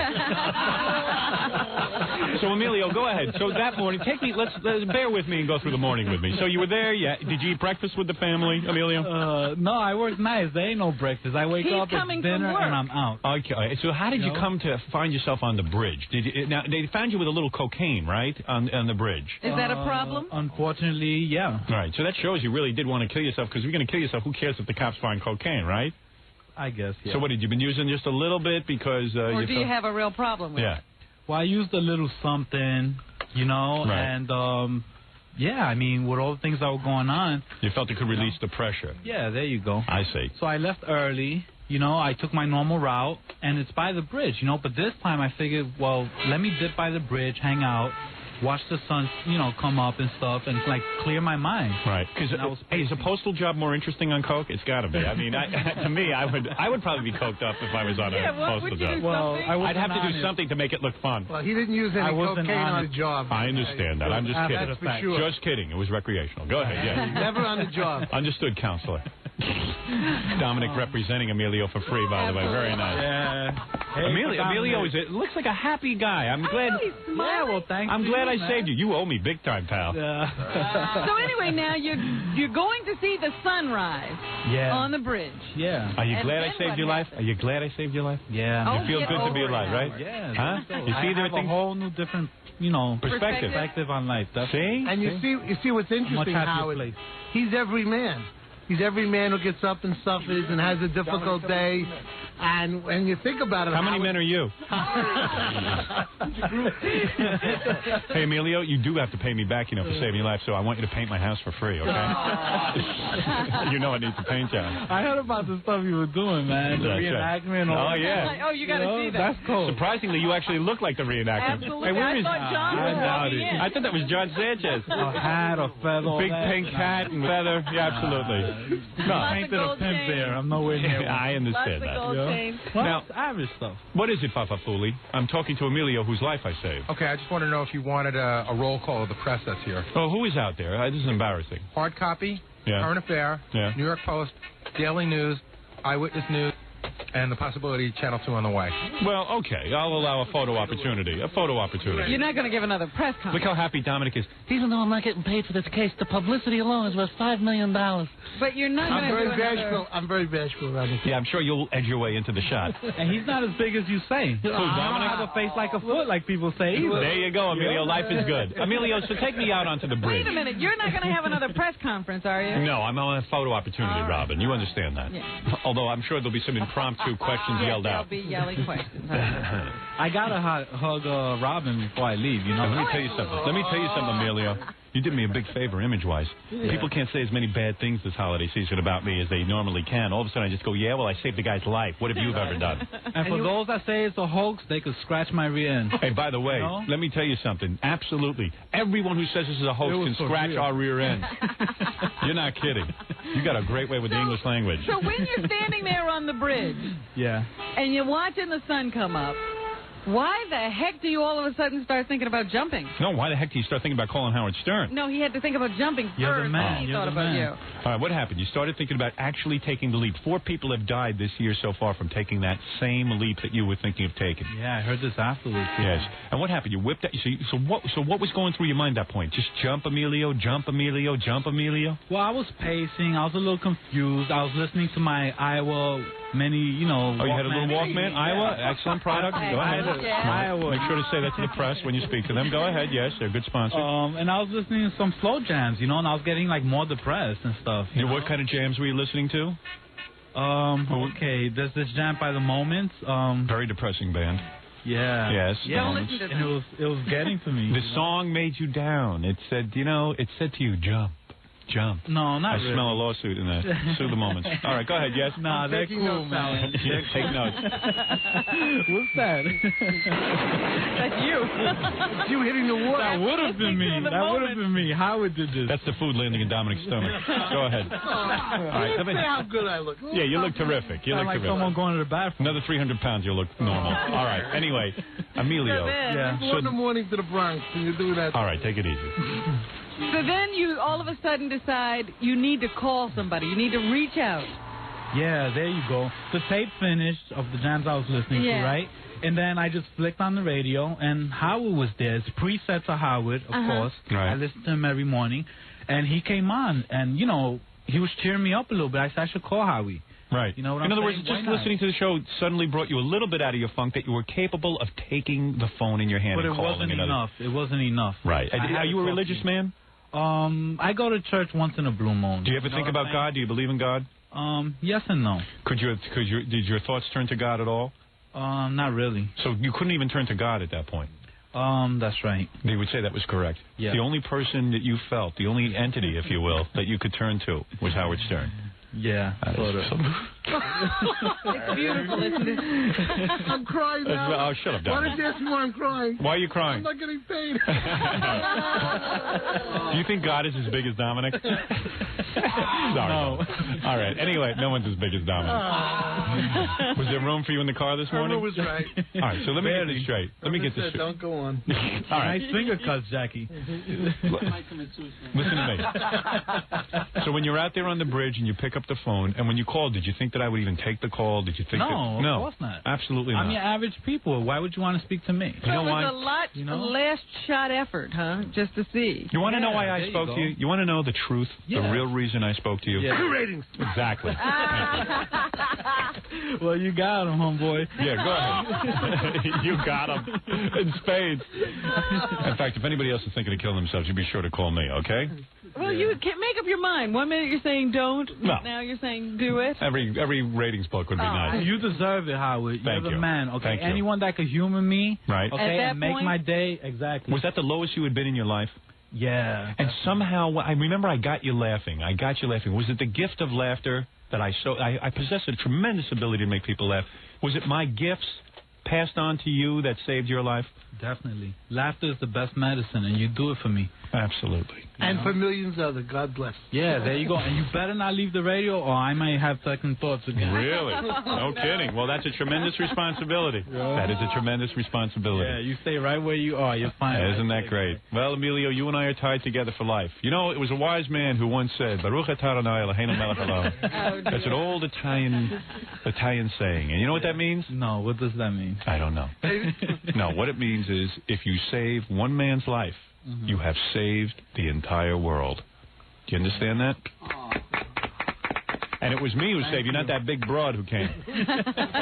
So, Emilio, go ahead. So that morning, let's bear with me and go through the morning with me. So you were there, yeah. Did you eat breakfast with the family, Emilio? No, I work nights. There ain't no breakfast. I wake up, it's dinner, and I'm out. Okay, so how did you come to find yourself on the bridge? Now, they found you with a little cocaine, right, on the bridge? Is that a problem? Unfortunately, yeah. All right, so that shows you really did want to kill yourself, because if you're going to kill yourself, who cares if the cops find cocaine, right? I guess, yeah. So what, had you been using just a little bit because... or do you have a real problem with it? Well, I used a little something, you know, and, yeah, I mean, with all the things that were going on... You felt it could release the pressure. Yeah, there you go. I see. So I left early. You know, I took my normal route, and it's by the bridge, you know. But this time I figured, well, let me dip by the bridge, hang out, watch the sun, you know, come up and stuff, and like clear my mind. Right. Because is a postal job more interesting on coke? It's got to be. I mean, to me, I would probably be coked up if I was on a postal job. Well, I'd have to do something to make it look fun. Well, he didn't use any cocaine on the job. I understand that. I'm just kidding. That's for sure. Just kidding. It was recreational. Go ahead. Yeah. Never on the job. Understood, counselor. Dominic representing Emilio for free, by the way. Very nice. Yeah. Hey, Emilio looks like a happy guy. I'm glad. Yeah, well, thanks. I'm to glad you, I man. saved you. You owe me big time, pal. So anyway, now you're going to see the sunrise on the bridge. Yeah. Are you And glad I then saved what your life? happened? Are you glad I saved your life? Yeah. Oh, You feel get good to be over alive, it. right? Yeah. Huh? You see, there are I have a things. whole new different, perspective on life. That's See? And you see what's much interesting, happier Howard? place. He's every man. He's every man who gets up and suffers and has a difficult day. And when you think about it, How many men are you? Hey, Emilio, you do have to pay me back, for saving your life, so I want you to paint my house for free, okay? You know it needs a paint job. I heard about the stuff you were doing, man. The That's right. reenactment. and all Oh, that. yeah. Oh, you got to see that. That's cool. Surprisingly, you actually look like the reenactment. Absolutely. Hey, where I is thought John was walking in. I thought that was John Sanchez. A hat, a feather, all Big that. pink hat and feather. Yeah, absolutely. Lots of Painted a gold pimp chains. there. I'm nowhere near. I understand Lots that. of gold chains. Well, Now- it's average stuff. What is it, Papa Fooley? I'm talking to Emilio, whose life I saved. Okay, I just want to know if you wanted a roll call of the press that's here. Oh, who is out there? This is embarrassing. Hard copy, Yeah. Current Affair, Yeah. New York Post, Daily News, Eyewitness News, and the possibility Channel 2 on the way. Well, okay. I'll allow a photo opportunity. A photo opportunity. You're not going to give another press Look conference. how happy Dominic is. Even though I'm not getting paid for this case, the publicity alone is worth $5 million. But you're not I'm going to very do another... bashful. I'm very bashful around this. Yeah, I'm sure you'll edge your way into the shot. And he's not as big as you say. He don't have a face like a foot, like people say. Either. There you go, Emilio. Life is good. Emilio, so take me out onto the bridge. Wait a minute. You're not going to have another press conference, are you? No, I'm on a photo opportunity, All right. Robin. You understand that. Yeah. Although I'm sure there'll be some impromptu questions Yes, yelled there'll out. be yelling questions. I gotta hug Robin before I leave. You know. Let me tell you something. Let me tell you something, Emilio. You did me a big favor image-wise. People can't say as many bad things this holiday season about me as they normally can. All of a sudden I just go, yeah, well, I saved the guy's life. What have you ever done? And for those that say it's a hoax, they could scratch my rear end. Hey, by the way, No? let me tell you something. Absolutely. Everyone who says this is a hoax It was can for scratch real. our rear end. You're not kidding. You got a great way with the English language. So when you're standing there on the bridge Yeah. and you're watching the sun come up, why the heck do you all of a sudden start thinking about jumping? No, why the heck do you start thinking about calling Howard Stern? No, he had to think about jumping You're the first, man, and he you're thought the about man. you. All right, what happened? You started thinking about actually taking the leap. 4 people have died this year so far from taking that same leap that you were thinking of taking. Yeah, I heard this afterwards. Yes. And what happened? You whipped that. So what was going through your mind at that point? Just jump, Emilio, jump, Emilio, jump, Emilio? Well, I was pacing. I was a little confused. I was listening to my Iowa mini, Oh, you had a little Walkman? Iowa? Excellent product. Go ahead. Iowa. Make sure to say that to the press when you speak to them. Go ahead. Yes, they're a good sponsor. And I was listening to some slow jams, and I was getting like more depressed and stuff. You know? What kind of jams were you listening to? Okay, there's this jam by the Moments. Very depressing band. Yeah. Yes. Yeah. Don't listen to And it was getting to me. The song made you down. It said, it said to you, jump. Jump. No, not I really. smell a lawsuit in that. Sue the Moments. All right, go ahead, yes? Nah, they're cool, man. Yeah, take notes. What's that? That's you. You hitting the water. That would have been me. That would have been me. Howard did this. That's the food landing in Dominic's stomach. Go ahead. All right, Say how good I look. yeah, you look terrific. You Sound look like terrific. someone going to the bathroom. Another 300 pounds, you'll look normal. All right, anyway, Emilio. Yeah. Go in the morning to the Bronx and you do that. All right, take it easy. So then you all of a sudden decide you need to call somebody. You need to reach out. Yeah, there you go. The tape finished of the jams I was listening to, right? And then I just flicked on the radio, and Howard was there. It's preset to Howard, of course. Right. I listen to him every morning. And he came on, and, he was cheering me up a little bit. I said I should call Howie. Right. You know what In I'm other words, saying? just Why not? listening to the show suddenly brought you a little bit out of your funk that you were capable of taking the phone in your hand But and it calling wasn't another. enough. It wasn't enough. Right. I had Are you a to talk religious to you. man? I go to church once in a blue moon. Do you ever think know what about I'm God? Do you believe in God? saying? Yes and no. Did your thoughts turn to God at all? Not really. So you couldn't even turn to God at that point? That's right. They would say that was correct. Yeah. The only person that you felt, the only entity, if you will, that you could turn to was Howard Stern. Yeah, That sort is of. It's beautiful, isn't it? I'm crying now. Oh, shut up, Why Dominic. did you ask me why I'm crying? Why are you crying? I'm not getting paid. Do you think God is as big as Dominic? Sorry. No. All right. Anyway, no one's as big as Dominic. Was there room for you in the car this morning? Irma was right. All right, so let me get this straight. Let me get this straight. Don't go on. All right. Nice finger cuts, Jackie. Listen to me. So when you're out there on the bridge and you pick up the phone, and when you called, did you think that I would even take the call? Did you think that... No, No, of course not. Absolutely not. I'm your average people. Why would you want to speak to me? You know why? It was a last shot effort, huh? Just to see. You want to know why I spoke to you? You want to know the truth? Yeah. The real reason I spoke to you? Yeah. Ratings. Exactly. Well, you got him, homeboy. Yeah, go ahead. You got him in spades. In fact, if anybody else is thinking of killing themselves, you be sure to call me, okay? Well, you can't make up your mind. 1 minute you're saying don't, No. now you're saying do it. Every ratings book would be nice. You deserve it, Howard. Thank You're the you. man. Okay, Thank you. anyone that could humor me, Right. okay, At that and make point- my day exactly. Was that the lowest you had been in your life? Yeah. And somehow, I remember I got you laughing. Was it the gift of laughter that I possess a tremendous ability to make people laugh? Was it my gifts passed on to you that saved your life? Definitely. Laughter is the best medicine, and you do it for me. Absolutely. And for millions of others. God bless. Yeah, there you go. And you better not leave the radio, or I might have second thoughts again. Really? No kidding. Well, that's a tremendous responsibility. That is a tremendous responsibility. Yeah, you stay right where you are. You're fine. Isn't that great? Well, Emilio, you and I are tied together for life. You know, it was a wise man who once said, Baruch atah Adonai Eloheinu melech haolam. That's an old Italian saying. And you know what that means? No, what does that mean? I don't know. No, what it means is if you save one man's life, you have saved the entire world. Do you understand that? And it was me who saved you, not that big broad who came.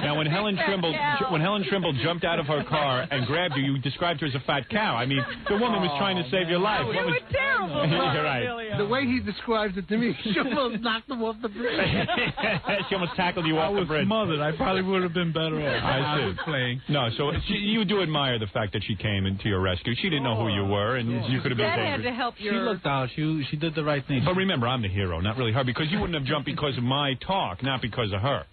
Now, when Helen Trimble jumped out of her car and grabbed you, you described her as a fat cow. I mean, the woman was trying to save your life. You were terrible. You're right. The way he describes it to me, she almost knocked him off the bridge. She almost tackled you off the bridge. I was smothered. I probably would have been better off. I see. was playing. No, so you do admire the fact that she came into your rescue. She didn't know who you were, and you could have been That had dangerous. to help She your... looked out. She did the right thing. But remember, I'm the hero, not really her, because you wouldn't have jumped because of my talk, not because of her.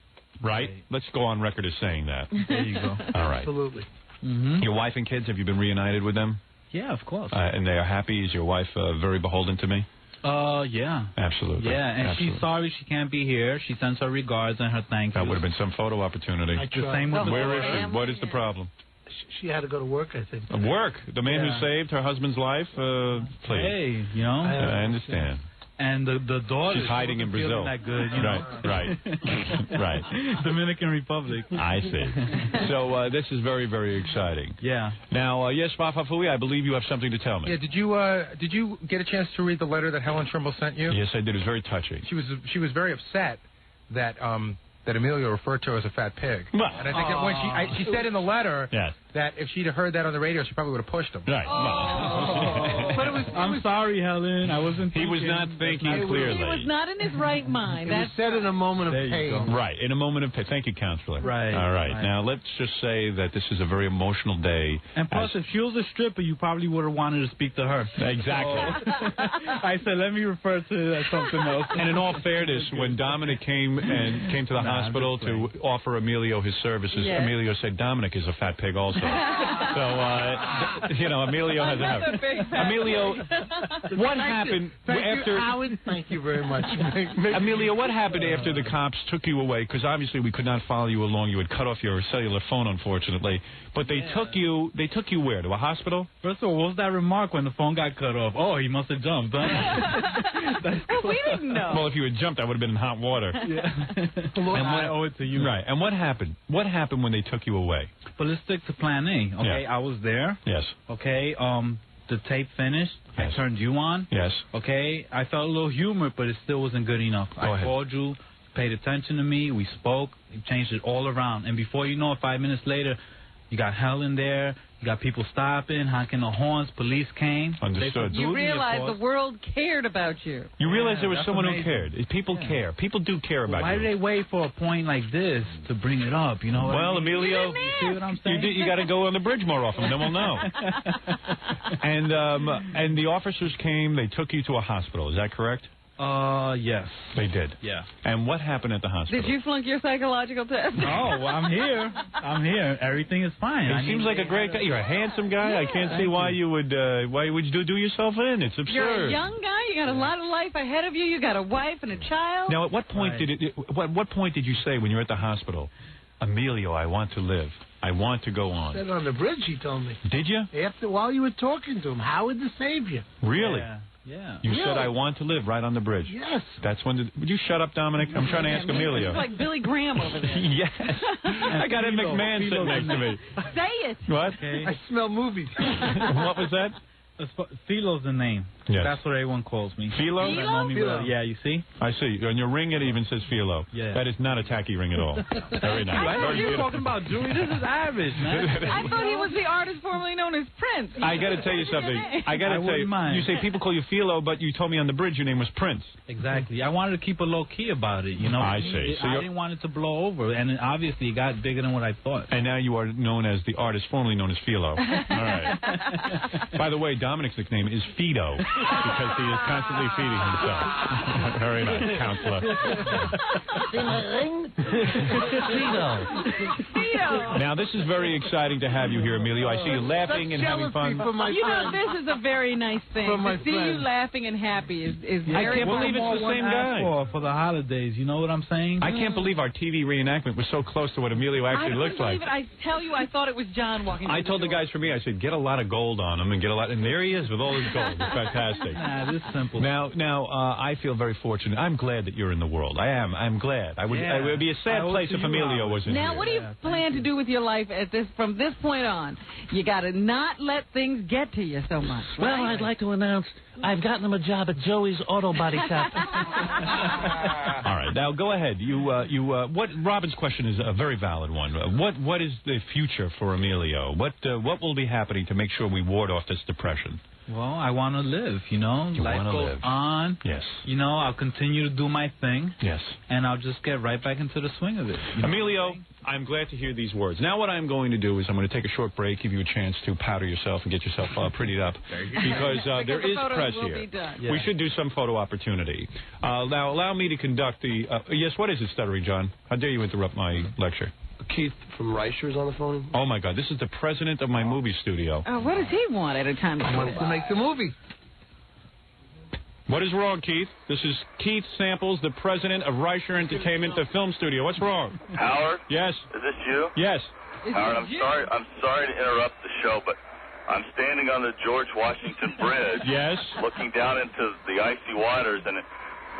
Right? Let's go on record as saying that. There you go. All right. Absolutely. Mm-hmm. Your wife and kids, have you been reunited with them? Yeah, of course. And they are happy? Is your wife very beholden to me? Yeah. Absolutely. Yeah, and Absolutely. she's sorry she can't be here. She sends her regards and her thank That you. would have been some photo opportunity. The same with Where the is she? What is the problem? She had to go to work, I think. Work. The man Yeah. who saved her husband's life? Please. Hey, you know. I understand. And the daughter. She's hiding in Brazil. That good, you Right, know? right. Right. Dominican Republic. I see. So this is very, very exciting. Yeah. Now, yes, Fafafui, I believe you have something to tell me. Yeah, did you get a chance to read the letter that Helen Trimble sent you? Yes, I did. It was very touching. She was very upset that Emilio referred to her as a fat pig. Well, and I think that when she said in the letter Yes. that if she'd heard that on the radio, she probably would have pushed him. Right. But I'm sorry, Helen. I wasn't He was not thinking clearly. He was not in his right mind. It was said in a moment of pain. Right, in a moment of pain. Thank you, counselor. Right. All right. Right. Now, let's just say that this is a very emotional day. And plus, if she was a stripper, you probably would have wanted to speak to her. Exactly. I said, let me refer to something else. And in all fairness, when Dominic came to the hospital to offer Emilio his services, Yes. Emilio said Dominic is a fat pig also. So, Emilio has a habit. Emilio, what happened after... You, Howard. Thank you very much. Emilio, what happened after the cops took you away? Because obviously we could not follow you along. You had cut off your cellular phone, unfortunately. But they took you where? To a hospital? First of all, what was that remark when the phone got cut off? Oh, he must have jumped, huh? We didn't know. Well, if you had jumped, I would have been in hot water. Yeah. And I owe it to you. Right. And what happened? What happened when they took you away? But let's stick to plan A. Okay, Yeah. I was there. Yes. Okay, the tape finished. Yes. I turned you on. Yes. Okay, I felt a little humor, but it still wasn't good enough. Go I ahead. called you, paid attention to me, we spoke, we changed it all around. And before you know it, 5 minutes later, you got Helen there, you got people stopping, honking the horns, police came. Understood. You realized the world cared about you. You realize there was that's someone amazing. who cared. People care. People do care about Why you. do they wait for a point like this to bring it up? You know what Well, I mean? Emilio, You see what I'm saying? you got to go on the bridge more often, then we'll know. And the officers came. They took you to a hospital. Is that correct? Yes. They did. Yeah. And what happened at the hospital? Did you flunk your psychological test? Oh, well, I'm here. I'm here. Everything is fine. He seems like a great guy. You're a handsome guy. Yeah, I can't see why you would do yourself in. It's absurd. You're a young guy. You got a lot of life ahead of you. You got a wife and a child. Now, at what point what point did you say when you were at the hospital, Emilio, I want to live. I want to go on. Said on the bridge, he told me. Did you? While you were talking to him, Howard the Savior. Really? Yeah. You said, I want to live right on the bridge. Yes. That's when would you shut up, Dominic? I'm trying to ask Emilio. It's like Billy Graham over there. Yes. I got Ed McMahon sitting next to me. Say it. What? I smell movies. What was that? Philo's the name. Yes. That's what everyone calls me. Philo? Philo? Yeah, you see? I see. On your ring, it even says Philo. Yeah. That is not a tacky ring at all. Very nice. I thought Very you were beautiful. talking about Julie. This is average, man. I thought he was the artist formerly known as Prince. I got to tell you something. I got to tell you. Mind. You say people call you Philo, but you told me on the bridge your name was Prince. Exactly. I wanted to keep it low key about it. You know. I see. So I didn't want it to blow over, and it obviously it got bigger than what I thought. And now you are known as the artist formerly known as Philo. All right. By the way, Dominic's nickname is Fido because he is constantly feeding himself. Very nice, counselor. See my ring? Fido. Now, this is very exciting to have you here, Emilio. I see you laughing and having fun. You know, this is a very nice thing. To see you laughing and happy is very I can't believe it's the same guy. For the holidays, you know what I'm saying? I can't believe our TV reenactment was so close to what Emilio actually looks like. I tell you, I thought it was John walking. I told the guys for me, I said, get a lot of gold on him and get a lot, and there he is with all his gold. It's fantastic. Nah, this is simple. Now, I feel very fortunate. I'm glad that you're in the world. I am. I'm glad. It would be a sad place if Emilio wasn't here. Now, what do you plan to do with your life from this point on? You got to not let things get to you so much. Well, I'd like to announce I've gotten him a job at Joey's Auto Body Shop. All right, now go ahead. What Robin's question is a very valid one. What is the future for Emilio? What will be happening to make sure we ward off this depression? Well, I want to live, you know. Life goes on. Yes. You know, I'll continue to do my thing. Yes. And I'll just get right back into the swing of it. Emilio, I'm glad to hear these words. Now what I'm going to do is I'm going to take a short break, give you a chance to powder yourself and get yourself prettied up. Because there is press here. Yeah. We should do some photo opportunity. Now allow me to conduct the... yes, what is it, Stuttering John? How dare you interrupt my lecture? Keith from Reicher's on the phone. Oh, my God. This is the president of my movie studio. What does he want at a time? He wants to make the movie. What is wrong, Keith? This is Keith Samples, the president of Reicher Entertainment, the film studio. What's wrong? Howard? Yes. Is this you? Yes. Howard, I'm sorry to interrupt the show, but I'm standing on the George Washington Bridge. Yes. Looking down into the icy waters, and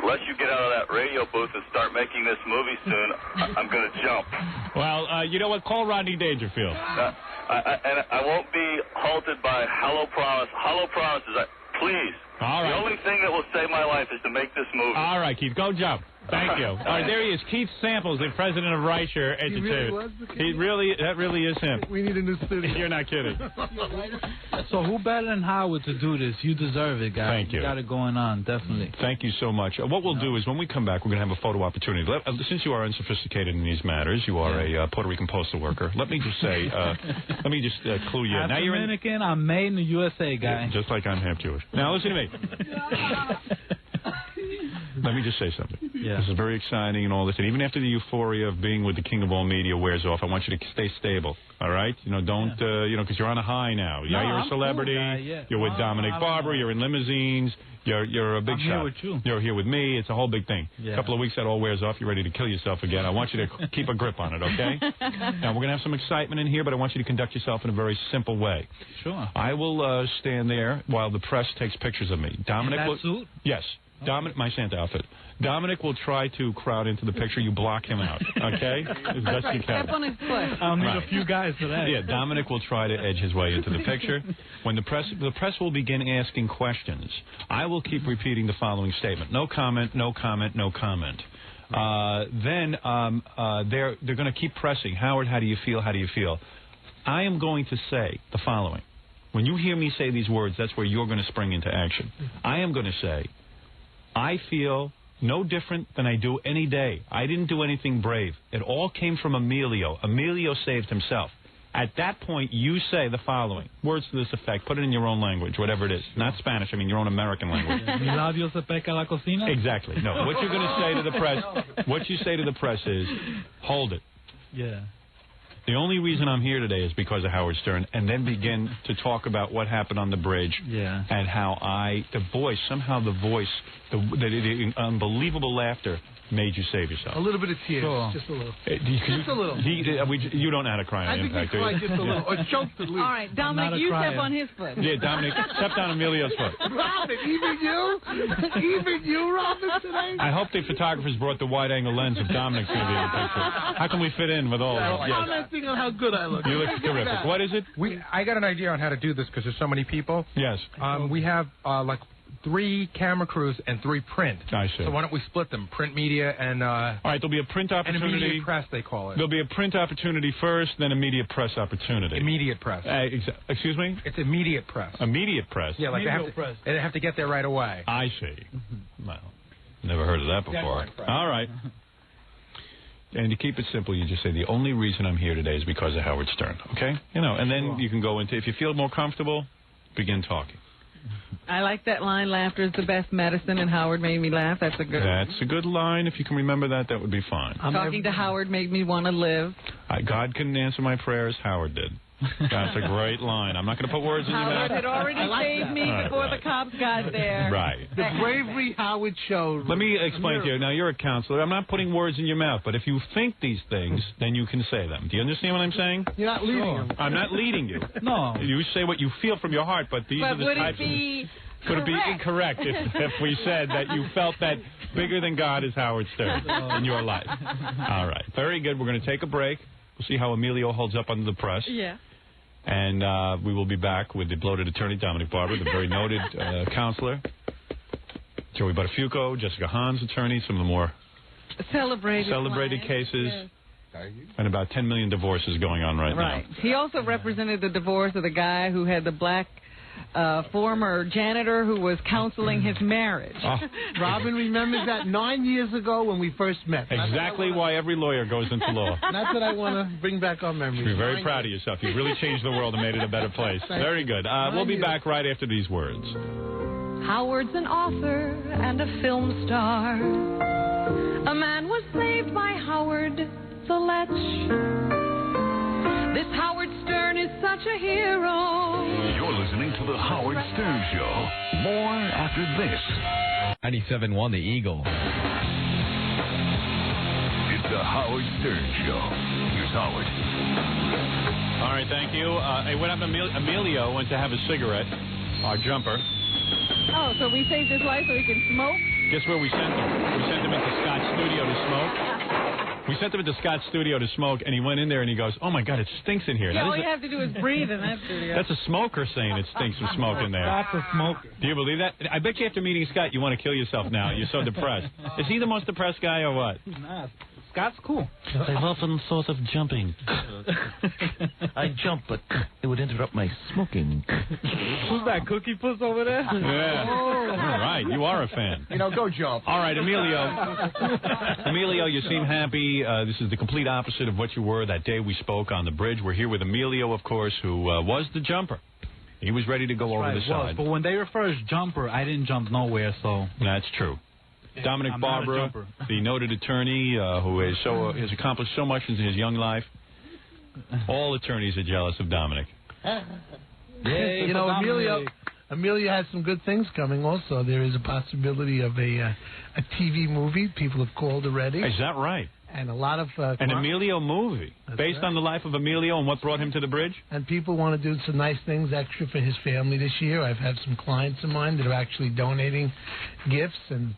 unless you get out of that radio booth and start making this movie soon, I'm going to jump. Well, you know what? Call Rodney Dangerfield. And I won't be halted by hollow promises. Please. All right. The only thing that will save my life is to make this movie. All right, Keith. Go jump. Thank you. All right, there he is. Keith Samples, the president of Reicher Entertainment. That really is him. We need a new studio. You're not kidding. So who better than Howard to do this? You deserve it, guys. Thank you. You got it going on, definitely. Thank you so much. What we'll do is when we come back, we're going to have a photo opportunity. Since you are unsophisticated in these matters, you are a Puerto Rican postal worker. Let me just say, clue you in. Now you're Dominican, I'm made in the USA, guy. Just like I'm half Jewish. Now listen to me. Let me just say something. Yeah. This is very exciting and all this. And even after the euphoria of being with the king of all media wears off, I want you to stay stable. All right? Don't, because you're on a high now. No, you're I'm a celebrity. Cool, yeah. You're with Dominic Barber. You're in limousines. You're a big I'm shot. here with you. You're here with me. It's a whole big thing. Yeah. A couple of weeks, that all wears off. You're ready to kill yourself again. I want you to keep a grip on it, okay? Now, we're going to have some excitement in here, but I want you to conduct yourself in a very simple way. Sure. I will stand there while the press takes pictures of me. Dominic in that will... suit? Yes. Dominic, my Santa outfit. Dominic will try to crowd into the picture. You block him out, okay? As best you can. Step on his foot. I'll need a few guys for that. Yeah, Dominic will try to edge his way into the picture. When the press will begin asking questions, I will keep repeating the following statement: no comment, no comment, no comment. Then they're going to keep pressing. Howard, how do you feel? How do you feel? I am going to say the following. When you hear me say these words, that's where you're going to spring into action. I am going to say, I feel no different than I do any day. I didn't do anything brave. It all came from Emilio. Emilio saved himself. At that point, you say the following. Words to this effect. Put it in your own language, whatever it is. Not Spanish, I mean your own American language. Mi labio se peca la cocina? Exactly. No, what you're going to say to the press, what you say to the press is, hold it. Yeah. The only reason I'm here today is because of Howard Stern, and then begin to talk about what happened on the bridge and how the unbelievable laughter made you save yourself. A little bit of tears, Sure. just a little. Just a little. You don't know how to cry on Impact, do you? I think you cried just a little, or choked at least. All right, Dominic, you step on his foot. Yeah, Dominic, step on Emilio's foot. Robin, even you? Even you, Robin, today? I hope the photographers brought the wide-angle lens of Dominic's going to be in the picture. How can we fit in with all of this? Commenting on how good I look. You look terrific. What is it? I got an idea on how to do this because there's so many people. Yes. We have like 3 camera crews and 3 print. I see. So why don't we split them? Print media and... all right, there'll be a print opportunity. And immediate press, they call it. There'll be a print opportunity first, then immediate press opportunity. Immediate press. Excuse me? It's immediate press. Immediate press? Yeah, like they have to get there right away. I see. Well, never heard of that before. All right. And to keep it simple, you just say, the only reason I'm here today is because of Howard Stern, okay? And then you can go into, if you feel more comfortable, begin talking. I like that line, laughter is the best medicine, and Howard made me laugh. That's a good That's a good line. If you can remember that, that would be fine. Talking to Howard made me want to live. God couldn't answer my prayers, Howard did. That's a great line. I'm not going to put words in your mouth. Howard had already saved me before the cops got there. Right. The bravery Howard showed. Let me explain to you. Now, you're a counselor. I'm not putting words in your mouth, but if you think these things, then you can say them. Do you understand what I'm saying? You're not leading him. I'm not leading you. No. You say what you feel from your heart, but these are the types of... Would it be incorrect if we said that you felt that bigger than God is Howard Stern in your life? All right. Very good. We're going to take a break. We'll see how Emilio holds up under the press. Yeah. And we will be back with the bloated attorney, Dominic Barber, the very noted counselor, Joey Buttafuoco, Jessica Hahn's attorney, some of the more celebrated cases, and about 10 million divorces going on right now. He also represented the divorce of the guy who had the black former janitor who was counseling his marriage. Robin remembers that 9 years ago when we first met. Exactly why every lawyer goes into law. That's what I want to bring back on memory. You're very proud of yourself. You've really changed the world and made it a better place. Very good. We'll be back right after these words. Howard's an author and a film star. A man was saved by Howard, so let's... This Howard Stern is such a hero. You're listening to The Howard Stern Show. More after this. 97.1 The Eagle. It's The Howard Stern Show. Here's Howard. All right, thank you. What happened? Emilio went to have a cigarette, our jumper. Oh, so we saved his life so he can smoke? Guess where we sent him? We sent him into Scott's studio to smoke. We sent him into Scott's studio to smoke, and he went in there and he goes, "Oh my God, it stinks in here." Yeah, Now, all you have to do is breathe in that studio. that's a smoker saying it stinks from smoke in there. That's a smoker. Do you believe that? I bet you after meeting Scott, you want to kill yourself now. You're so depressed. Is he the most depressed guy or what? Nah, Scott's cool. I've often thought of jumping. I jump, but it would interrupt my smoking. Who's that, Cookie Puss over there? Yeah. Oh. All right, you are a fan. Go jump. All right, Emilio. Emilio, you seem happy. This is the complete opposite of what you were that day we spoke on the bridge. We're here with Emilio, of course, who was the jumper. He was ready to go over the side. But when they refer as jumper, I didn't jump nowhere, so... That's true. Dominic Barber, the noted attorney who has accomplished so much in his young life. All attorneys are jealous of Dominic. You know, Emilio has some good things coming also. There is a possibility of a TV movie. People have called already. Is that right? And a lot of... an Emilio movie based on the life of Emilio and what brought him to the bridge? And people want to do some nice things extra for his family this year. I've had some clients of mine that are actually donating gifts and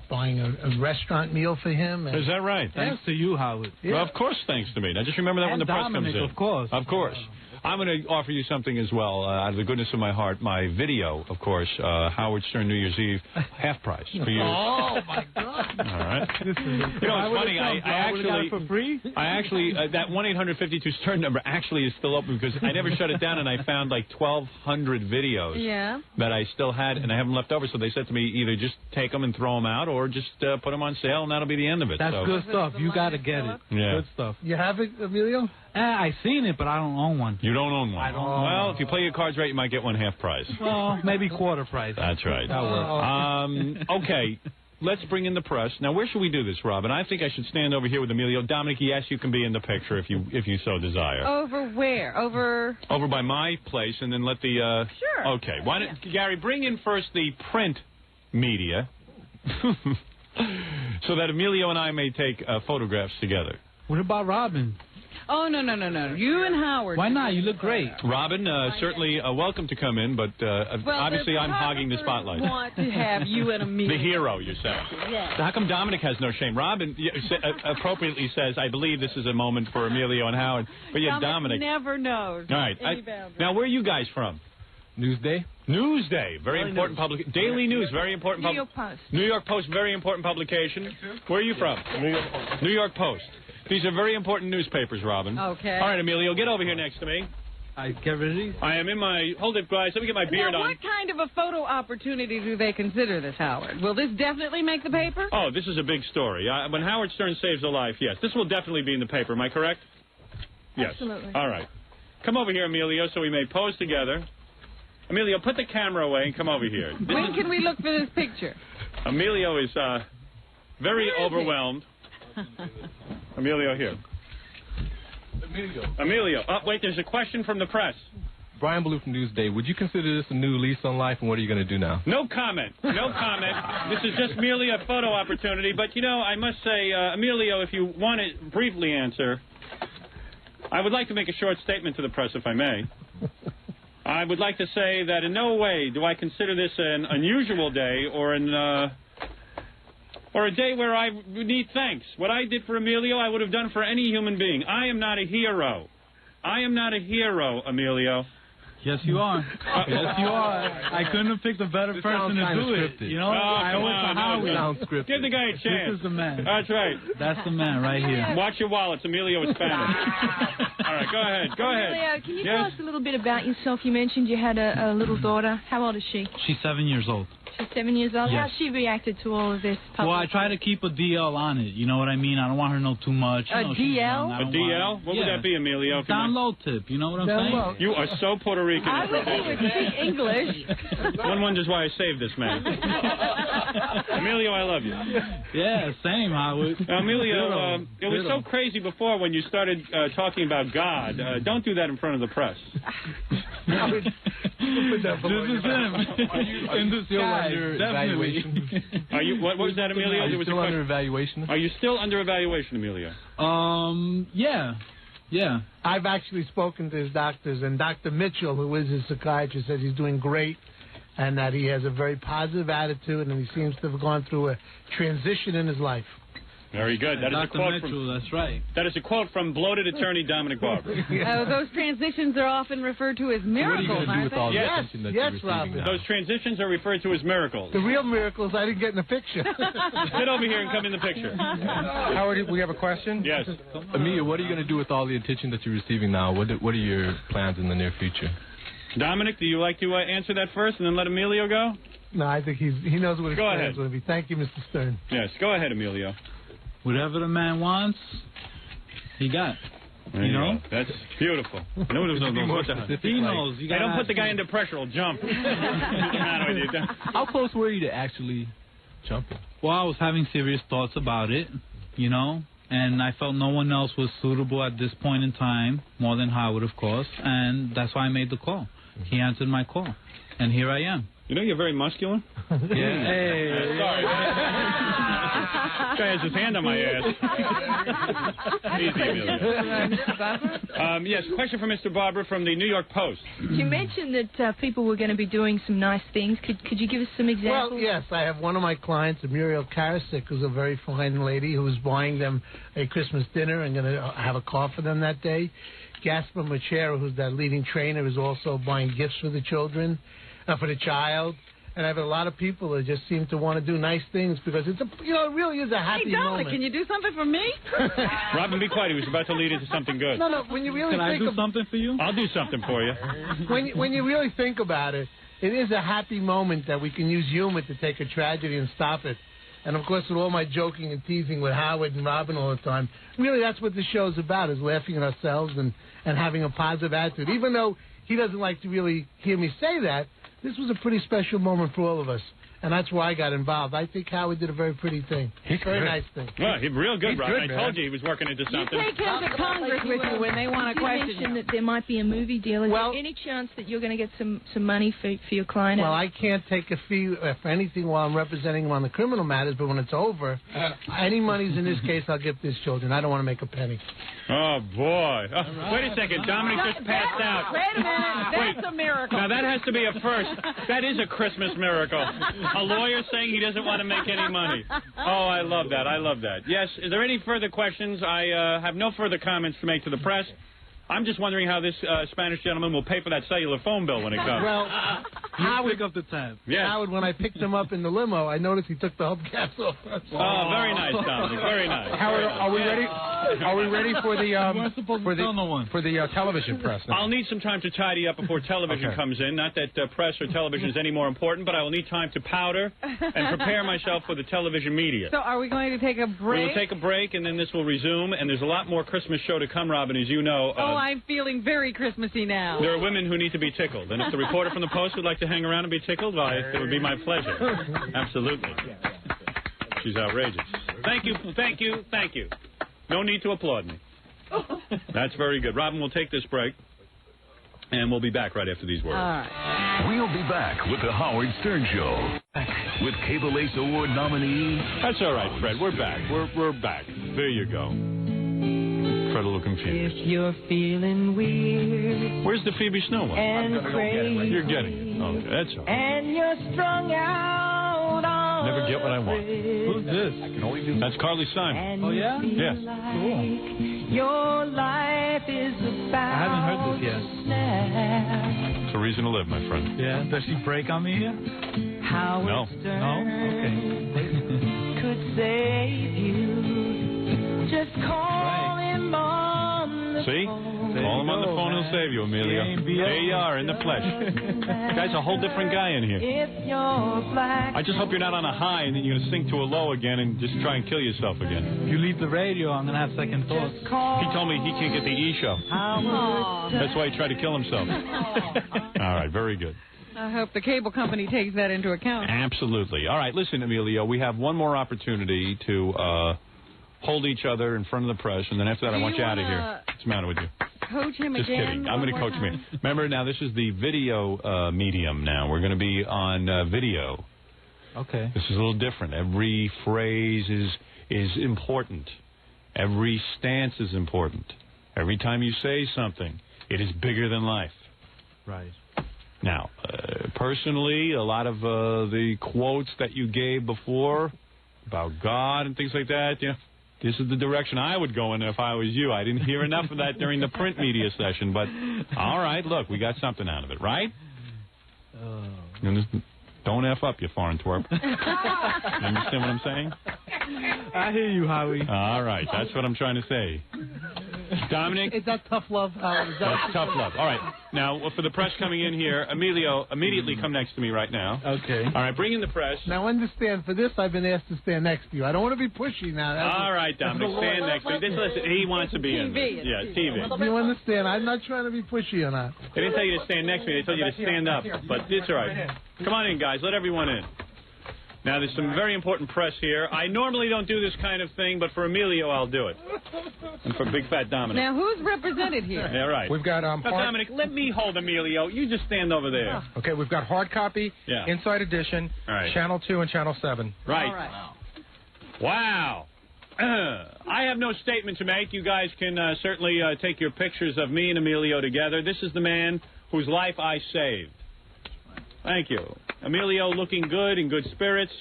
buying a restaurant meal for him. Is that right? Thanks to you, Howard. Yeah. Well, of course, thanks to me. Now, just remember that when the press comes in. Of course. Of course. I'm going to offer you something as well, out of the goodness of my heart. My video, of course, Howard Stern New Year's Eve, half price for you. Oh, my God. All right. You know, it's funny. I actually, for free? that 1-800-52-STERN number actually is still open because I never shut it down, and I found like 1,200 videos that I still had, and I haven't left over. So they said to me, either just take them and throw them out, or just put them on sale, and that'll be the end of it. That's good stuff. You got to get it. Yeah. Good stuff. You have it, Emilio? I seen it, but I don't own one. You don't own one? I don't Well, own one. if you play your cards right, you might get one half price. Well, maybe quarter price. That's right. That works. Okay. Let's bring in the press. Now, where should we do this, Robin? I think I should stand over here with Emilio. Dominic, yes, you can be in the picture if you so desire. Over where? Over by my place, and then let the... Sure. Okay. Why don't, Gary, bring in first the print media so that Emilio and I may take photographs together. What about Robin? Oh, no. You and Howard. Why not? You look great. Robin, certainly welcome to come in, but obviously I'm hogging the spotlight. Want to have you and Emilio. The hero, you say. Yes. So how come Dominic has no shame? Robin appropriately says, I believe this is a moment for Emilio and Howard. But yet Dominic never knows. All right. Now, where are you guys from? Newsday. Newsday, very important publication. Daily News, very important. New York Post. New York Post, very important publication. Where are you from? New York Post. New York Post. These are very important newspapers, Robin. Okay. All right, Emilio, get over here next to me. I get ready. I am in my... Hold it, guys. Let me get my beard now, on. what kind of a photo opportunity do they consider this, Howard? Will this definitely make the paper? Oh, this is a big story. When Howard Stern saves a life, yes. This will definitely be in the paper. Am I correct? Yes. Absolutely. All right. Come over here, Emilio, so we may pose together. Emilio, put the camera away and come over here. When can we look for this picture? Emilio is very overwhelmed. Emilio, here. Emilio. Oh, wait, there's a question from the press. Brian Ballou from Newsday. Would you consider this a new lease on life, and what are you going to do now? No comment. No comment. This is just merely a photo opportunity. But, you know, I must say, Emilio, if you want to briefly answer, I would like to make a short statement to the press, if I may. I would like to say that in no way do I consider this an unusual day or a day where I need thanks. What I did for Emilio, I would have done for any human being. I am not a hero. I am not a hero, Emilio. Yes, you are. Yes, you are. I couldn't have picked a better person to do it. Scripted. You know, I owe it to Howard. Give the guy a chance. This is the man. That's right. That's the man right here. Watch your wallets. Emilio is Spanish. All right, go ahead. Go ahead. Emilio, can you tell us a little bit about yourself? You mentioned you had a little daughter. How old is she? She's 7 years old. She's 7 years old. Yes. How's she reacted to all of this? Well, I try to keep a DL on it. You know what I mean? I don't want her to know too much. A DL? A DL? What would that be, Emilio? Down low tip. You know what I'm saying? You are so Puerto Rican. I wish you would speak English. One wonders why I saved this man. Emilio, I love you. Yeah, same, Howard. Emilio, it was so crazy before when you started talking about God. Don't do that in front of the press. This is him. In the sky. Under evaluation? Are you? What was that, Emilio? Are you still under evaluation? Are you still under evaluation, Emilio? Yeah. I've actually spoken to his doctors, and Dr. Mitchell, who is his psychiatrist, says he's doing great and that he has a very positive attitude, and he seems to have gone through a transition in his life. Very good. That is a quote Mitchell, that's right. That is a quote from bloated attorney Dominic Barber. Those transitions are often referred to as miracles, aren't they? Yes, Robin. Those transitions are referred to as miracles. The real miracle is I didn't get in the picture. Sit over here and come in the picture. Howard, we have a question? Yes. Amiya, what are you going to do with all the attention that you're receiving now? What are your plans in the near future? Dominic, do you like to answer that first and then let Emilio go? No, I think he knows what his Go plans ahead. will be. Thank you, Mr. Stern. Yes, go ahead, Emilio. Whatever the man wants, he got. There you know? Go. That's beautiful. He knows. He knows. Hey, don't put the guy under pressure. He'll jump. How close were you to actually jumping? Well, I was having serious thoughts about it, you know, and I felt no one else was suitable at this point in time, more than Howard, of course, and that's why I made the call. He answered my call, and here I am. You know you're very muscular? Yeah. Hey. Sorry. This guy has his hand on my ass. Easy, Amelia. Yes, question for Mr. Barber from the New York Post. You mentioned that people were going to be doing some nice things. Could you give us some examples? Well, yes, I have one of my clients, Muriel Karasik, who's a very fine lady who is buying them a Christmas dinner and going to have a car for them that day. Gaspar Machera, who's that leading trainer, is also buying gifts for the children, for the child. And I have a lot of people that just seem to want to do nice things because it's it really is a happy Hey, Dominic, moment. can you do something for me? Robin, be quiet. He was about to lead into something good. No, when you really Can I do something for you? I'll do something for you. When you really think about it, it is a happy moment that we can use humor to take a tragedy and stop it. And, of course, with all my joking and teasing with Howard and Robin all the time, really that's what the show's about, is laughing at ourselves and having a positive attitude. Even though he doesn't like to really hear me say that, this was a pretty special moment for all of us. And that's why I got involved. I think Howard did a very pretty thing. Very nice thing. Well, he's real good, He's Robin. good, I told you he was working into something. You take him to Congress with you when they want to question mentioned you. that there might be a movie deal. Is there any chance that you're going to get some money for your client? Well, I can't take a fee for anything while I'm representing him on the criminal matters, but when it's over, any money's in this case, I'll give his children. I don't want to make a penny. Oh, boy. Wait a second. Dominic just passed out. Wait a minute. That's a miracle. Now, that has to be a first. That is a Christmas miracle. A lawyer saying he doesn't want to make any money. Oh, I love that. I love that. Yes, is there any further questions? I have no further comments to make to the press. I'm just wondering how this Spanish gentleman will pay for that cellular phone bill when it comes. Well, Howard, pick up the tab. Yes. Howard, when I picked him up in the limo, I noticed he took the hubcaps off. Oh, very nice, Dominic. Very nice. Howard, are we ready? Are we ready for the television press now? I'll need some time to tidy up before television comes in. Not that press or television is any more important, but I will need time to powder and prepare myself for the television media. So are we going to take a break? We will take a break, and then this will resume. And there's a lot more Christmas show to come, Robin, as you know. I'm feeling very Christmassy now. There are women who need to be tickled. And if the reporter from the Post would like to hang around and be tickled, why, it would be my pleasure. Absolutely. She's outrageous. Thank you, thank you, thank you. No need to applaud me. That's very good. Robin, we'll take this break, and we'll be back right after these words. All right. We'll be back with the Howard Stern Show. With Cable Ace Award nominee... That's all right, Fred. We're back. We're back. There you go. Fred a little confused. If you're feeling weird Where's the Phoebe Snow one? and crazy, You're getting it. Okay, that's all right. and you're strung out on Never get what I want. Who's this? That's Carly Simon. and Oh, yeah? Yes. Cool. your life is about I haven't heard this yet. snap. It's a reason to live, my friend. Yeah? Does she break on me here? How No. No? Okay. could save you. Just call him on the See? phone. Call him on the phone, he'll save you, Emilio. There you are, in the flesh. Guy's a whole different guy in here. If you're black, I just hope you're not on a high and then you're going to sink to a low again and just try and kill yourself again. If you leave the radio, I'm going to have second thoughts. He told me he can't get the E show. Aw. That's why he tried to kill himself. All right, very good. I hope the cable company takes that into account. Absolutely. All right, listen, Emilio, we have one more opportunity to hold each other in front of the press, and then after that I want you out of here. What's the matter with you? Coach him Just again. kidding. I'm going to coach me. Remember, now this is the video medium now. We're going to be on video. Okay. This is a little different. Every phrase is important. Every stance is important. Every time you say something, it is bigger than life. Right. Now, personally, a lot of the quotes that you gave before about God and things like that, you know, this is the direction I would go in if I was you. I didn't hear enough of that during the print media session, but all right, look, we got something out of it, right? Don't F up, you foreign twerp. You understand what I'm saying? I hear you, Howie. All right, that's what I'm trying to say. Dominic? Is that tough love, Howard? That's tough love. All right. Now, for the press coming in here, Emilio, immediately come next to me right now. Okay. All right, bring in the press. Now, understand, for this, I've been asked to stand next to you. I don't want to be pushy now. All right, Dominic, stand next to me. Listen, he wants to be in this. Yeah, TV. You understand? I'm not trying to be pushy or not. They didn't tell you to stand next to me. They told you to stand up. But it's all right. Come on in, guys. Let everyone in. Now, there's some very important press here. I normally don't do this kind of thing, but for Emilio, I'll do it. And for Big Fat Dominic. Now, who's represented here? Yeah, right. We've got Now, Dominic, let me hold Emilio. You just stand over there. Okay, we've got hard copy, Inside Edition, right. Channel 2 and Channel 7. Right. All right. Wow. I have no statement to make. You guys can certainly take your pictures of me and Emilio together. This is the man whose life I saved. Thank you. Emilio looking good, in good spirits.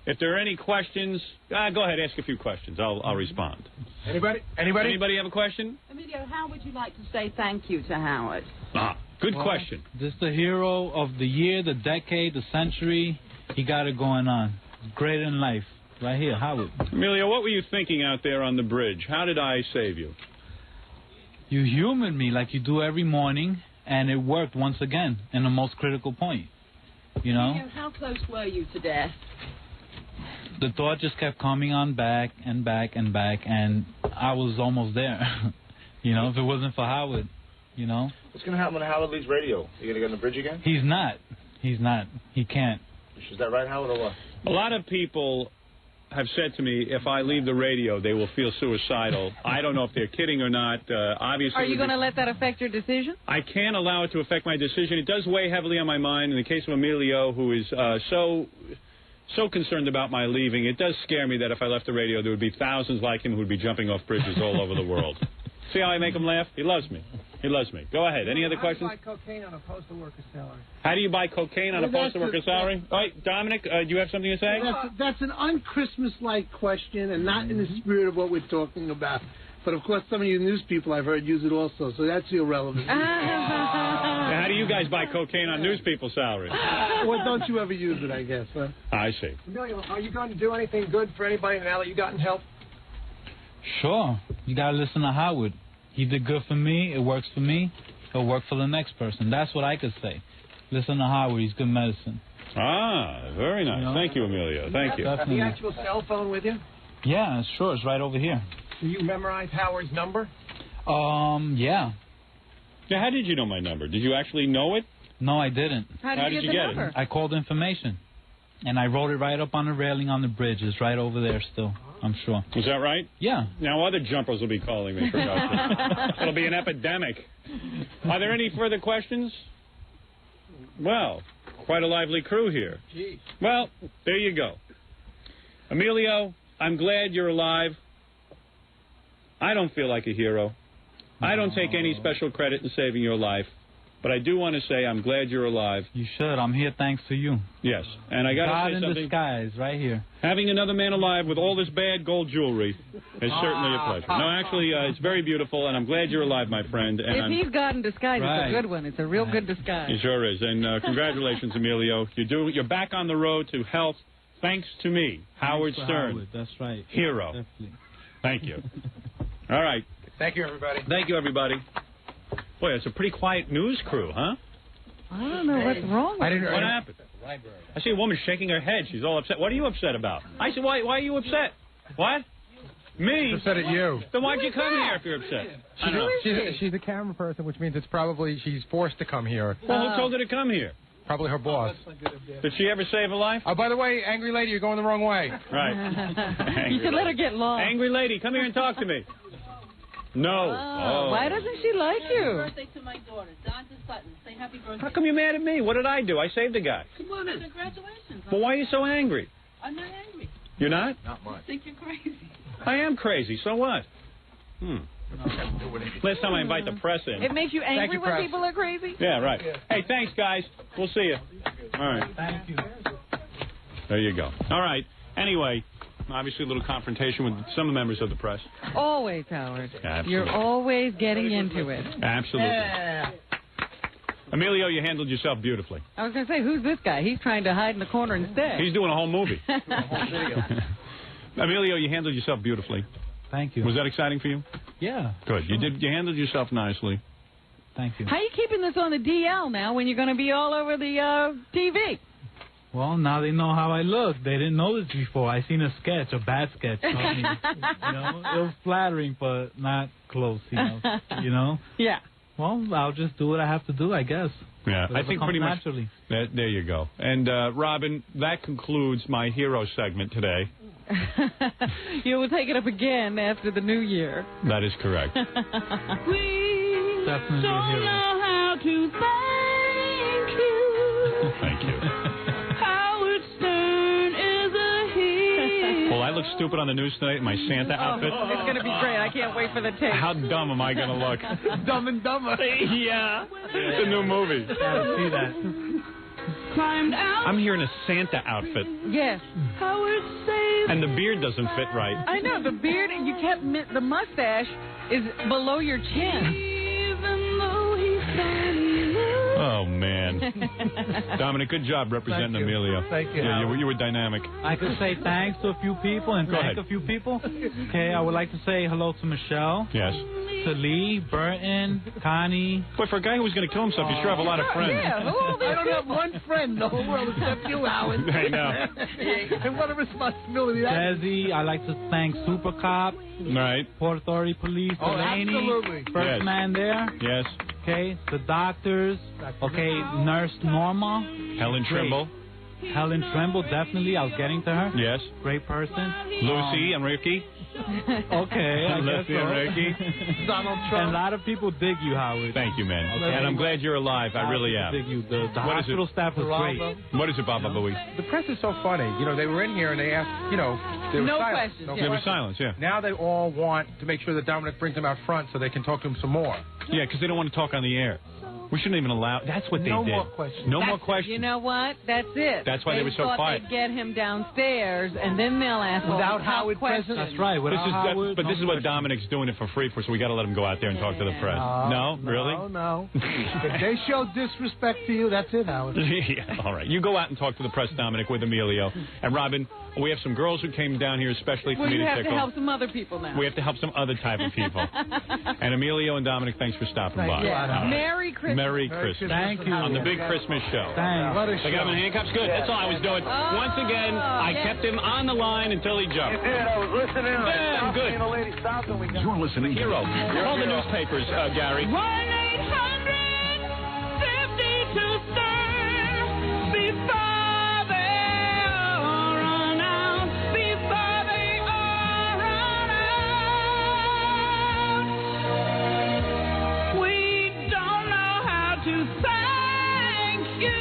If there are any questions, go ahead, ask a few questions. I'll respond. Anybody have a question? Emilio, how would you like to say thank you to Howard? Good question. Just the hero of the year, the decade, the century. He got it going on. Great in life. Right here, Howard. Emilio, what were you thinking out there on the bridge? How did I save you? You humored me like you do every morning, and it worked once again in the most critical point. You know? Emilio, how close were you to death? The thought just kept coming on back and back and back, and I was almost there. You know, if it wasn't for Howard, you know? What's going to happen when Howard leaves radio? You going to get on the bridge again? He's not. He can't. Is that right, Howard, or what? A lot of people have said to me, if I leave the radio, they will feel suicidal. I don't know if they're kidding or not. Obviously, Are you going to let that affect your decision? I can't allow it to affect my decision. It does weigh heavily on my mind. In the case of Emilio, who is so concerned about my leaving, it does scare me that if I left the radio, there would be thousands like him who would be jumping off bridges all over the world. See how I make him laugh? He loves me. He loves me. Go ahead. Any other questions? How do you buy cocaine on a postal worker's salary? How do you buy cocaine on a postal worker's salary? All right, Dominic, do you have something to say? That's an un-Christmas-like question and not in the spirit of what we're talking about. But, of course, some of you news people I've heard use it also, so that's irrelevant. How do you guys buy cocaine on news people's salaries? Well, don't you ever use it, I guess, huh? I see. Emilio, are you going to do anything good for anybody now that you gotten help? Sure. You got to listen to Howard. He did good for me. It works for me. It'll work for the next person. That's what I could say. Listen to Howard. He's good medicine. Very nice. You know? Thank you, Emilio. Thank you. Have the actual cell phone with you? Yeah, sure. It's right over here. Do you memorize Howard's number? Yeah. Yeah, how did you know my number? Did you actually know it? No, I didn't. How did you get it? I called information. And I wrote it right up on the railing on the bridge. It's right over there still, I'm sure. Is that right? Yeah. Now other jumpers will be calling me for God's sake. It'll be an epidemic. Are there any further questions? Well, quite a lively crew here. Gee. Well, there you go. Emilio, I'm glad you're alive. I don't feel like a hero. I don't take any special credit in saving your life. But I do want to say I'm glad you're alive. You should. I'm here thanks to you. Yes. And I got to say something. God in disguise, right here. Having another man alive with all this bad gold jewelry is certainly a pleasure. No, actually, it's very beautiful, and I'm glad you're alive, my friend. And if he's God in disguise, it's a good one. It's a real good disguise. It sure is. And congratulations, Emilio. You're back on the road to health thanks to me, Howard Stern. Howard. That's right. Hero. Definitely. Thank you. All right. Thank you, everybody. Thank you, everybody. Boy, it's a pretty quiet news crew, huh? I don't know what's wrong with What happened? I see a woman shaking her head. She's all upset. What are you upset about? I said, why are you upset? What? Me? She's upset at you. Then why'd you come here if you're upset? She's a camera person, which means it's probably she's forced to come here. Well, who told her to come here? Probably her boss. Did she ever save a life? Oh, by the way, angry lady, you're going the wrong way. Right. You should let her get lost. Angry lady, come here and talk to me. No. Why doesn't she like you? Happy birthday to my daughter, Dante Sutton. Say happy birthday. How come you're mad at me? What did I do? I saved the guy. Come on in. Congratulations. But why are you so angry? I'm not angry. You're not? Not much. I think you're crazy. I am crazy. So what? Last time I invite the press in. It makes you angry when people are crazy? Yeah, right. Hey, thanks, guys. We'll see you. All right. Thank you. There you go. All right. Anyway, obviously a little confrontation with some members of the press. Always, Howard. Absolutely. You're always getting into it. Absolutely. Yeah. Emilio, you handled yourself beautifully. I was going to say, who's this guy? He's trying to hide in the corner instead. He's doing a whole movie. Emilio, you handled yourself beautifully. Thank you. Was that exciting for you? Yeah. Good. Sure. You handled yourself nicely. Thank you. How are you keeping this on the DL now when you're going to be all over the TV? Well, now they know how I look. They didn't know this before. I seen a sketch, a bad sketch. Of me. You know, it was flattering, but not close. You know. Yeah. Well, I'll just do what I have to do, I guess. Yeah, I think pretty much. Naturally. There you go. And Robin, that concludes my hero segment today. You will take it up again after the new year. That is correct. We Definitely don't hero. know how to thank you. Thank you. Howard Stern is a hero. Well, I look stupid on the news tonight in my Santa outfit. It's going to be great. I can't wait for the tape. How dumb am I going to look? Dumb and Dumber. Yeah. The new movie. Gotta see that. climbed out. I'm here in a Santa outfit. Yes. Howard saved. And the beard doesn't fit right. I know, the beard, you kept, the mustache is below your chin. Even though he's funny. Oh, man. Dominic, good job representing Emilio. Thank you. Yeah, you were dynamic. I could say thanks to a few people and Go thank ahead. a few people. Okay, I would like to say hello to Michelle. Yes. To Lee, Burton, Connie. Boy, for a guy who was going to kill himself, you sure have a lot of friends. Yeah, I don't have one friend in the whole world except you, Howard. I know. And what a responsibility that is. Desi, I'd like to thank Super Cop. Right. Port Authority Police, Oh, Delaney. absolutely. First Yes. man there. Yes. Okay, the doctors. Okay, Nurse Norma. Helen Great. Trimble. Helen Trimble, definitely. I was getting to her. Yes. Great person. Lucy and Ricky. Okay, I guess Lucy so. and Ricky. Donald And Trump. a lot of people dig you, Howard. Thank you, man. Okay. And I'm glad you're alive. I really am. Dig you. The What is hospital it? staff was great. What is it, Baba Booey? The press is so funny. You know, they were in here and they asked, you know, there was No silence. questions, There was silence, yeah. Now they all want to make sure that Dominic brings them out front so they can talk to him some more. Yeah, because they don't want to talk on the air. We shouldn't even allow. That's what they No did. more questions. No more You questions. know what? That's it. That's why they were so thought quiet. They'd get him downstairs, and then they'll ask all Without the Howard questions. present? That's right. This is, Howard, but this is what Dominic's doing it for free for, so we got to let him go out there and talk to the press. No, really? No. If they show disrespect to you, that's it, Howard. Yeah, all right. You go out and talk to the press, Dominic, with Emilio. And Robin, we have some girls who came down here especially for Well, me you to have tickle. to help some other people now. We have to help some other type of people. And Emilio and Dominic, thanks for stopping by. you. Yeah. All right. Merry Christmas. Merry Christmas. Thank you. On the big Christmas show. Thanks. What a They got him in handcuffs? Good. That's all I was doing. Once again, I kept him on the line until he jumped. I was listening. Damn good. The lady stopped and we got... You're listening to Hero. Call the newspapers, Gary. 1-800-52-STAR. Before they all run out. Before they all run out. We don't know how to thank you.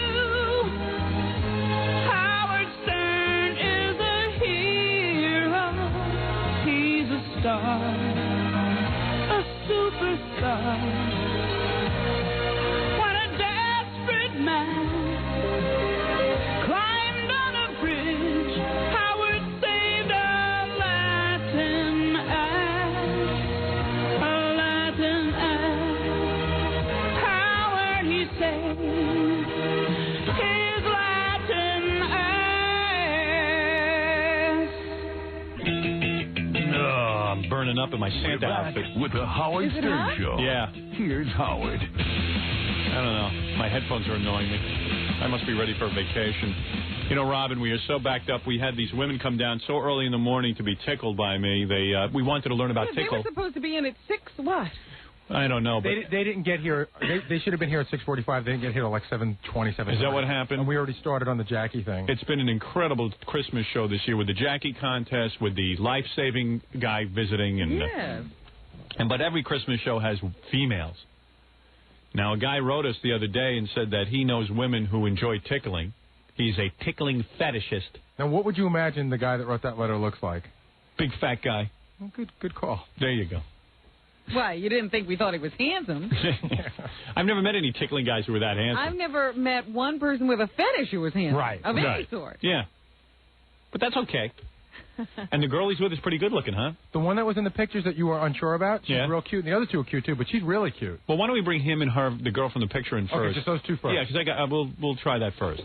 Howard Stern is a hero. He's a star, a superstar. When a desperate man climbed on a bridge, Howard saved a Latin ass. A Latin ass. Howard, he saved his Latin ass. Oh, I'm burning up in my Santa outfit. with the Howard Stern Show. Yeah. Here's Howard. I don't know. My headphones are annoying me. I must be ready for a vacation. You know, Robin, we are so backed up. We had these women come down so early in the morning to be tickled by me. We wanted to learn about They tickle. were supposed to be in at 6 what? I don't know, but They didn't get here. They should have been here at 6:45. They didn't get here till like 7:27. is that what happened? And we already started on the Jackie thing. It's been an incredible Christmas show this year with the Jackie contest, with the life-saving guy visiting, and but every Christmas show has females. Now, a guy wrote us the other day and said that he knows women who enjoy tickling. He's a tickling fetishist. Now, what would you imagine the guy that wrote that letter looks like? Big fat guy. Well, good call. There you go. Why, you didn't think we thought he was handsome? I've never met any tickling guys who were that handsome. I've never met one person with a fetish who was handsome. Right. Of any Right. sort. Yeah. But that's okay. And the girl he's with is pretty good looking, huh? The one that was in the pictures that you were unsure about, she's Yeah. real cute. And the other two are cute, too, but she's really cute. Well, why don't we bring him and her, the girl from the picture, in first? Okay, just those two first. Yeah, because we'll try that first.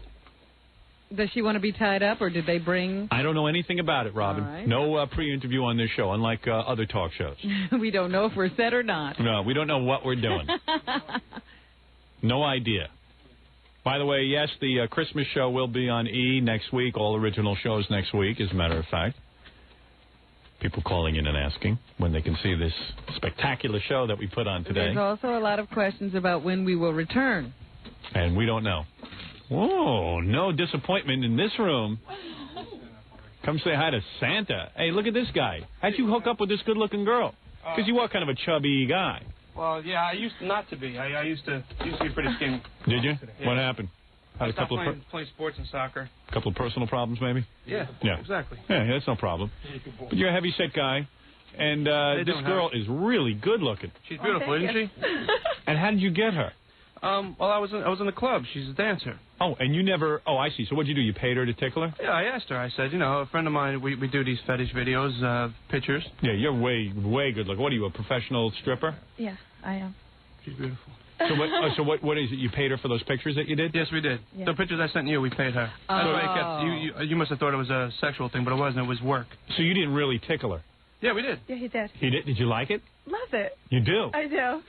Does she want to be tied up, or did they bring... I don't know anything about it, Robin. All right. No pre-interview on this show, unlike other talk shows. We don't know if we're set or not. No, we don't know what we're doing. No idea. By the way, yes, the Christmas show will be on E next week. All original shows next week, as a matter of fact. People calling in and asking when they can see this spectacular show that we put on today. There's also a lot of questions about when we will return. And we don't know. Whoa, no disappointment in this room. Come say hi to Santa. Hey, look at this guy. How'd you hook up with this good-looking girl? Because you are kind of a chubby guy. Well, yeah, I used not to be. I used to be pretty skinny. Did you? Yeah. What happened? Had a I stopped couple of playing sports and soccer. couple of personal problems, maybe? Yeah, Yeah. exactly. Yeah, that's no problem. But you're a heavy-set guy, and this don't girl is really good-looking. She's beautiful, isn't she? And how did you get her? Well, I was in the club. She's a dancer. Oh, and you never... Oh, I see. So what'd you do? You paid her to tickle her? Yeah, I asked her. I said, you know, a friend of mine, we do these fetish videos, pictures. Yeah, you're way good looking. What are you, a professional stripper? Yeah, I am. She's beautiful. So what is it? You paid her for those pictures that you did? Yes, we did. Yeah. The pictures I sent you, we paid her. You must have thought it was a sexual thing, but it wasn't. It was work. So you didn't really tickle her? Yeah, we did. Yeah, he did. He did? Did you like it? Love it. You do? I do.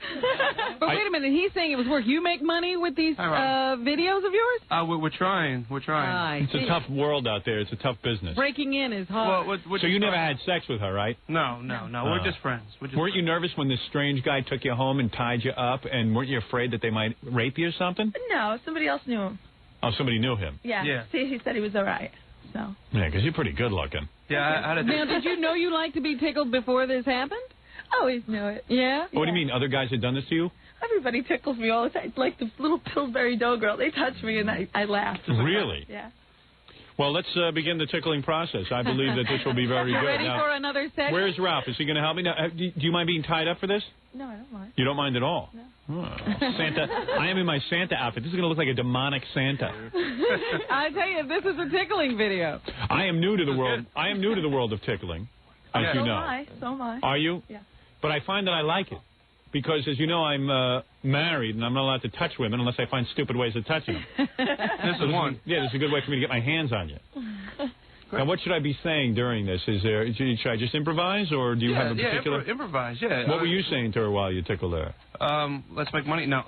But wait a minute, he's saying it was work. You make money with these videos of yours? We're trying. We're trying. It's a tough world out there. It's a tough business. Breaking in is hard. So you never had sex with her, right? No. We're just friends. Weren't you nervous when this strange guy took you home and tied you up, and weren't you afraid that they might rape you or something? No, somebody else knew him. Oh, somebody knew him. Yeah. See, he said he was all right. So. Yeah, because you're pretty good looking. Yeah, Now, did you know you liked to be tickled before this happened? I always knew it. Yeah? What do you mean? Other guys had done this to you? Everybody tickles me all the time. Like the little Pillsbury Doughgirl. They touch me and I laugh. Really? Yeah. Well, let's begin the tickling process. I believe that this will be very good. Ready now, for another session? Where's Ralph? Is he going to help me? Now, do you mind being tied up for this? No, I don't mind. You don't mind at all? No. Oh, Santa. I am in my Santa outfit. This is going to look like a demonic Santa. I tell you, this is a tickling video. I am new to the world. I am new to the world of tickling, as you know. So am I. Are you? Yeah. But I find that I like it. Because, as you know, I'm married, and I'm not allowed to touch women unless I find stupid ways of touching them. This is one. Yeah, this is a good way for me to get my hands on you. Now, what should I be saying during this? Should I just improvise, or do you have a particular... improvise, yeah. What were you saying to her while you tickled her? Let's make money. No,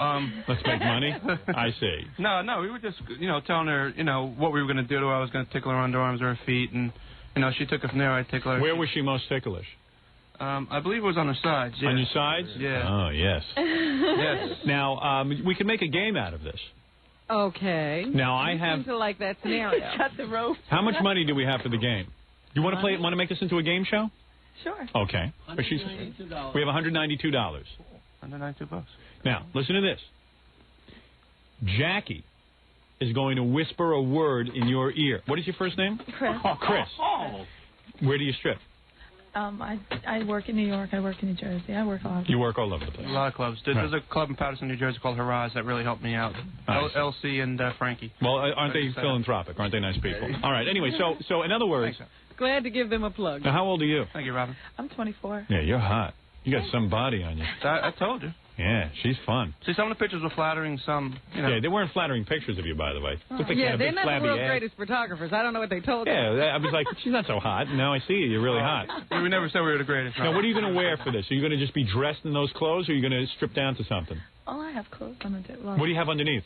Let's make money? I see. No, we were just, telling her, what we were going to do to her. I was going to tickle her underarms or her feet, and, she took it from there. I tickled her. Where was she most ticklish? I believe it was on her sides. Yeah. On your sides? Yeah. Oh, yes. Yes. Now, we can make a game out of this. Okay. Now, I You have... seem to like that scenario. Cut the rope. How much money do we have for the game? You want to play? Want to make this into a game show? Sure. Okay. We have $192. $192. Now, listen to this. Jackie is going to whisper a word in your ear. What is your first name? Chris. Chris. Where do you strip? I work in New York. I work in New Jersey. I work all over. You work all over the place. A lot of clubs. There's a club in Patterson, New Jersey called Haraz that really helped me out. LC and Frankie. Well, aren't they philanthropic? Aren't they nice people? All right. Anyway, so in other words... Glad to give them a plug. Now, how old are you? Thank you, Robin. I'm 24. Yeah, you're hot. You got some body on you. I told you. Yeah, she's fun. See, some of the pictures were flattering, some, Yeah, they weren't flattering pictures of you, by the way. Looked like you had a they're big not the flabby world's ass. greatest photographers. I don't know what they told them. Yeah, I was like, she's not so hot. Now I see you. You're really hot. We never said we were the greatest. Now, what are you going to wear for this? Are you going to just be dressed in those clothes, or are you going to strip down to something? Oh, I have clothes on the What do you have underneath?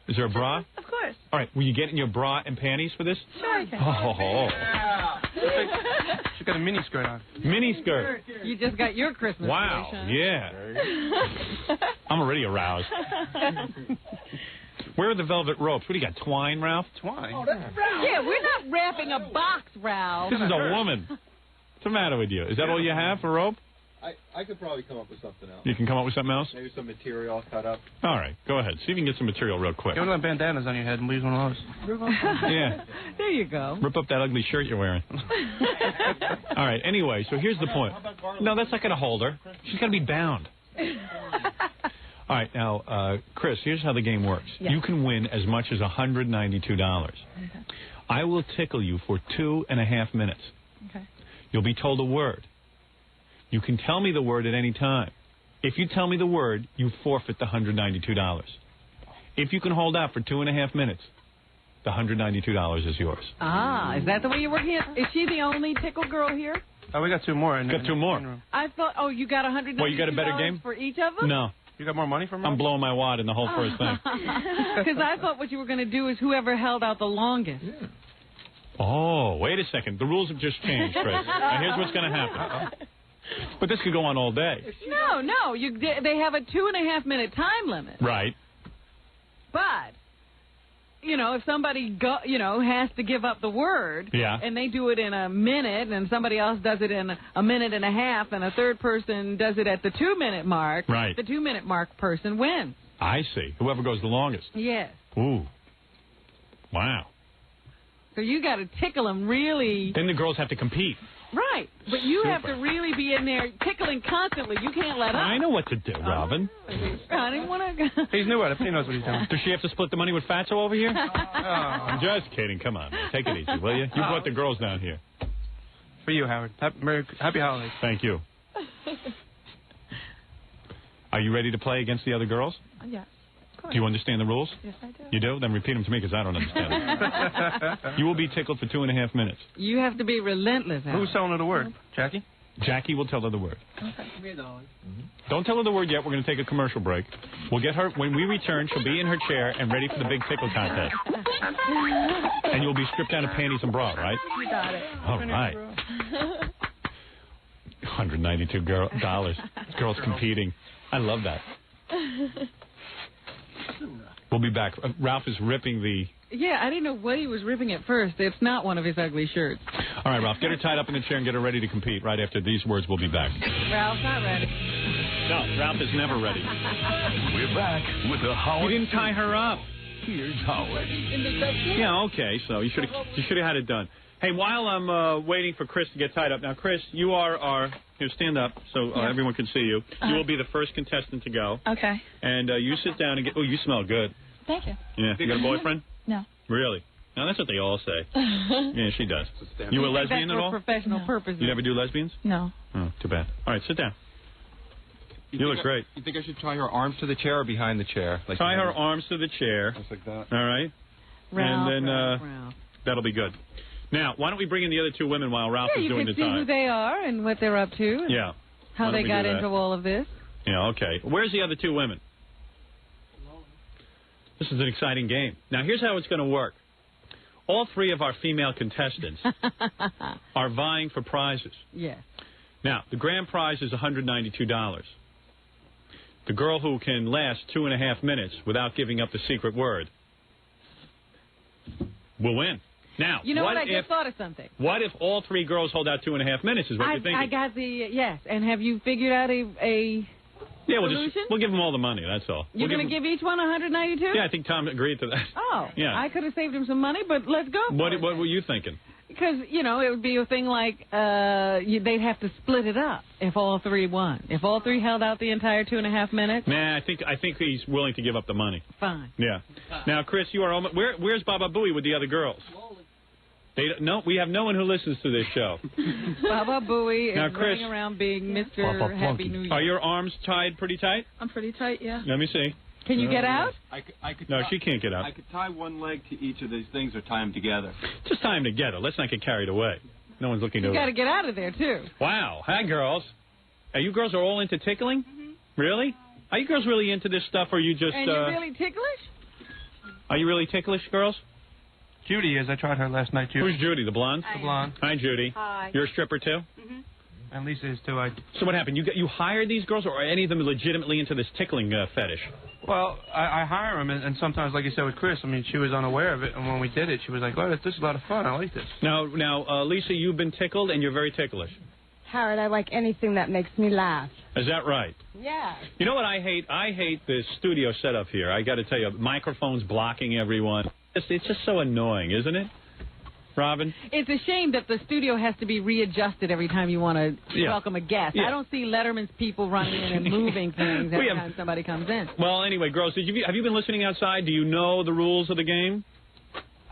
Is there a bra? Of course. All right, will you get in your bra and panties for this? Sure I can. Oh. She's got a mini skirt on. Mini skirt. You just got your Christmas Wow, wish, huh? yeah. I'm already aroused. Where are the velvet ropes? What do you got, twine, Ralph? Twine? Oh, Yeah, we're not wrapping a box, Ralph. This is a woman. What's the matter with you? Is that all you have for rope? I could probably come up with something else. You can come up with something else? Maybe some material cut up. All right, go ahead. See if you can get some material real quick. You want to have bandanas on your head and we use one of those. Yeah. There you go. Rip up that ugly shirt you're wearing. All right, anyway, so here's the point. No, that's not going to hold her. She's got to be bound. All right, now, Chris, here's how the game works. Yeah. You can win as much as $192. Okay. I will tickle you for 2.5 minutes. Okay. You'll be told a word. You can tell me the word at any time. If you tell me the word, you forfeit the $192. If you can hold out for 2.5 minutes, the $192 is yours. Ah, is that the way you're working it? Is she the only tickle girl here? Oh, we got two more. Got two more. I thought, you got $192 Well, you got a better game? for each of them? No. You got more money from her? I'm blowing my wad in the whole first thing. Because I thought what you were going to do is whoever held out the longest. Yeah. Oh, wait a second. The rules have just changed, Chris. Now, here's what's going to happen. But this could go on all day. No. They have a 2.5 minute time limit. Right. But, if somebody has to give up the word, yeah, and they do it in a minute, and somebody else does it in a minute and a half, and a third person does it at the 2-minute mark, right, the 2-minute mark person wins. I see. Whoever goes the longest. Yes. Ooh. Wow. So you got to tickle them really. Then the girls have to compete. Right. But you have Super. to really be in there tickling constantly. You can't let up. I know what to do, Robin. I didn't want to. He's new at it. He knows what he's doing. Does she have to split the money with Fatso over here? I'm just kidding. Come on, man. Take it easy, will you? You brought the girls down here. For you, Howard. Happy holidays. Thank you. Are you ready to play against the other girls? Yes. Do you understand the rules? Yes, I do. You do? Then repeat them to me because I don't understand them. You will be tickled for 2.5 minutes. You have to be relentless. Who's telling her the word? Jackie? Jackie will tell her the word. Come here, darling. Don't tell her the word yet. We're going to take a commercial break. We'll get her, when we return, she'll be in her chair and ready for the big tickle contest. And you'll be stripped down to panties and bra, right? You got it. All right. $192 girls competing. I love that. We'll be back. Ralph is ripping the... Yeah, I didn't know what he was ripping at first. It's not one of his ugly shirts. All right, Ralph, get her tied up in the chair and get her ready to compete. Right after these words, we'll be back. Ralph's not ready. No, Ralph is never ready. We're back with the Howard. You didn't tie her up. Here's Howard. Yeah, okay, so you should have had it done. Hey, while I'm waiting for Chris to get tied up, now, Chris, you are our... Here, stand up so everyone can see you. You will be the first contestant to go. Okay. And you sit down and get... Oh, you smell good. Thank you. Yeah. You got a boyfriend? No. Really? No, that's what they all say. Yeah, she does. You a lesbian at all? For professional purposes. You never do lesbians? No. Oh, too bad. All right, sit down. You look great. You think I should tie her arms to the chair or behind the chair? Like tie her arms to the chair. Just like that. All right. Ralph, and then Ralph. that'll be good. Now, why don't we bring in the other two women while Ralph is doing the you can see who they are and what they're up to. And Yeah. how they got into all of this. Yeah, okay. Where's the other two women? This is an exciting game. Now, here's how it's going to work. All three of our female contestants are vying for prizes. Yes. Now, the grand prize is $192. The girl who can last 2.5 minutes without giving up the secret word will win. Now, you know what? I just thought of something. What if all three girls hold out 2.5 minutes is what you're thinking? I got the, yes. And have you figured out a yeah, solution? we'll give them all the money, that's all. You're going to give each one 192? Yeah, I think Tom agreed to that. Oh. Yeah. I could have saved him some money, but let's go. What were you thinking? Because, you know, it would be a thing like they'd have to split it up if all three won. If all three held out the entire 2.5 minutes. Nah, I think he's willing to give up the money. Fine. Yeah. Now, Chris, you are almost... Where's Baba Booey with the other girls? No, we have no one who listens to this show. Baba Booey is now, Chris, running around being Mr. Happy New Year. Are your arms tied pretty tight? I'm pretty tight, yeah. Let me see. Can you get out? I could no, tie, she can't get out. I could tie one leg to each of these things or tie them together. Just tie them together. Let's not get carried away. No one's looking to... You got to get out of there, too. Wow. Hi, girls. You girls are all into tickling? Mm-hmm. Really? Are you girls really into this stuff, or are you just... And you're really ticklish? Are you really ticklish, girls? Judy is. I tried her last night, Judy. Who's Judy, the blonde? The blonde. Hi, Judy. Hi. You're a stripper, too? Mm-hmm. And Lisa is, too. So what happened? You hired these girls, or are any of them legitimately into this tickling fetish? Well, I hire them, and sometimes, like you said with Chris, I mean, she was unaware of it, and when we did it, she was like, oh, this is a lot of fun. I like this. Now, Lisa, you've been tickled, and you're very ticklish. Howard, I like anything that makes me laugh. Is that right? Yeah. You know what I hate? I hate the studio setup here. I got to tell you, microphones blocking everyone. It's just so annoying, isn't it? Robin? It's a shame that the studio has to be readjusted every time you want to welcome a guest. Yeah. I don't see Letterman's people running in and moving things every time somebody comes in. Well, anyway, girls, have you been listening outside? Do you know the rules of the game?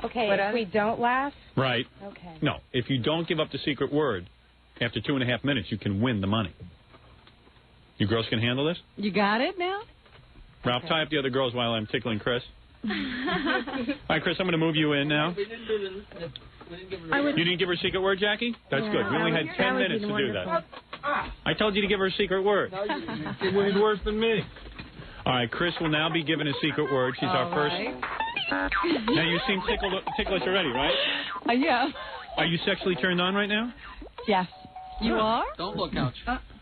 Okay, if we don't laugh? Right. Okay. No, if you don't give up the secret word, after 2.5 minutes, you can win the money. You girls can handle this? You got it now? Ralph, tie up the other girls while I'm tickling Chris. All right, Chris, I'm going to move you in now. You didn't give her a secret word, Jackie? That's good. We only had 10 minutes to do that. I told you to give her a secret word. It was worse than me. All right, Chris will now be given a secret word. She's our first. Now, you seem ticklish already, right? Yeah. Are you sexually turned on right now? Yes. You are? Don't look out.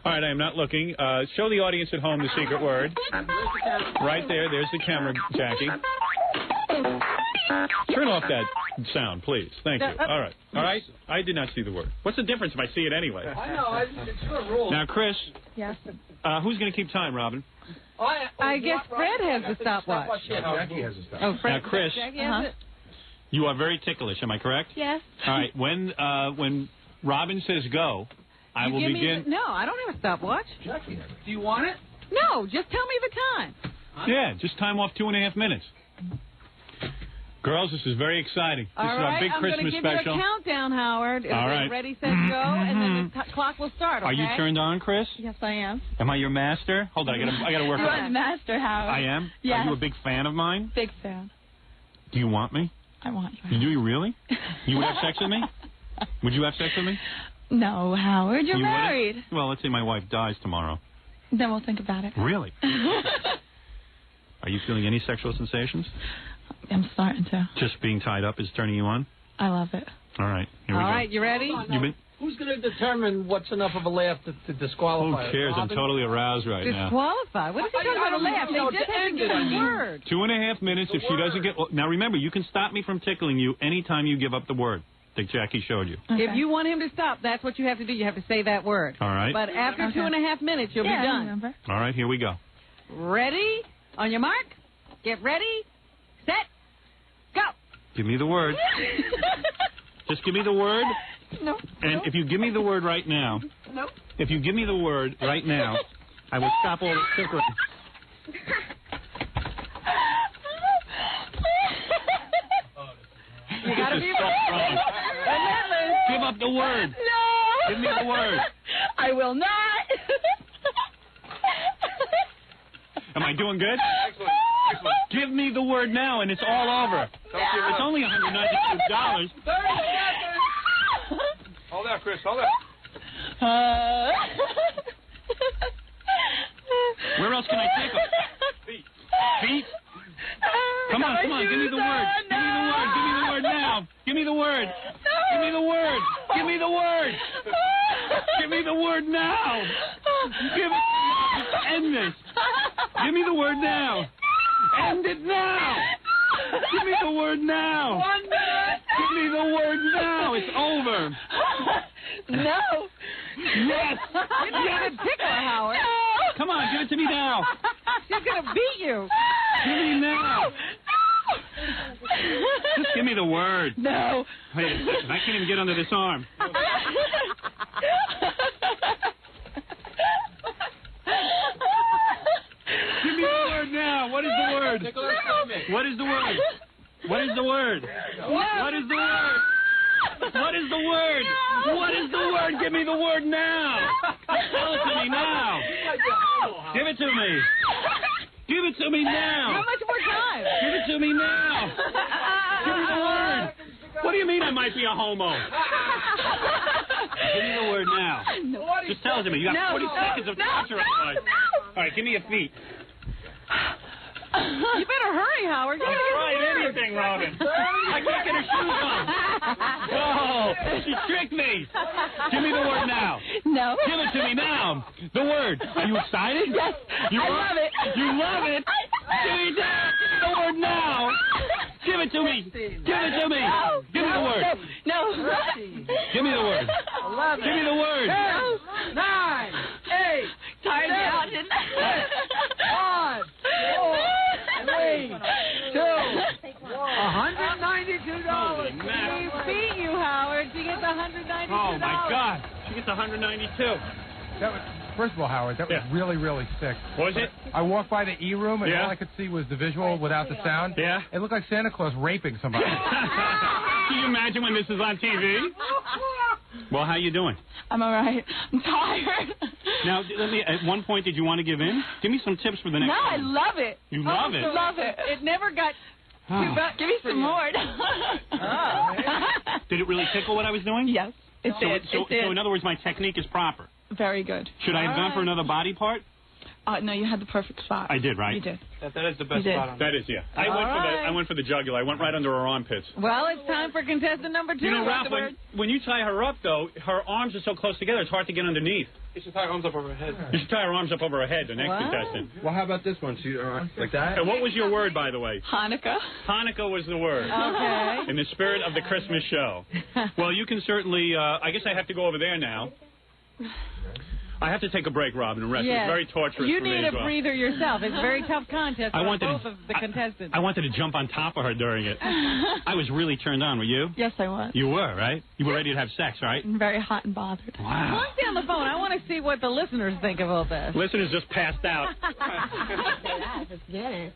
All right, I am not looking. Show the audience at home the secret word. Right there. There's the camera, Jackie. Turn off that sound, please. Thank you. All right. All right? I did not see the word. What's the difference if I see it anyway? I know. It's your rule. Now, Chris. Yes. Who's going to keep time, Robin? I guess Fred has the stopwatch. Jackie has a stopwatch. Oh, Fred. Now, Chris. Jackie has it? You are very ticklish, am I correct? Yes. All right. When Robin says go, I will begin. No, I don't have a stopwatch. Jackie, do you want it? No, just tell me the time. Yeah, just time off 2.5 minutes. Girls, this is very exciting. This is our big Christmas I'm going to give special. you a countdown, Howard. All right. Ready, set, go, and then the clock will start, okay? Are you turned on, Chris? Yes, I am. Am I your master? Hold on, I got to work You on are the master, Howard. I am? Yes. Are you a big fan of mine? Big fan. Do you want me? I want you. Do you really? You would have sex with me? Would you have sex with me? No, Howard, you're You married. wouldn't? Well, let's say my wife dies tomorrow. Then we'll think about it. Really? Are you feeling any sexual sensations? I'm starting to. Just being tied up is turning you on? I love it. All right, here we go. All right, you ready? Who's going to determine what's enough of a laugh to disqualify? Who cares? I'm Robin? totally aroused right now. Disqualify? What is he talking about a laugh? They just have to get a word. 2.5 minutes. If she doesn't get... Now, remember, you can stop me from tickling you anytime you give up the word that Jackie showed you. Okay. If you want him to stop, that's what you have to do. You have to say that word. All right. But after 2.5 minutes, you'll be done. I remember. All right, here we go. Ready? On your mark. Get ready. Set. Go. Give me the word. Just give me the word. No. And if you give me the word right now, if you give me the word right now, I will stop all the tickling. You gotta This be is so wrong. Give up the word. No. Give me the word. I will not. Am I doing good? Excellent. Give me the word now, and it's all over. It's only $192. 30 seconds. Hold that, Chris. Hold that. Where else can I take them? Feet. Feet? Come on. Give me the word. Give me the word. Give me the word now. Give me the word. Give me the word. Give me the word. Give me the word now. Give it. End this. Give me the word now. End it now. Give me the word now. 1 minute. Give me the word now. It's over. No. Yes. Yes. Tickle, Howard. Come on, give it to me now. She's gonna beat you. Give me now. Just give me the word. No. Wait a second. I can't even get under this arm. Give me the word now. What is the word? What is the word? What is the word? What is the word? What is the word? What is the word? Give me the word now. Tell it to me now. Give it to me. Give it to me now. How much more time? Give it to me now. Give me the word. What do you mean I might be a homo? Give me the word now. Just tell it to me. You got 40 seconds of torture otherwise. All right, give me your feet. You better hurry, Howard. I'll try anything, Robin. I can't get her shoes on. Oh, she tricked me. Give me the word now. No. Give it to me now. The word. Are you excited? Yes. You I are? love it. You love it? Give me that. Give me the word now. Give it to me. Give it to me. No. Give me the word. No. Give me the word. 11. Give me the word. 10, 9, 8. Tired me out, didn't I? 1, 4, 3, 2, $192. She beat you, Howard. She gets $192. Oh, my God. She gets 192. That was, first of all, Howard, that was really, really sick. Was it? I walked by the E room and all I could see was the visual without the sound. Yeah. It looked like Santa Claus raping somebody. Can you imagine when this is on TV? Well, how you doing? I'm all right. I'm tired. Now, let me. At one point, did you want to give in? Give me some tips for the next No, I one. love it. You love it? Love it. It never got Oh. Give me some more. Did it really tickle what I was doing? Yes, it did. So, It did. so in other words, my technique is proper. Very good. Should I have gone for another body part? No, you had the perfect spot. I did, right? You did. That is the best You did. spot on That is, yeah. I went for the jugular. I went right under her armpits. Well, it's time for contestant number 2. You know, Ralph, when you tie her up, though, her arms are so close together, it's hard to get underneath. You should tie her arms up over her head. You should tie her arms up over her head, the next contestant. Well, how about this one? Like that? And what was your word, by the way? Hanukkah. Hanukkah was the word. Okay. In the spirit of the Christmas show. Well, you can certainly, I guess I have to go over there now. I have to take a break, Robin, and rest. Yes. It's very torturous You for me need as a well. breather yourself. It's a very tough contest for both of the contestants. I wanted to jump on top of her during it. I was really turned on. Were you? Yes, I was. You were, right? You were ready to have sex, right? I'm very hot and bothered. Wow. Let's stay on the phone. I want to see what the listeners think of all this. Listeners just passed out. Let's get it.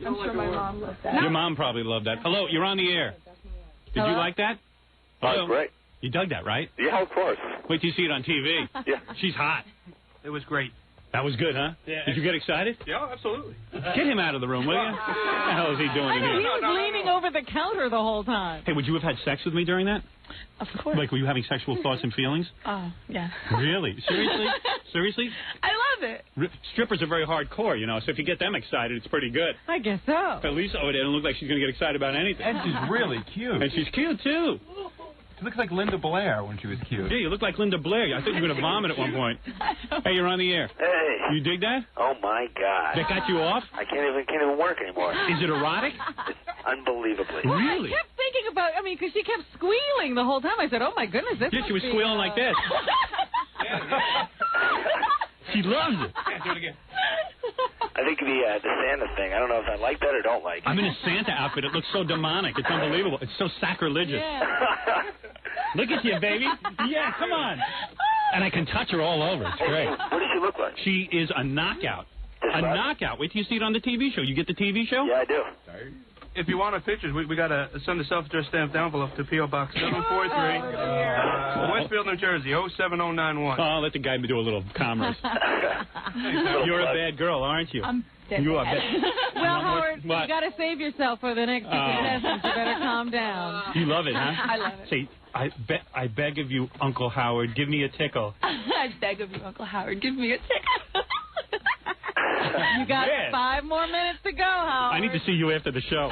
I'm sure my mom loved that. Your mom probably loved that. Hello, you're on the air. Did you like that? Oh, great. You dug that, right? Yeah, of course. Wait till you see it on TV. Yeah. She's hot. It was great. That was good, huh? Yeah. Did you get excited? Yeah, absolutely. Get him out of the room, will you? What the hell is he doing I in know, here? he was leaning over the counter the whole time. Hey, would you have had sex with me during that? Of course. Like, were you having sexual thoughts and feelings? Oh, yeah. Really? Seriously? Seriously? I love it. Strippers are very hardcore, you know, so if you get them excited, it's pretty good. I guess so. At least, it doesn't look like she's going to get excited about anything. And she's really cute. And she's cute, too. She looks like Linda Blair when she was cute. Yeah, you look like Linda Blair. I think you were going to vomit at one point. Hey, you're on the air. Hey. You dig that? Oh my God. That got you off? I can't even work anymore. Is it erotic? Unbelievably. Really? I kept thinking about, because she kept squealing the whole time. I said, oh my goodness, this Yeah, she was squealing like this. She loves it. Yeah, do it again. I think the Santa thing, I don't know if I like that or don't like it. I'm in a Santa outfit. It looks so demonic. It's unbelievable. It's so sacrilegious. Yeah. Look at you, baby. Yeah, come on. And I can touch her all over. It's great. What does she look like? She is a knockout. A knockout. Wait till you see it on the TV show. You get the TV show? Yeah, I do. If you want our pictures, we got to send a self-addressed stamped envelope to P.O. Box 743, Westfield, New Jersey, 07091. Oh, let the guy do a little commerce. You're a bad girl, aren't you? I'm dead You are bad. bad. Well, Howard, What? you got to save yourself for the next two contestants. You better calm down. You love it, huh? I love it. Say, I beg of you, Uncle Howard, give me a tickle. I beg of you, Uncle Howard, give me a tickle. You got Yeah. 5 more minutes to go, Howard. I need to see you after the show.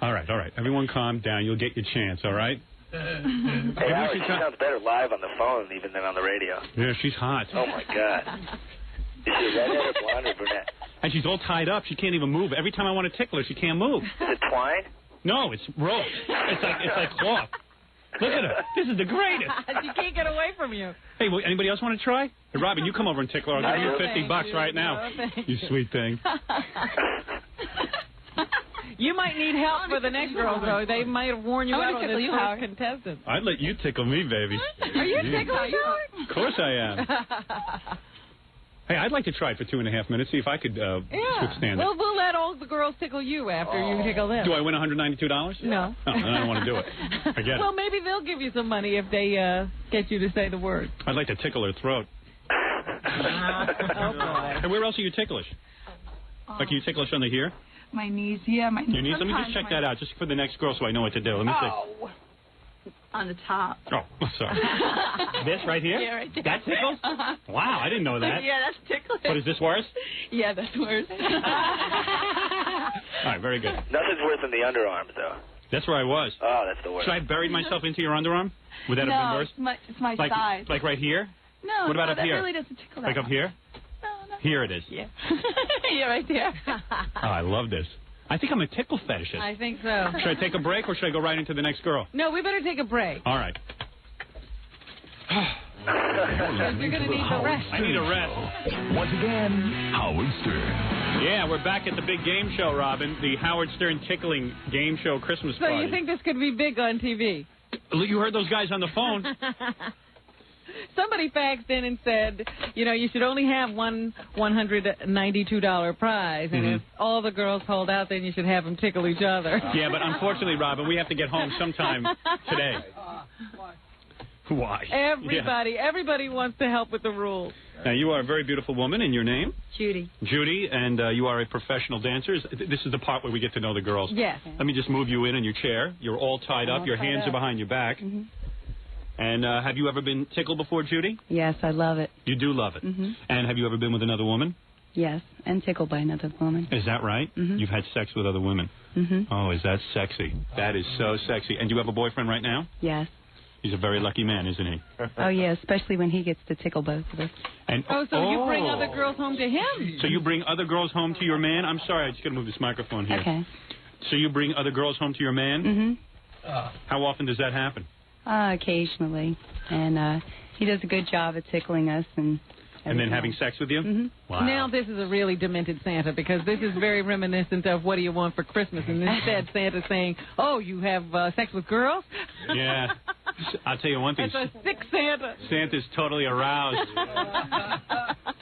All right. Everyone calm down. You'll get your chance, all right? Hey, Howard, she sounds better live on the phone even than on the radio. Yeah, she's hot. Oh my God. Is she redhead or blonde or brunette? And she's all tied up. She can't even move. Every time I want to tickle her, she can't move. Is it twine? No, it's rope. It's like cloth. Look at her. This is the greatest. She can't get away from you. Hey, anybody else want to try? Hey, Robin, you come over and tickle her. I'll give you $50 right now. No, thank You sweet thing. You might need help for the next girl, though. They might have worn you I out wanna on tickle this you, first Howard. contestant. I'd let you tickle me, baby. Are you tickling, Howard? Of course I am. Hey, I'd like to try it for 2.5 minutes, see if I could withstand it. We'll let all the girls tickle you after you tickle them. Do I win $192? No. Oh, then I don't want to do it. Forget Well, it. maybe they'll give you some money if they get you to say the word. I'd like to tickle her throat. Oh, boy. Hey, where else are you ticklish? Like, are you ticklish on the here? My knees, yeah, my knees. Your knees? Let me just check that out, just for the next girl so I know what to do. Let me see. Oh. On the top. Oh, sorry. This right here? Yeah, right there. That tickles? Wow, I didn't know that. Yeah, that's ticklish. But is this worse? Yeah, that's worse. All right, very good. Nothing's worse than the underarms, though. That's where I was. Oh, that's the worst. Should I have buried myself into your underarm? Would that have been worse? It's my side. Like right here? No, What about up that here? really doesn't tickle that Like up much. here? No. Here it is. Yeah. Yeah, right there. Oh, I love this. I think I'm a tickle fetishist. I think so. Should I take a break or should I go right into the next girl? No, we better take a break. All right. Because you're going to need the rest. I need a rest. Once again, Howard Stern. Yeah, we're back at the big game show, Robin. The Howard Stern tickling game show Christmas So party. you think this could be big on TV? You heard those guys on the phone. Somebody faxed in and said, you should only have one $192 prize, and if all the girls hold out, then you should have them tickle each other. Yeah, but unfortunately, Robin, we have to get home sometime today. Why? Everybody wants to help with the rules. Now, you are a very beautiful woman, and your name? Judy. Judy, and you are a professional dancer. This is the part where we get to know the girls. Yes. Let me just move you in your chair. You're all tied up. Your hands are behind your back. Mm-hmm. And have you ever been tickled before, Judy? Yes, I love it. You do love it. Mm-hmm. And have you ever been with another woman? Yes, and tickled by another woman. Is that right? Mhm. You've had sex with other women. Mm-hmm. Oh, is that sexy? That is so sexy. And do you have a boyfriend right now? Yes. He's a very lucky man, isn't he? Oh, yeah, especially when he gets to tickle both of us. And So you bring other girls home to him? So you bring other girls home to your man? I'm sorry, I just got to move this microphone here. Okay. So you bring other girls home to your man? Mm-hmm. How often does that happen? Occasionally. And he does a good job at tickling us and then having sex with you? Mm-hmm. Wow. Now this is a really demented Santa because this is very reminiscent of what do you want for Christmas? And instead Santa's saying, oh, you have sex with girls? Yeah. I'll tell you one thing. That's a sick Santa. Santa's totally aroused.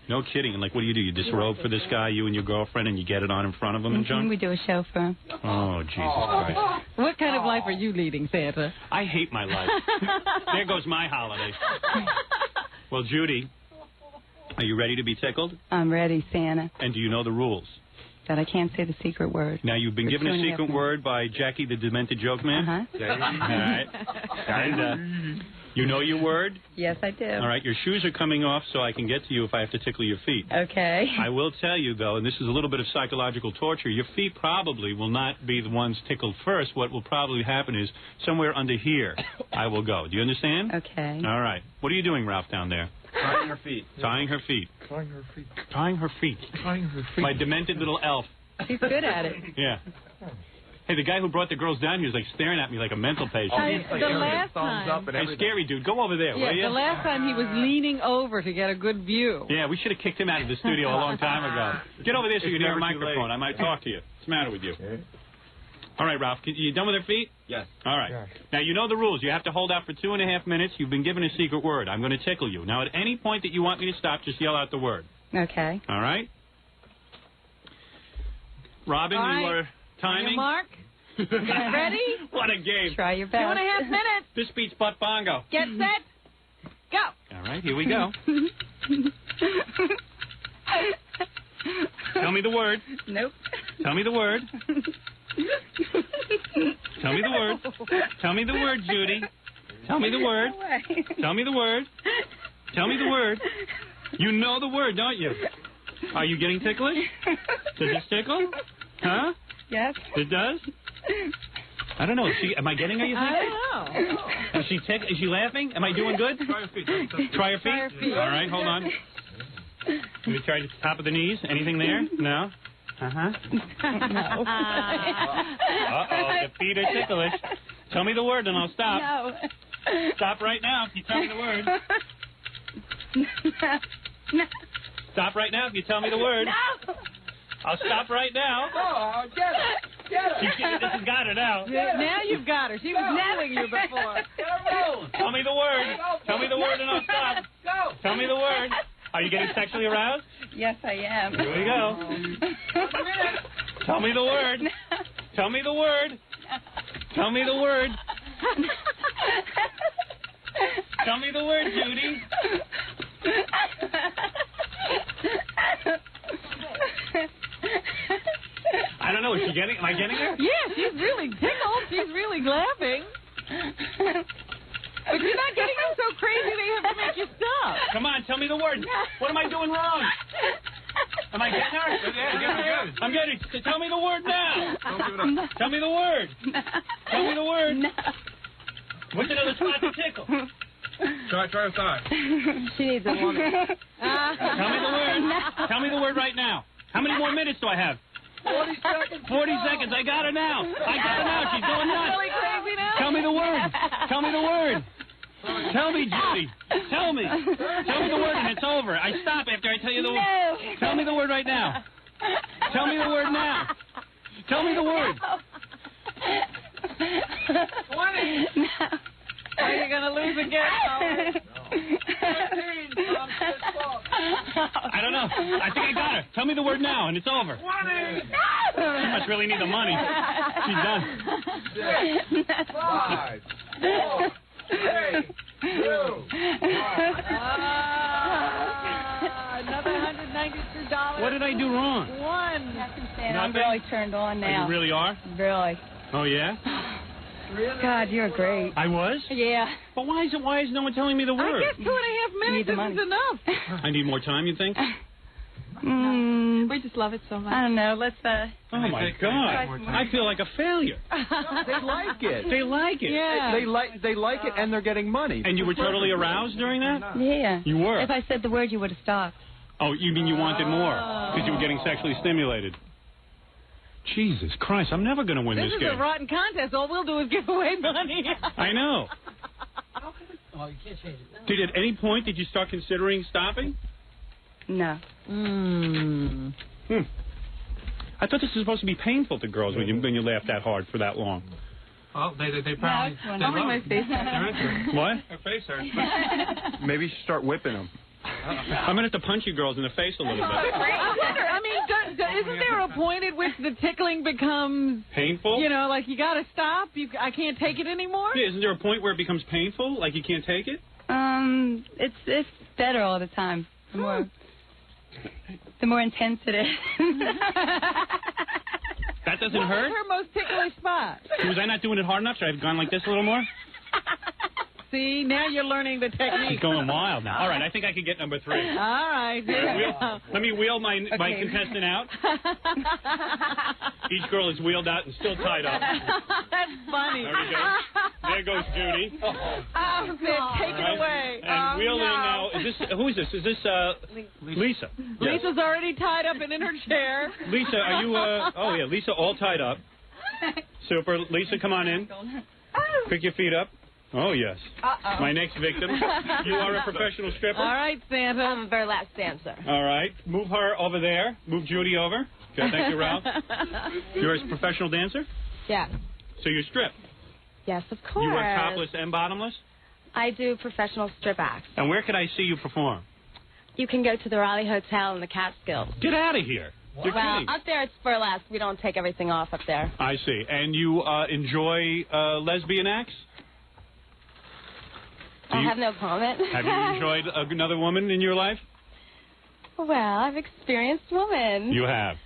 No kidding. Like, what do? You disrobe for this guy, you and your girlfriend, and you get it on in front of him and junk? We do a show for him. Oh, Jesus Christ. What kind of life are you leading, Santa? I hate my life. There goes my holiday. Well, Judy, are you ready to be tickled? I'm ready, Santa. And do you know the rules? That I can't say the secret word. Now, you've been given a secret word by Jackie the Demented Joke Man? Uh-huh. All right. And you know your word? Yes, I do. All right. Your shoes are coming off so I can get to you if I have to tickle your feet. Okay. I will tell you, though, and this is a little bit of psychological torture, your feet probably will not be the ones tickled first. What will probably happen is somewhere under here I will go. Do you understand? Okay. All right. What are you doing, Ralph, down there? Tying her feet. Tying her feet. Tying her feet. Tying her feet. Tying her feet. My demented little elf. He's good at it. Yeah. Hey, the guy who brought the girls down here is like staring at me like a mental patient. The last time. Hey, scary dude, go over there, will you? The last time he was leaning over to get a good view. Yeah, we should have kicked him out of the studio a long time ago. Get over there so you can hear a microphone. I might talk to you. What's the matter with you? All right, Ralph, you done with her feet? Yes. All right. Yes. Now, you know the rules. You have to hold out for 2.5 minutes. You've been given a secret word. I'm going to tickle you. Now, at any point that you want me to stop, just yell out the word. Okay. All right? Robin, All right. you are timing. Mark? Ready? What a game. Try your best. 2.5 minutes. This beats butt bongo. Get set. Go. All right, here we go. Tell me the word. Nope. Tell me the word. Tell me the word. Tell me the word, Judy. Tell me the word. Tell me the word. Tell me the word. You know the word, don't you? Are you getting ticklish? Does this tickle? Huh? Yes. It does? I don't know. Am I getting her, you think? I don't know. Is she laughing? Am I doing good? Try your feet. Try your feet? Try your feet. All right, hold on. Let me try the top of the knees. Anything there? No? Uh-huh. No. Uh-oh, the feet are ticklish. Tell me the word and I'll stop. No. Stop right now if you tell me the word. No. Stop right now if you tell me the word. No. I'll stop right now. Oh, get it. Get it. This has got her now. Now you've got her. She was nailing you before. Tell me the word. Tell me the word and I'll stop. Go. Tell me the word. Are you getting sexually aroused? Yes, I am. Here we go. Tell me the word. Tell me the word. Tell me the word. Tell me the word, Judy. I don't know. Is she getting? Am I getting her? Yeah, she's really tickled. She's really laughing. But you're not getting them so crazy they have to make you stop. Come on, tell me the word. What am I doing wrong? Am I getting her? Yeah, good. I'm getting. Tell me the word now. Don't give it up. Tell me the word. Tell me the word. No. What's another spot to tickle? Try her thigh. She needs a woman. Tell me the word. No. Tell me the word right now. How many more minutes do I have? 40 seconds. 40 seconds. I got her now. I got her now. She's going nuts. Really crazy now? Tell me the word. Tell me the word. Tell me, Judy. Tell me. Tell me the word and it's over. I stop after I tell you the word. No. Tell me the word right now. Tell me the word now. Tell me the word. 20. No. Are you going to lose again? Howard? 15. I don't know. I think I got her. Tell me the word now and it's over. 20. She must really need the money. She's done. 5, 4, 3, 2, 1. Another $192. What did I do wrong? One. I'm really turned on now. You really are? Really. Oh, yeah? God, you're great. I was? Yeah. But why is no one telling me the word? I guess 2.5 minutes isn't enough. I need more time, you think? We just love it so much. I don't know. Let's Oh my God! I feel like a failure. They like it. They like it. Yeah. They like it, and they're getting money. And you were totally aroused during that? Yeah. You were. If I said the word, you would have stopped. Oh, you mean you wanted more because you were getting sexually stimulated? Jesus Christ! I'm never going to win this This is game. a rotten contest. All we'll do is give away money. I know. Oh, you can't change it. Did at any point did you start considering stopping? No. I thought this was supposed to be painful to girls when you laugh that hard for that long. Well, they probably... my face hurts. What? Her face hurts. Maybe you should start whipping them. I'm going to have to punch you girls in the face a little bit. I wonder, I mean, isn't there a point at which the tickling becomes... Painful? You know, like you got to stop? I can't take it anymore? Yeah, isn't there a point where it becomes painful? Like you can't take it? It's better all the time. The more intense it is. That doesn't What hurt? was her most ticklish spot? Was I not doing it hard enough? Should I have gone like this a little more? See, now you're learning the technique. She's going wild now. All right, I think I could get number 3. All right. Here we go. Let me wheel my contestant out. Each girl is wheeled out and still tied up. That's funny. There we go. There goes Judy. Oh, take it away. And wheel in now. Who is this? Is this Lisa? Lisa's already tied up and in her chair. Lisa, are you? Oh yeah, Lisa, all tied up. Super. Lisa, come on in. Pick your feet up. Oh yes. My next victim. You are a professional stripper. All right, Santa. I'm a burlesque dancer. All right. Move her over there. Move Judy over. Okay, thank you, Ralph. You're a professional dancer? Yeah. So you strip? Yes, of course. You work topless and bottomless? I do professional strip acts. And where can I see you perform? You can go to the Raleigh Hotel in the Catskills. Get out of here. You're Well, kidding. up there it's burlesque. We don't take everything off up there. I see. And you enjoy lesbian acts? I have no comment. Have you enjoyed another woman in your life? Well, I've experienced women. You have.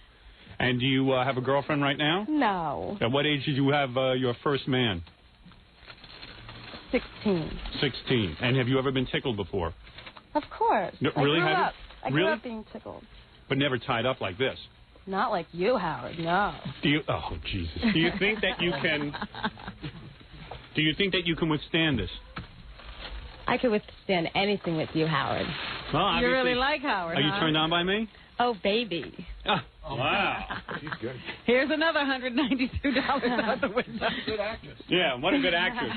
And do you have a girlfriend right now? No. At what age did you have your first man? 16. 16. And have you ever been tickled before? Of course. No, really? I grew up being tickled. But never tied up like this? Not like you, Howard. No. Do you? Oh, Jesus. Do you think that you can... Do you think that you can withstand this? I could withstand anything with you, Howard. Well, You really like Howard, Are you huh? turned on by me? Oh, baby. Oh, wow. She's good. Here's another $192 out the window. Good actress. Yeah, what a good actress.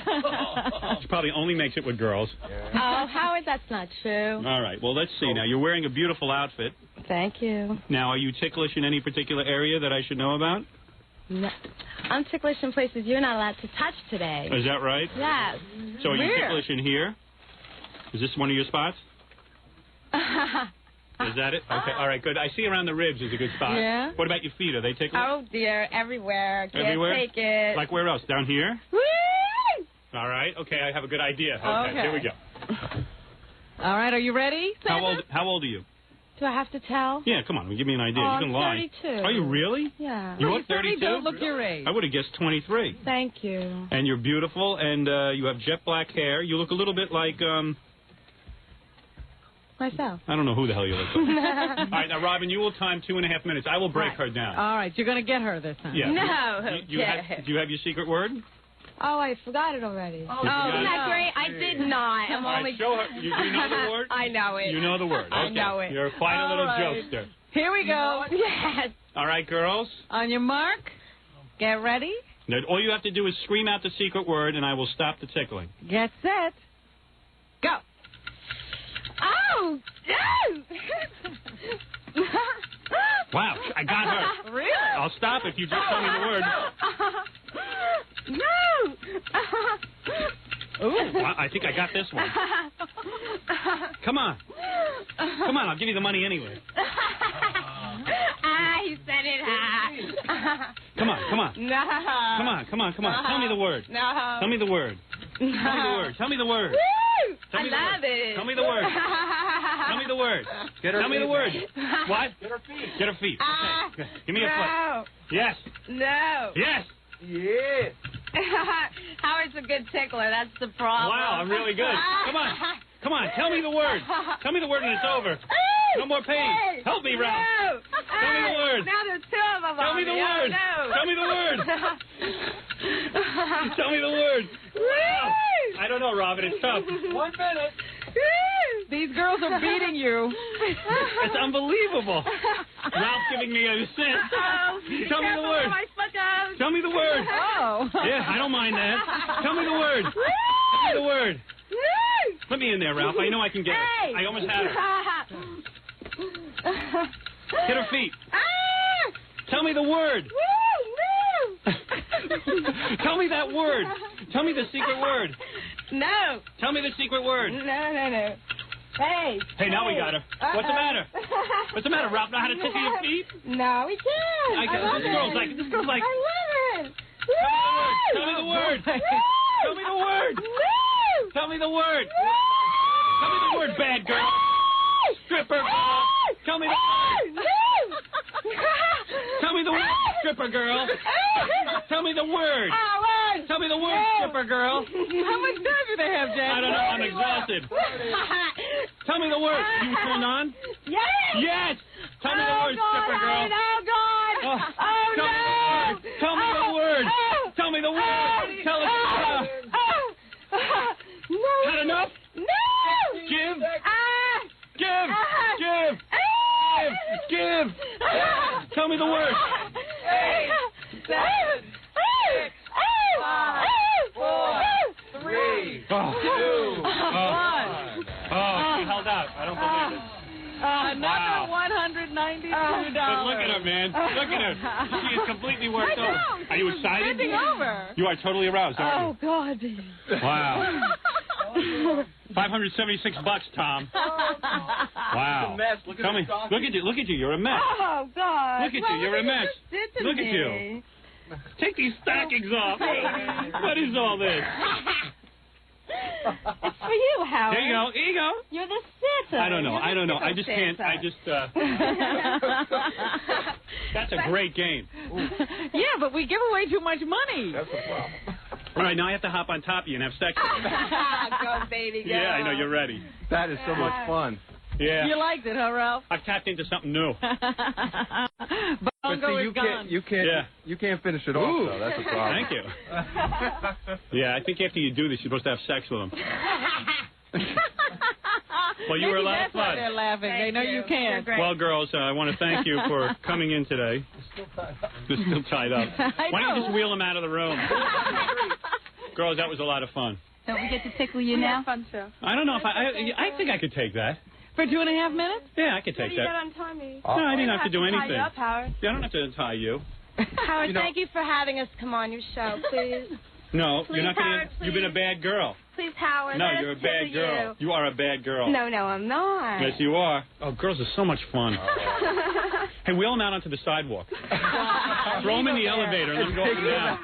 She probably only makes it with girls. Oh, Howard, that's not true. All right, well, let's see now. You're wearing a beautiful outfit. Thank you. Now, are you ticklish in any particular area that I should know about? No. I'm ticklish in places you're not allowed to touch today. Is that right? Yes. So are you Where? ticklish in here? Is this one of your spots? Is that it? Okay, all right, good. I see around the ribs is a good spot. Yeah. What about your feet? Are they ticklish? Oh, dear. Everywhere. Can't Everywhere? take it. Like where else? Down here? Woo! All right, okay, I have a good idea. Okay. Here we go. All right, are you ready, Santa? How old are you? Do I have to tell? Yeah, come on, give me an idea. Oh, you can I'm lie. 32. Are you really? Yeah. You Well, are you certainly 32? don't look your age. I would have guessed 23. Thank you. And you're beautiful, and you have jet black hair. You look a little bit like, Myself. I don't know who the hell you look like. All right, now, Robin, you will time 2.5 minutes. I will break her down. All right, you're going to get her this time. Yeah. No. Do you have your secret word? Oh, I forgot it already. Oh, isn't that great? I did not. I'm All right, only... show her. You know the word? I know it. You know the word. Okay. I know it. You're quite a little All right. jokester. Here we go. Yes. All right, girls. On your mark, get ready, Now, all you have to do is scream out the secret word, and I will stop the tickling. get set, go. Oh! Wow, I got her. Really? I'll stop if you just tell me the word. No! Ooh, well, I think I got this one. Come on. Come on, I'll give you the money anyway. You said it high. Come on. No. Come on. Tell me the word. No. Tell me the word. No. Tell me the word. Woo! Tell I me the love word. it. Tell me the word. Tell me the word. Tell me the word. What? Get her feet. Get her feet. Okay. Give me a No. foot. Yes. No. Yes. Yeah. Howard's a good tickler. That's the problem. Wow, I'm really good. Come on. Tell me the word. Tell me the word and it's over. No more pain. Help me, Ralph. No. Tell me the word. Now there's two of them. Tell me the on word. No. Tell me the word. Tell me the word. Wow. I don't know, Robin. It's tough. 1 minute. These girls are beating you. It's unbelievable. Ralph's giving me a assist. Tell me the word. My foot goes. Tell me the word. Oh. Yeah, I don't mind that. Tell me the word. Tell me the word. Let me in there, Ralph. I know I can get her. I almost had her. Hit her feet. Tell me the word. Tell me that word. Tell me the secret word. No. Tell me the secret word. No. Hey. Hey, now we got her. What's the matter? What's the matter, Ralph? Know how to tickle your feet? No, we can't. I love this girl's like. I love it. Tell me the word. Tell me the word. Tell me the word. Tell me the word, bad girl. Stripper. Tell me the word. Tell me the word, stripper girl. Tell me the word. Tell me the word, stripper girl. How much time do they have, Jack? I don't know. I'm exhausted. Tell me the word. You turned on? Yes. Yes. Tell me the word, stripper girl. Oh, God. Oh, no. Tell me the word. Tell me the word. Tell us. No. Had enough? No. Give. Tell me the word. 8, 7, 6, 5, 4, 3, 2, 1. Oh, she held out. I don't believe it. Another $192. But look at her, man. Look at her. She is completely worked over. Are you excited? Bending over. You are totally aroused, aren't Oh, God. you? Wow. $576, Tom. Wow. Tell me. Look at you. Look at you. You're a mess. Oh, God. Look at you. You're a mess. Look at you. Take these stockings off. What is all this? It's for you, Howard. There you go. Here you go. You're the Santa. I don't know. I just can't. That's a great game. Yeah, but we give away too much money. That's the problem. All right, now I have to hop on top of you and have sex with you. Go, baby, go. Yeah, I know. You're ready. That is so much fun. Yeah. You liked it, huh, Ralph? I've tapped into something new. Bongo is gone. You can't finish it off, though. That's a problem. Thank you. Yeah, I think after you do this, you're supposed to have sex with them. Well, you were a lot of That's why fun. they're laughing. They know you can. Well, girls, I want to thank you for coming in today. They're still tied up. Why don't you just wheel them out of the room? Girls, that was a lot of fun. Don't we get to tickle you now? Fun show. I don't know if I think I could take that. For 2.5 minutes? Yeah, I could take You that. got untie me. No, I didn't have to do anything. Tie you up, Howard. Yeah, I don't have to untie you. Howard, thank you for having us come on your show, please. No, Please, you're not going Howard, to. You've been a bad girl. Please, Howard. No, let us you're a tickle bad girl. You are a bad girl. No, I'm not. Yes, you are. Oh, girls are so much fun. Hey, wheel them out onto the sidewalk. Throw them in the elevator and let them go up and down.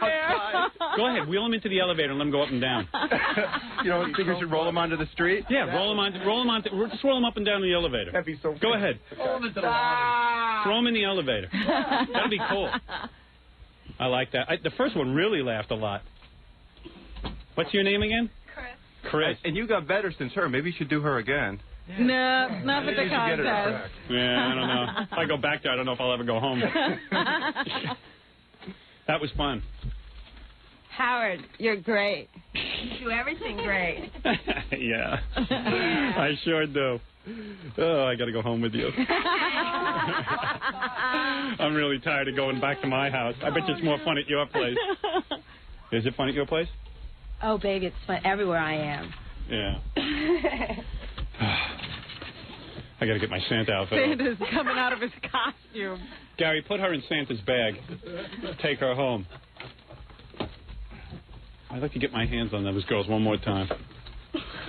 Go ahead, wheel them into the elevator and let them go up and down. You don't think we should roll them onto the street? Yeah, roll them just roll them up and down in the elevator. That'd be so Go ahead. Roll them into the lobby. Throw them in the elevator. That'd be cool. I like that. The first one really laughed a lot. What's your name again? Chris. And you got better since her. Maybe you should do her again. No, not for the contest. Yeah, I don't know. If I go back there, I don't know if I'll ever go home. That was fun. Howard, you're great. You do everything great. Yeah, I sure do. Oh, I got to go home with you. I'm really tired of going back to my house. I bet you it's more fun at your place. Is it fun at your place? Oh, baby, it's fun everywhere I am. Yeah. I got to get my Santa outfit on. Santa's coming out of his costume. Gary, put her in Santa's bag. Take her home. I'd like to get my hands on those girls one more time.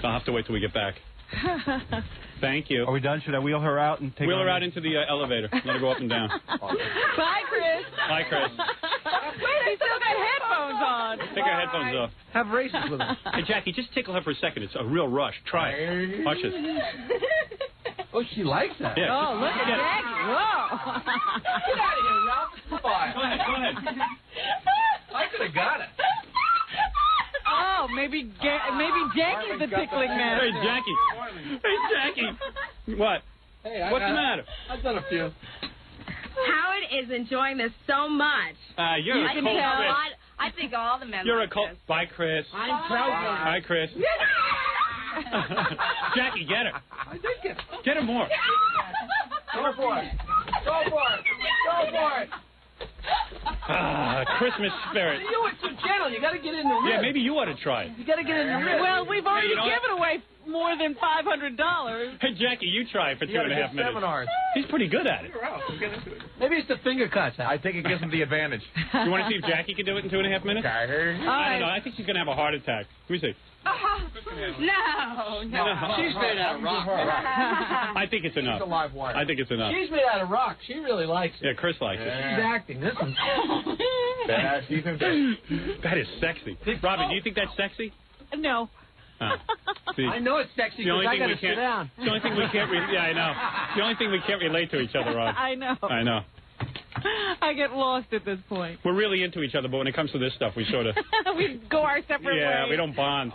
I'll have to wait till we get back. Thank you. Are we done? Should I wheel her out and take Wheel her out into the elevator. Let her go up and down. Bye, Chris. Bye, Chris. Wait, I still got headphones on. Take her headphones off. Have races with her. Hey, Jackie, just tickle her for a second. It's a real rush. Try it. Watch it. Oh, she likes that. Yeah. Oh, look at Jackie. Whoa. Get out of here, Ralph. It's fine. Go ahead. I could have got it. Oh, maybe Jackie's the tickling master. Hey, Jackie. Hey, Jackie. What? Hey, What's the matter? I've done a few. Howard is enjoying this so much. You're a cold Chris. I think all the men You're like a cold. this. Bye, Chris. I'm proud. Bye, Chris. Jackie, get her. I did get it. Get her more. Go for it. Go for it. Go for it. Christmas spirit. You were too gentle. You got to get in the rhythm. Yeah, maybe you ought to try it. You got to get in the rhythm. Well, we've already you know given away more than $500. Hey, Jackie, you try it for 2.5 minutes. Seminars. He's pretty good at it. Maybe it's the finger cuts. I think it gives him the advantage. You want to see if Jackie can do it in 2.5 minutes? I don't know. I think she's going to have a heart attack. Let me see. No. She's made out of rock. I think it's enough. She's a live wire. I think it's enough. She's made out of rock. She really likes it. Yeah, Chris likes it. She's acting. Listen. That is sexy. Robin, do you think that's sexy? No. See, I know it's sexy because I got to sit down. The only thing we can't yeah, I know. The only thing we can't relate to each other on. I know. I know. I get lost at this point. We're really into each other, but when it comes to this stuff, we sort of... we go our separate ways. Yeah, we don't bond.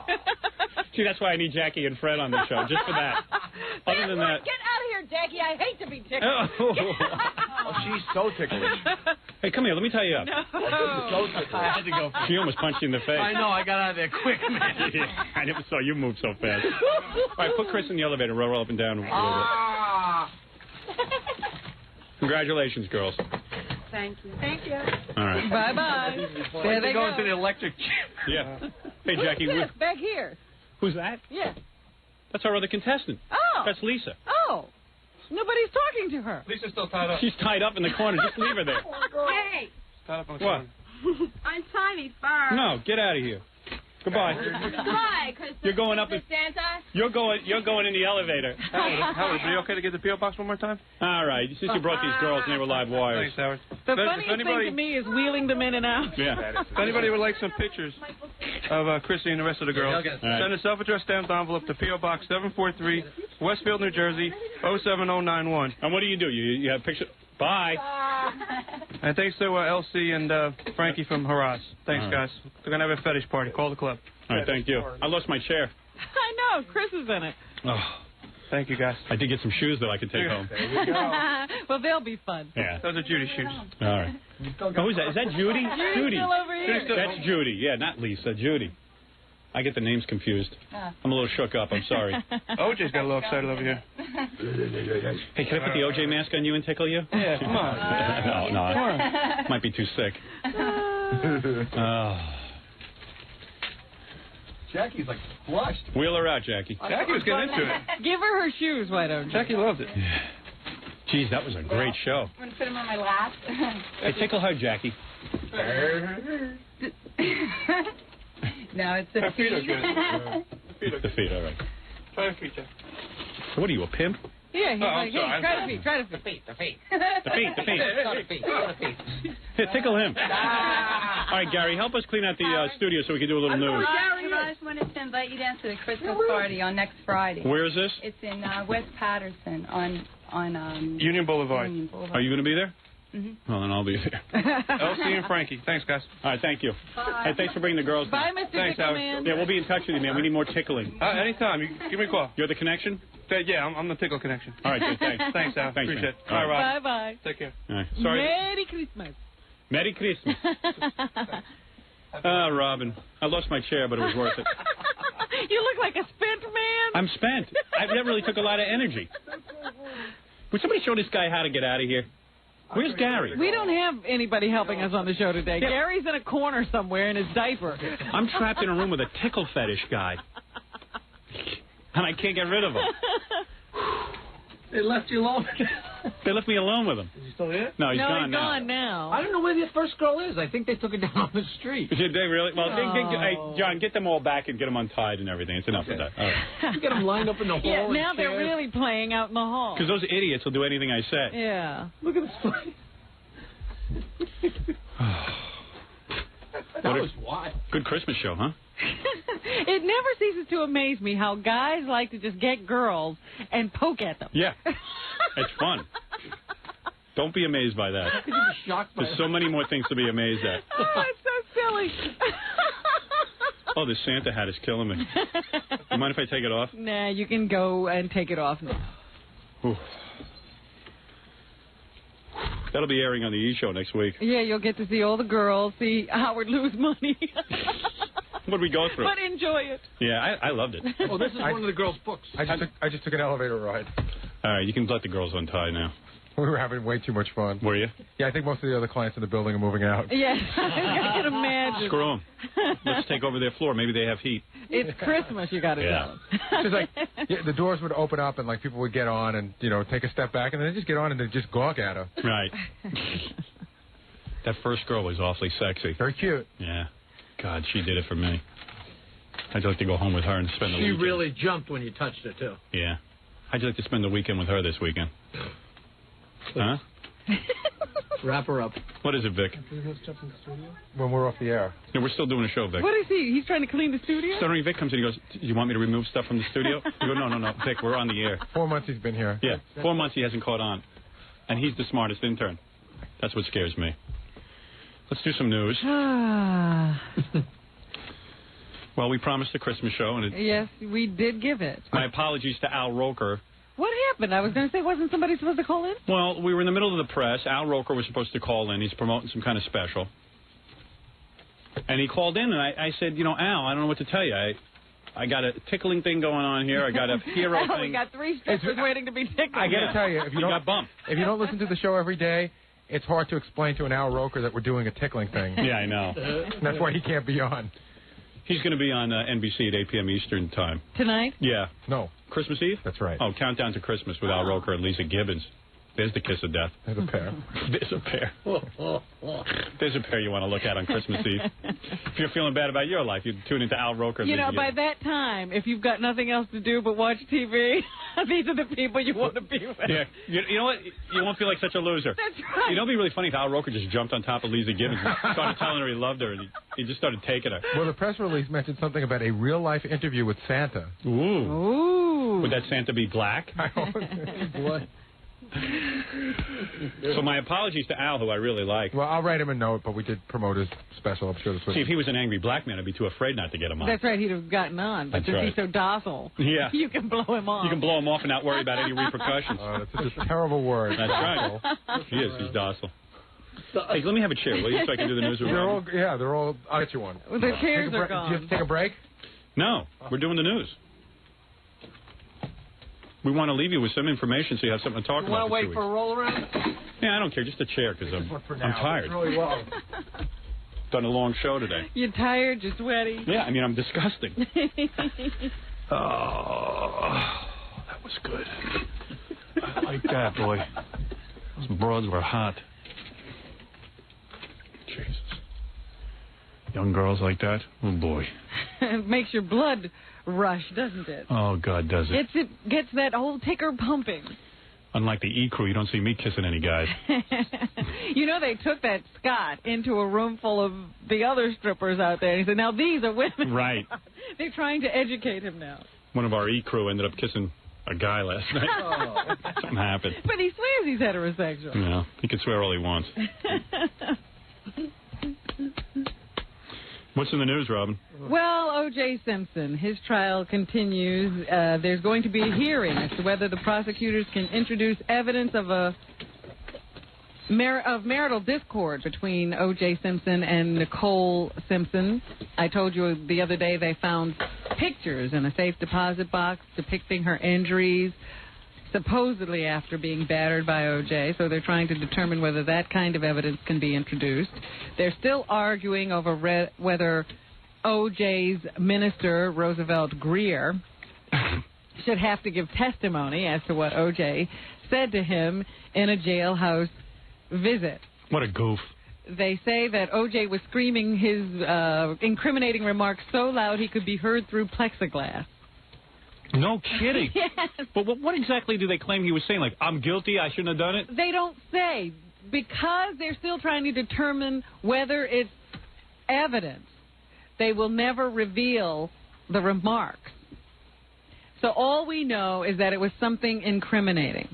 See, that's why I need Jackie and Fred on the show, just for that. Other than that... Get out of here, Jackie. I hate to be tickled. Oh, she's so ticklish. Hey, come here. Let me tie you up. No. I had to go. She almost punched you in the face. I know. I got out of there quick, man. Yeah, I never saw you move so fast. All right, put Chris in the elevator. Roll up and down a little bit. Congratulations, girls. Thank you. All right. Bye-bye. There they go. Into the electric chair. Yeah. Hey, Jackie. Who's this back here? Who's that? Yeah. That's our other contestant. Oh. That's Lisa. Oh. Nobody's talking to her. Lisa's still tied up. She's tied up in the corner. Just leave her there. Hey, Tied up on the What? corner. untie me first. No, get out of here. Goodbye. Goodbye, Christmas. You're going up in... Santa. You're going in the elevator. Howard, are you okay to get the P.O. box one more time? All right. Since you brought these girls and they were live wires. Thanks, Howard. The If funniest anybody- thing to me is wheeling them in and out. Yeah. If anybody would like some pictures of Chrissy and the rest of the girls, send a self-addressed stamped envelope to P.O. Box 743, Westfield, New Jersey, 07091. And what do? You have pictures? Bye. And thanks to Elsie and Frankie from Haras. Thanks, All right. guys. They're going to have a fetish party. Call the club. All right, thank you. I lost my chair. I know. Chris is in it. Oh, Thank you, guys. I did get some shoes that I could take home. There we go. Well, they'll be fun. Yeah. Those are Judy's shoes. All right. Oh, who's that? Is that Judy? Judy's still over here. That's Judy. Yeah, not Lisa. Judy. I get the names confused. I'm a little shook up. I'm sorry. OJ's got a little excited over here. Hey, can I put the OJ mask on you and tickle you? Yeah, come on. No. Might be too sick. Jackie's like flushed. Wheel her out, Jackie. Jackie was getting into it. Give her her shoes, why don't you? Jackie loved it. Geez, that was a great show. I'm going to put them on my lap. Hey, tickle her, Jackie. No, it's the Her feet are feet. The feet, all right. Try the feet, Jack. So what are you, a pimp? Yeah, he's Oh, like, I'm sorry, hey, I'm try sorry. the feet, try the feet. The feet. The feet. Here, tickle him. All right, Gary, help us clean out the studio so we can do a little news. I just wanted to invite you down to the Christmas party on next Friday. Where is this? It's in West Patterson on Union Boulevard. Union Boulevard. Are you going to be there? Mm-hmm. Well, then I'll be there. Elsie and Frankie. Thanks, guys. All right, thank you. Bye. Hey, thanks for bringing the girls. Bye, down. Mr. Thanks, Howard. Tickleman. Yeah, we'll be in touch with you, man. We need more tickling. Anytime. You give me a call. You're the connection? Yeah, I'm the tickle connection. All right, good. Thanks. Thanks, Al. Thanks, Appreciate man. it. All right, Rob. Bye-bye. Take care. All right. Sorry. Merry Christmas. Merry Christmas. Robin, I lost my chair, but it was worth it. You look like a spent man. I'm spent. That really took a lot of energy. Would somebody show this guy how to get out of here? Where's Gary? We don't have anybody helping us on the show today. Yeah. Gary's in a corner somewhere in his diaper. I'm trapped in a room with a tickle fetish guy. And I can't get rid of him. They left you alone. They left me alone with him. Is he still here? No, he's gone now. gone now. I don't know where the first girl is. I think they took her down on the street. Did they really? Well, hey, John, get them all back and get them untied and everything. It's enough of that. All right. You get them lined up in the hall. Yeah, and now they're chairs. really playing out in the hall. Because those idiots will do anything I say. Yeah. Look at this place. That was wild. Good Christmas show, huh? It never ceases to amaze me how guys like to just get girls and poke at them. Yeah. It's fun. Don't be amazed by that. Could you be shocked by There's so many more things to be amazed at. Oh, it's so silly. Oh, this Santa hat is killing me. You mind if I take it off? Nah, you can go and take it off now. Ooh. That'll be airing on the E! Show next week. Yeah, you'll get to see all the girls, see Howard lose money. What did we go through? But enjoy it. Yeah, I loved it. Oh, this is one of the girls' books. I just took an elevator ride. All right, you can let the girls untie now. We were having way too much fun. Were you? Yeah, I think most of the other clients in the building are moving out. Yes, I can imagine. Screw them. Let's take over their floor. Maybe they have heat. It's Christmas, you got to Yeah. know. Just like the doors would open up and like people would get on and take a step back and then they just get on and they just gawk at her. Right. That first girl was awfully sexy. Very cute. Yeah. God, she did it for me. I'd like to go home with her and spend the She weekend. really jumped when you touched her, too. Yeah. I'd like to spend the weekend with her this weekend. Huh? Wrap her up. What is it, Vic? When we're off the air. No, we're still doing a show, Vic. What is he? He's trying to clean the studio? Suddenly Vic comes in and goes, do you want me to remove stuff from the studio? I go, no, Vic, we're on the air. 4 months he's been here. Yeah, 4 months he hasn't caught on. And he's the smartest intern. That's what scares me. Let's do some news. Well, we promised a Christmas show. And Yes, we did give it. my apologies to Al Roker. What happened? I was going to say, wasn't somebody supposed to call in? Well, we were in the middle of the press. Al Roker was supposed to call in. He's promoting some kind of special. And he called in, and I said, Al, I don't know what to tell you. I got a tickling thing going on here. I got a hero thing. We got 3 strippers waiting to be tickled. I got to tell you, if you got bumped. If you don't listen to the show every day, it's hard to explain to an Al Roker that we're doing a tickling thing. Yeah, I know. And that's why he can't be on. He's going to be on NBC at 8 p.m. Eastern Time. Tonight? Yeah. No. Christmas Eve? That's right. Oh, Countdown to Christmas with Al Roker and Lisa Gibbons. There's the kiss of death. There's a pair. There's a pair. There's a pair you want to look at on Christmas Eve. If you're feeling bad about your life, you tune into Al Roker. You know, by that time, if you've got nothing else to do but watch TV, these are the people you want to be with. Yeah. You know what? You won't feel like such a loser. That's right. You know, it'd be really funny if Al Roker just jumped on top of Lisa Gibbons and started telling her he loved her, and he just started taking her. Well, the press release mentioned something about a real-life interview with Santa. Ooh. Would that Santa be black? What? So my apologies to Al, who I really like. Well, I'll write him a note, but we did promote his special. I'm sure this was. See, if he was an angry black man, I'd be too afraid not to get him on. That's right, he'd have gotten on. But That's since right. he's so docile, Yeah. you can blow him off. You can blow him off and not worry about any repercussions. That's just a terrible word. That's right. He is. He's docile. Hey, let me have a chair, will you, so I can do the news with They're Robin? all, yeah, they're all. I'll get you one. Well, the chairs are Do gone. you have to take a break? No, we're doing the news. We want to leave you with some information so you have something to talk You about. want to wait for a roll around? Yeah, I don't care. Just a chair because I'm tired. It's really long. Done a long show today. You're tired, you're sweaty. Yeah, I mean, I'm disgusting. Oh, that was good. I like that, boy. Those broads were hot. Jesus. Young girls like that? Oh, boy. It makes your blood rush, doesn't it? Oh, God, does it? Gets that whole ticker pumping. Unlike the E crew, you don't see me kissing any guys. You know, they took that Scott into a room full of the other strippers out there. He said, now these are women. Right. They're trying to educate him now. One of our E crew ended up kissing a guy last night. Oh. Something happened. But he swears he's heterosexual. Yeah, he can swear all he wants. What's in the news, Robin? Well, O.J. Simpson, his trial continues. There's going to be a hearing as to whether the prosecutors can introduce evidence of marital discord between O.J. Simpson and Nicole Simpson. I told you the other day they found pictures in a safe deposit box depicting her injuries, supposedly after being battered by O.J., so they're trying to determine whether that kind of evidence can be introduced. They're still arguing over whether O.J.'s minister, Roosevelt Greer, should have to give testimony as to what O.J. said to him in a jailhouse visit. What a goof. They say that O.J. was screaming his incriminating remarks so loud he could be heard through plexiglass. No kidding. Yes. But what exactly do they claim he was saying? Like, I'm guilty, I shouldn't have done it? They don't say, because they're still trying to determine whether it's evidence. They will never reveal the remarks. So all we know is that it was something incriminating.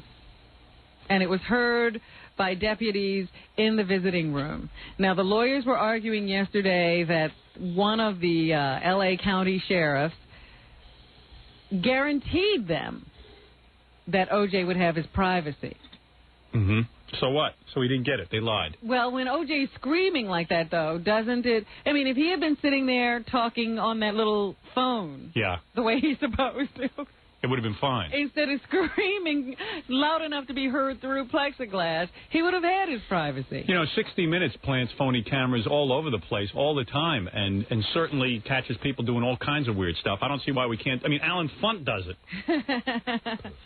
And it was heard by deputies in the visiting room. Now, the lawyers were arguing yesterday that one of the L.A. County sheriffs guaranteed them that O.J. would have his privacy. Mm-hmm. So what? So he didn't get it. They lied. Well, when O.J.'s screaming like that, though, doesn't it... I mean, if he had been sitting there talking on that little phone... Yeah. The way he's supposed to... it would have been fine. Instead of screaming loud enough to be heard through plexiglass, he would have had his privacy. You know, 60 Minutes plants phony cameras all over the place all the time and certainly catches people doing all kinds of weird stuff. I don't see why we can't. I mean, Alan Funt does it.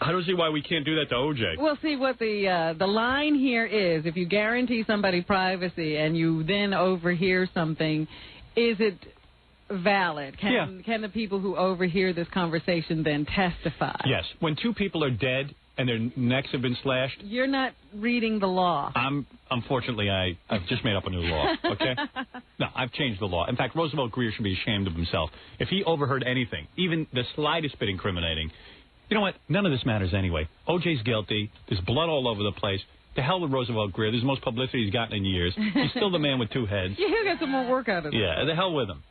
I don't see why we can't do that to O.J. Well, see, what the line here is, if you guarantee somebody privacy and you then overhear something, is it valid? Can the people who overhear this conversation then testify? Yes. When two people are dead and their necks have been slashed. You're not reading the law. Unfortunately, I've just made up a new law, okay? No, I've changed the law. In fact, Roosevelt Greer should be ashamed of himself. If he overheard anything, even the slightest bit incriminating, you know what? None of this matters anyway. O.J.'s guilty. There's blood all over the place. To hell with Roosevelt Greer. This is the most publicity he's gotten in years. He's still the man with two heads. Yeah, he'll get some more work out of it. Yeah, the hell with him.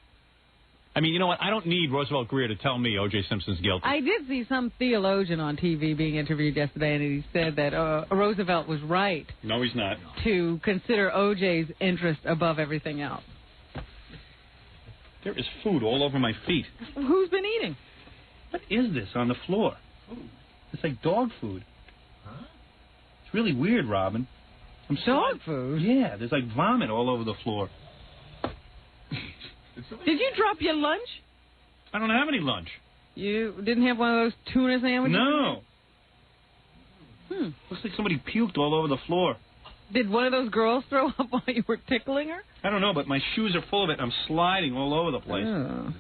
I mean, you know what? I don't need Roosevelt Greer to tell me O.J. Simpson's guilty. I did see some theologian on TV being interviewed yesterday, and he said that Roosevelt was right. No, he's not. To consider O.J.'s interest above everything else. There is food all over my feet. Who's been eating? What is this on the floor? It's like dog food. Huh? It's really weird, Robin. Dog food? Yeah, there's like vomit all over the floor. Did you drop your lunch? I don't have any lunch. You didn't have one of those tuna sandwiches? No. Looks like somebody puked all over the floor. Did one of those girls throw up while you were tickling her? I don't know, but my shoes are full of it. I'm sliding all over the place. Oh.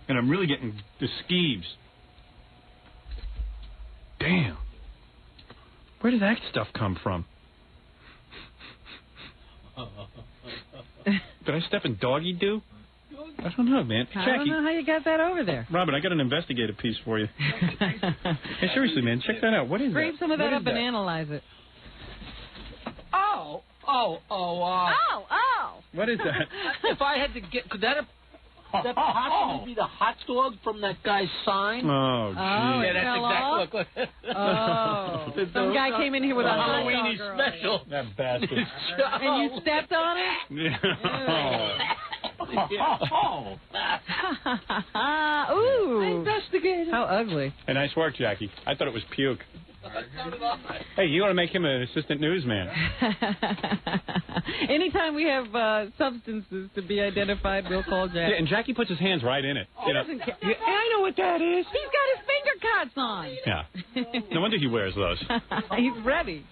And I'm really getting the skeeves. Damn. Where did that stuff come from? Did I step in doggy doo? I don't know, man. I Jackie, don't know how you got that over there. Robin, I got an investigative piece for you. Hey, seriously, man, check that out. What is Scrape that? some of that What up is and that? analyze it. Oh. What is that? If I had to get, could that possibly be the hot dog from that guy's sign? Oh, yeah, it that's fell exactly. off? Look. Oh. Some guy came in here with a hot dog Halloweeny earlier. special. That bastard. And you stepped on it? Yeah. Ooh. I investigated. How ugly. Hey, nice work, Jackie. I thought it was puke. Hey, you want to make him an assistant newsman? Anytime we have substances to be identified, we'll call Jack. Yeah, and Jackie puts his hands right in it. He doesn't care. Yeah, I know what that is. He's got his finger cuts on. Yeah. No wonder he wears those. He's ready.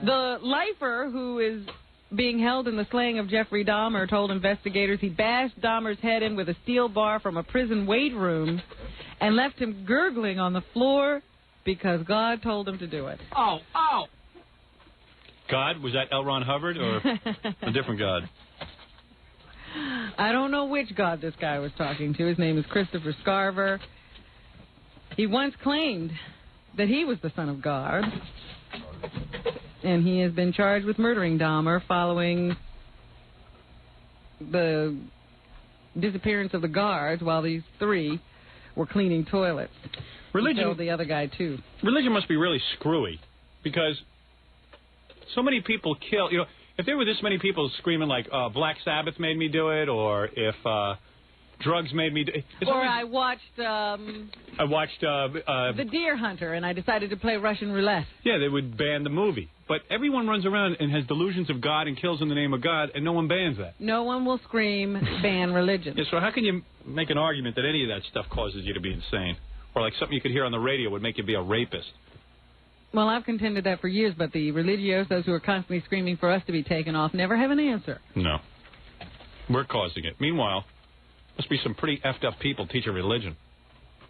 The lifer who is being held in the slaying of Jeffrey Dahmer told investigators he bashed Dahmer's head in with a steel bar from a prison weight room and left him gurgling on the floor because God told him to do it. Oh. God? Was that L. Ron Hubbard or a different God? I don't know which God this guy was talking to. His name is Christopher Scarver. He once claimed that he was the son of God, and he has been charged with murdering Dahmer following the disappearance of the guards while these three were cleaning toilets. He killed the other guy, too. Religion must be really screwy because so many people kill. You know, if there were this many people screaming like Black Sabbath made me do it, or if drugs made me do it. Or I watched The Deer Hunter, and I decided to play Russian roulette. Yeah, they would ban the movie. But everyone runs around and has delusions of God and kills in the name of God, and no one bans that. No one will scream, ban religion. Yeah, so how can you make an argument that any of that stuff causes you to be insane? Or like something you could hear on the radio would make you be a rapist? Well, I've contended that for years, but the religiosos who are constantly screaming for us to be taken off never have an answer. No. We're causing it. Meanwhile, must be some pretty effed up people teaching religion.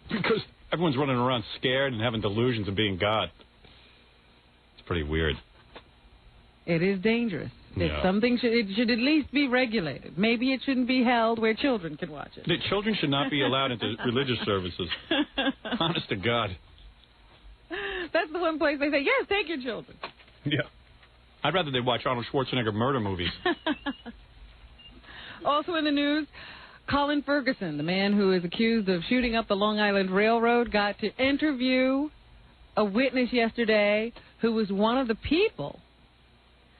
Because everyone's running around scared and having delusions of being God. It's pretty weird. It is dangerous. Yeah. It's something it should at least be regulated. Maybe it shouldn't be held where children can watch it. The children should not be allowed into religious services. Honest to God. That's the one place they say, yes, take your children. Yeah. I'd rather they watch Arnold Schwarzenegger murder movies. Also in the news, Colin Ferguson, the man who is accused of shooting up the Long Island Railroad, got to interview a witness yesterday who was one of the people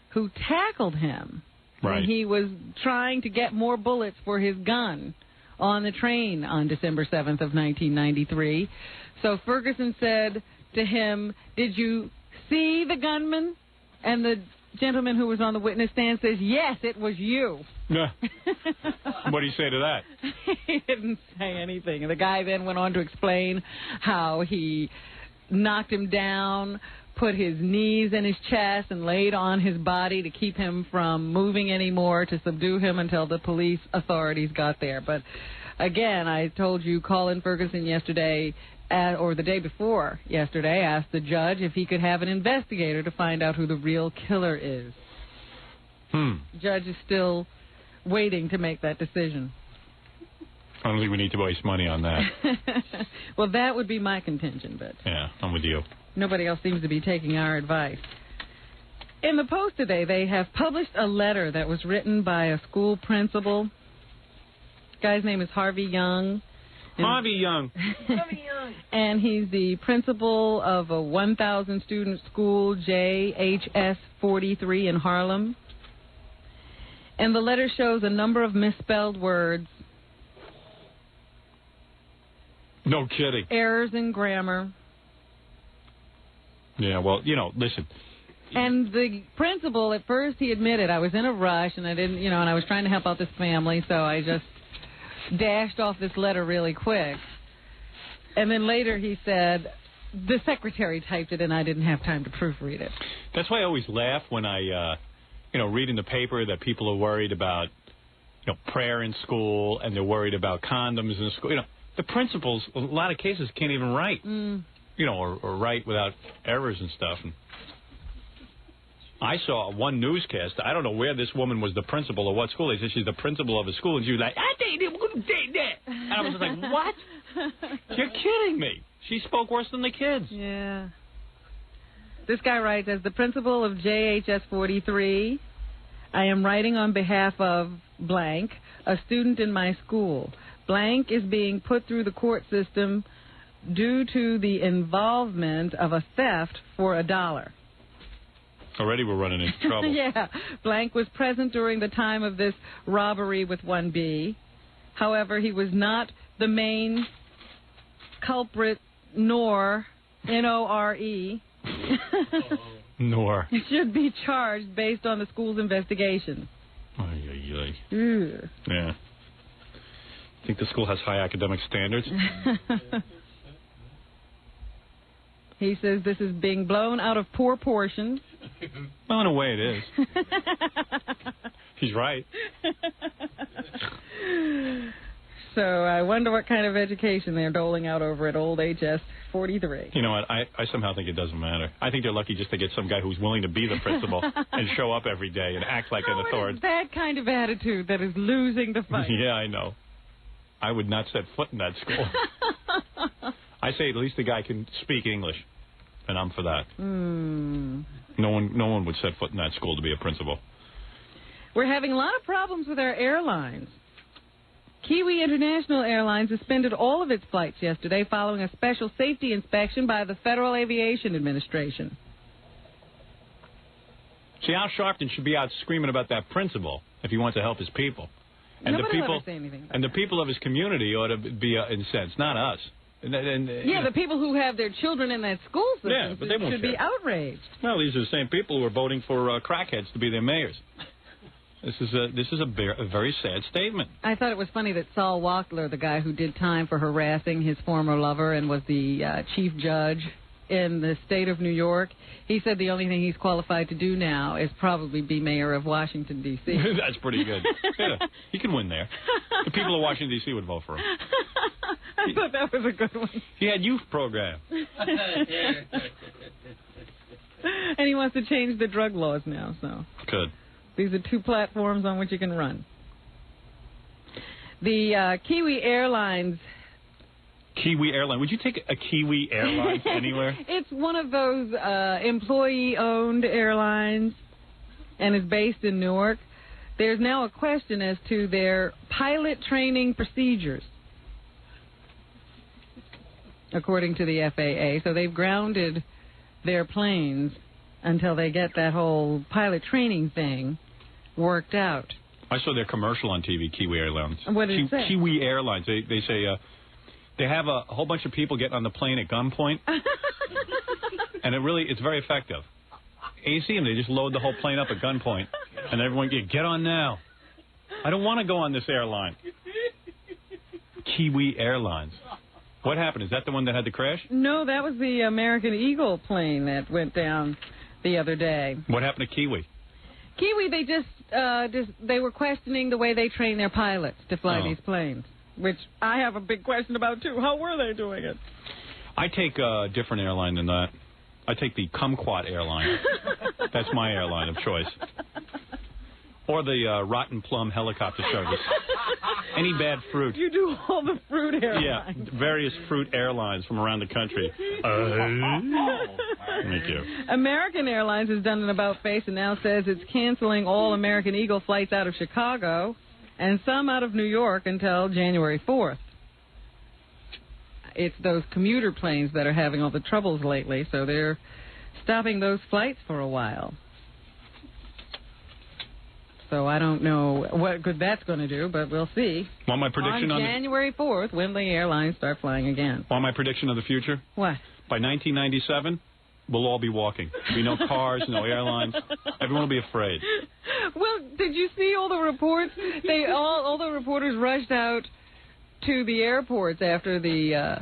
who tackled him when he was trying to get more bullets for his gun on the train on December 7th of 1993. So Ferguson said to him, "Did you see the gunman?" And the gentleman who was on the witness stand says, "Yes, it was you." What do you say to that? He didn't say anything. And the guy then went on to explain how he knocked him down, put his knees in his chest, and laid on his body to keep him from moving anymore, to subdue him until the police authorities got there. But again, I told you Colin Ferguson yesterday, or the day before yesterday, asked the judge if he could have an investigator to find out who the real killer is. The judge is still waiting to make that decision. I don't think we need to waste money on that. Well, that would be my contention, but Yeah, I'm with you. nobody else seems to be taking our advice. In the Post today, they have published a letter that was written by a school principal. The guy's name is Harvey Young. Harvey Young. And he's the principal of a 1,000-student school, JHS 43 in Harlem. And the letter shows a number of misspelled words, No kidding. errors in grammar. Yeah, well, listen. And the principal, at first, he admitted, I was in a rush, and I didn't, and I was trying to help out this family, so I just dashed off this letter really quick. And then later he said, the secretary typed it, and I didn't have time to proofread it. That's why I always laugh when I, read in the paper that people are worried about, prayer in school, and they're worried about condoms in school. The principals, a lot of cases, can't even write, or write without errors and stuff. And I saw one newscast. I don't know where this woman was the principal or what school. They said she's the principal of a school, and she was like, I think we're going to take that. And I was just like, what? You're kidding me. She spoke worse than the kids. Yeah. This guy writes, as the principal of JHS 43, I am writing on behalf of blank, a student in my school. Blank is being put through the court system due to the involvement of a theft for $1. Already we're running into trouble. Yeah. Blank was present during the time of this robbery with 1B. However, he was not the main culprit, nor, N-O-R-E. Nor. Should be charged based on the school's investigation. Yeah. Think the school has high academic standards? He says this is being blown out of proportion. Well, in a way it is. He's right. So I wonder what kind of education they're doling out over at old HS 43. You know what? I somehow think it doesn't matter. I think they're lucky just to get some guy who's willing to be the principal and show up every day and act like an authority. It's that kind of attitude that is losing the fight. Yeah, I know. I would not set foot in that school. I say at least the guy can speak English, and I'm for that. No one would set foot in that school to be a principal. We're having a lot of problems with our airlines. Kiwi International Airlines suspended all of its flights yesterday following a special safety inspection by the Federal Aviation Administration. See, Al Sharpton should be out screaming about that principal if he wants to help his people. And Nobody the people, will ever say anything about and the people of his community ought to be incensed, not us. Yeah, the people who have their children in that school system Yeah, but they won't should be care. outraged. Well, these are the same people who are voting for crackheads to be their mayors. This is a very sad statement. I thought it was funny that Saul Wachtler, the guy who did time for harassing his former lover and was the chief judge in the state of New York, he said the only thing he's qualified to do now is probably be mayor of Washington, D.C. That's pretty good. Yeah, he can win there. The people of Washington, D.C. would vote for him. I thought that was a good one. He had youth program. And he wants to change the drug laws now, so. Good. These are two platforms on which you can run. The Kiwi Airlines... Kiwi Airline. Would you take a Kiwi Airline anywhere? It's one of those employee-owned airlines, and is based in Newark. There's now a question as to their pilot training procedures, according to the FAA. So they've grounded their planes until they get that whole pilot training thing worked out. I saw their commercial on TV, Kiwi Airlines. What did it say? Kiwi Airlines. They say they have a whole bunch of people getting on the plane at gunpoint. And it's very effective. And you see them, they just load the whole plane up at gunpoint. And everyone, get on now. I don't want to go on this airline. Kiwi Airlines. What happened? Is that the one that had the crash? No, that was the American Eagle plane that went down the other day. What happened to Kiwi? Kiwi, they were questioning the way they train their pilots to fly these planes, which I have a big question about, too. How were they doing it? I take a different airline than that. I take the Kumquat airline. That's my airline of choice. Or the Rotten Plum helicopter service. Any bad fruit. You do all the fruit airlines. Yeah, various fruit airlines from around the country. Thank you. American Airlines has done an about-face and now says it's canceling all American Eagle flights out of Chicago and some out of New York until January 4th. It's those commuter planes that are having all the troubles lately, so they're stopping those flights for a while. So I don't know what good that's going to do, but we'll see. Want my prediction on January 4th, when the airlines start flying again. Want my prediction of the future? What? By 1997, we'll all be walking. There'll be no cars, no airlines. Everyone will be afraid. Well, did you see all the reports? All the reporters rushed out to the airports after the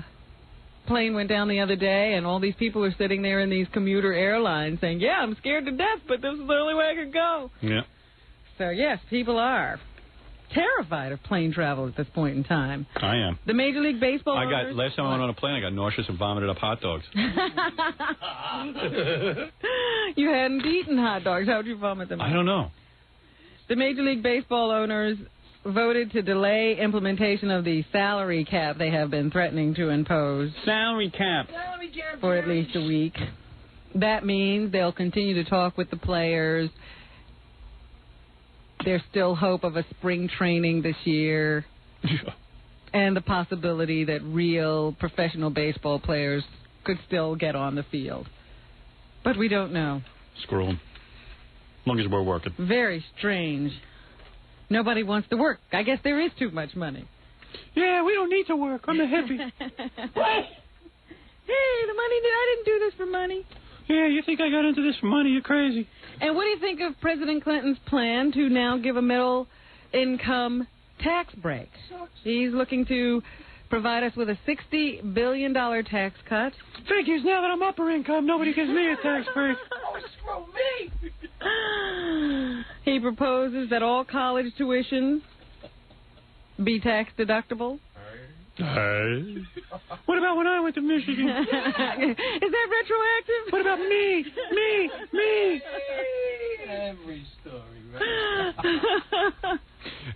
plane went down the other day, and all these people are sitting there in these commuter airlines saying, yeah, I'm scared to death, but this is the only way I could go. Yeah. So, yes, people are terrified of plane travel at this point in time. I am. The Major League Baseball owners... Last time I went on a plane, I got nauseous and vomited up hot dogs. You hadn't eaten hot dogs. How'd you vomit them? I don't know. The Major League Baseball owners voted to delay implementation of the salary cap they have been threatening to impose. Salary cap. For at least a week. That means they'll continue to talk with the players. There's still hope of a spring training this year. And the possibility that real professional baseball players could still get on the field. But we don't know. Screw them. As long as we're working. Very strange. Nobody wants to work. I guess there is too much money. Yeah, we don't need to work. I'm a hippie. What? Hey, the money, I didn't do this for money. Yeah, you think I got into this for money? You're crazy. And what do you think of President Clinton's plan to now give a middle-income tax break? He's looking to provide us with a $60 billion tax cut. Figures now that I'm upper income, nobody gives me a tax break. Oh, screw me! He proposes that all college tuition be tax deductible. Hey. What about when I went to Michigan? Is that retroactive? What about me? Every story, right?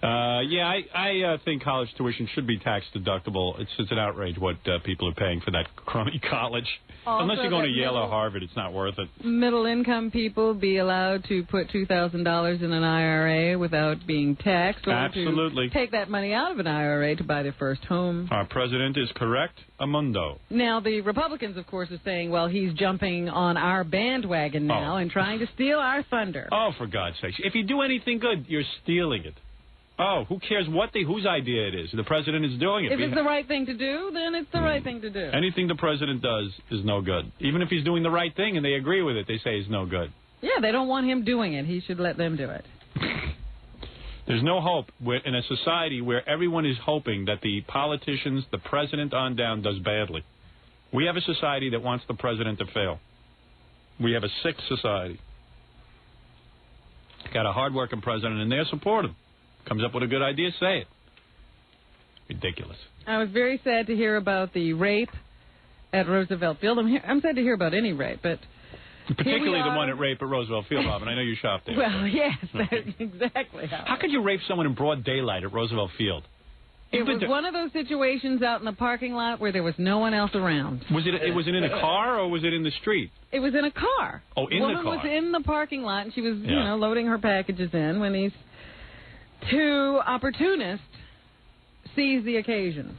I think college tuition should be tax deductible. It's an outrage what people are paying for that crummy college. Also, unless you're going to Yale or Harvard, it's not worth it. Middle-income people be allowed to put $2,000 in an IRA without being taxed, or Absolutely. to take that money out of an IRA to buy their first home. Our president is correct, Amundo. Now, the Republicans, of course, are saying, well, he's jumping on our bandwagon now and trying to steal our thunder. Oh, for God's sake. If you do anything good, you're stealing it. Oh, who cares whose idea it is? The president is doing it. If it's the right thing to do, then it's the right thing to do. Anything the president does is no good. Even if he's doing the right thing and they agree with it, they say it's no good. Yeah, they don't want him doing it. He should let them do it. There's no hope in a society where everyone is hoping that the politicians, the president on down, does badly. We have a society that wants the president to fail. We have a sick society. Got a hard-working president, and they're supportive. Comes up with a good idea, say it. Ridiculous. I was very sad to hear about the rape at Roosevelt Field. I'm sad to hear about any rape, but particularly the one at rape at Roosevelt Field, Robin. I know you shopped there. Well, yes, that's exactly how. How could you rape someone in broad daylight at Roosevelt Field? It was one of those situations out in the parking lot where there was no one else around. Was it in a car or was it in the street? It was in a car. Oh, in the car. The woman was in the parking lot, and she was, loading her packages in when these two opportunists seized the occasion.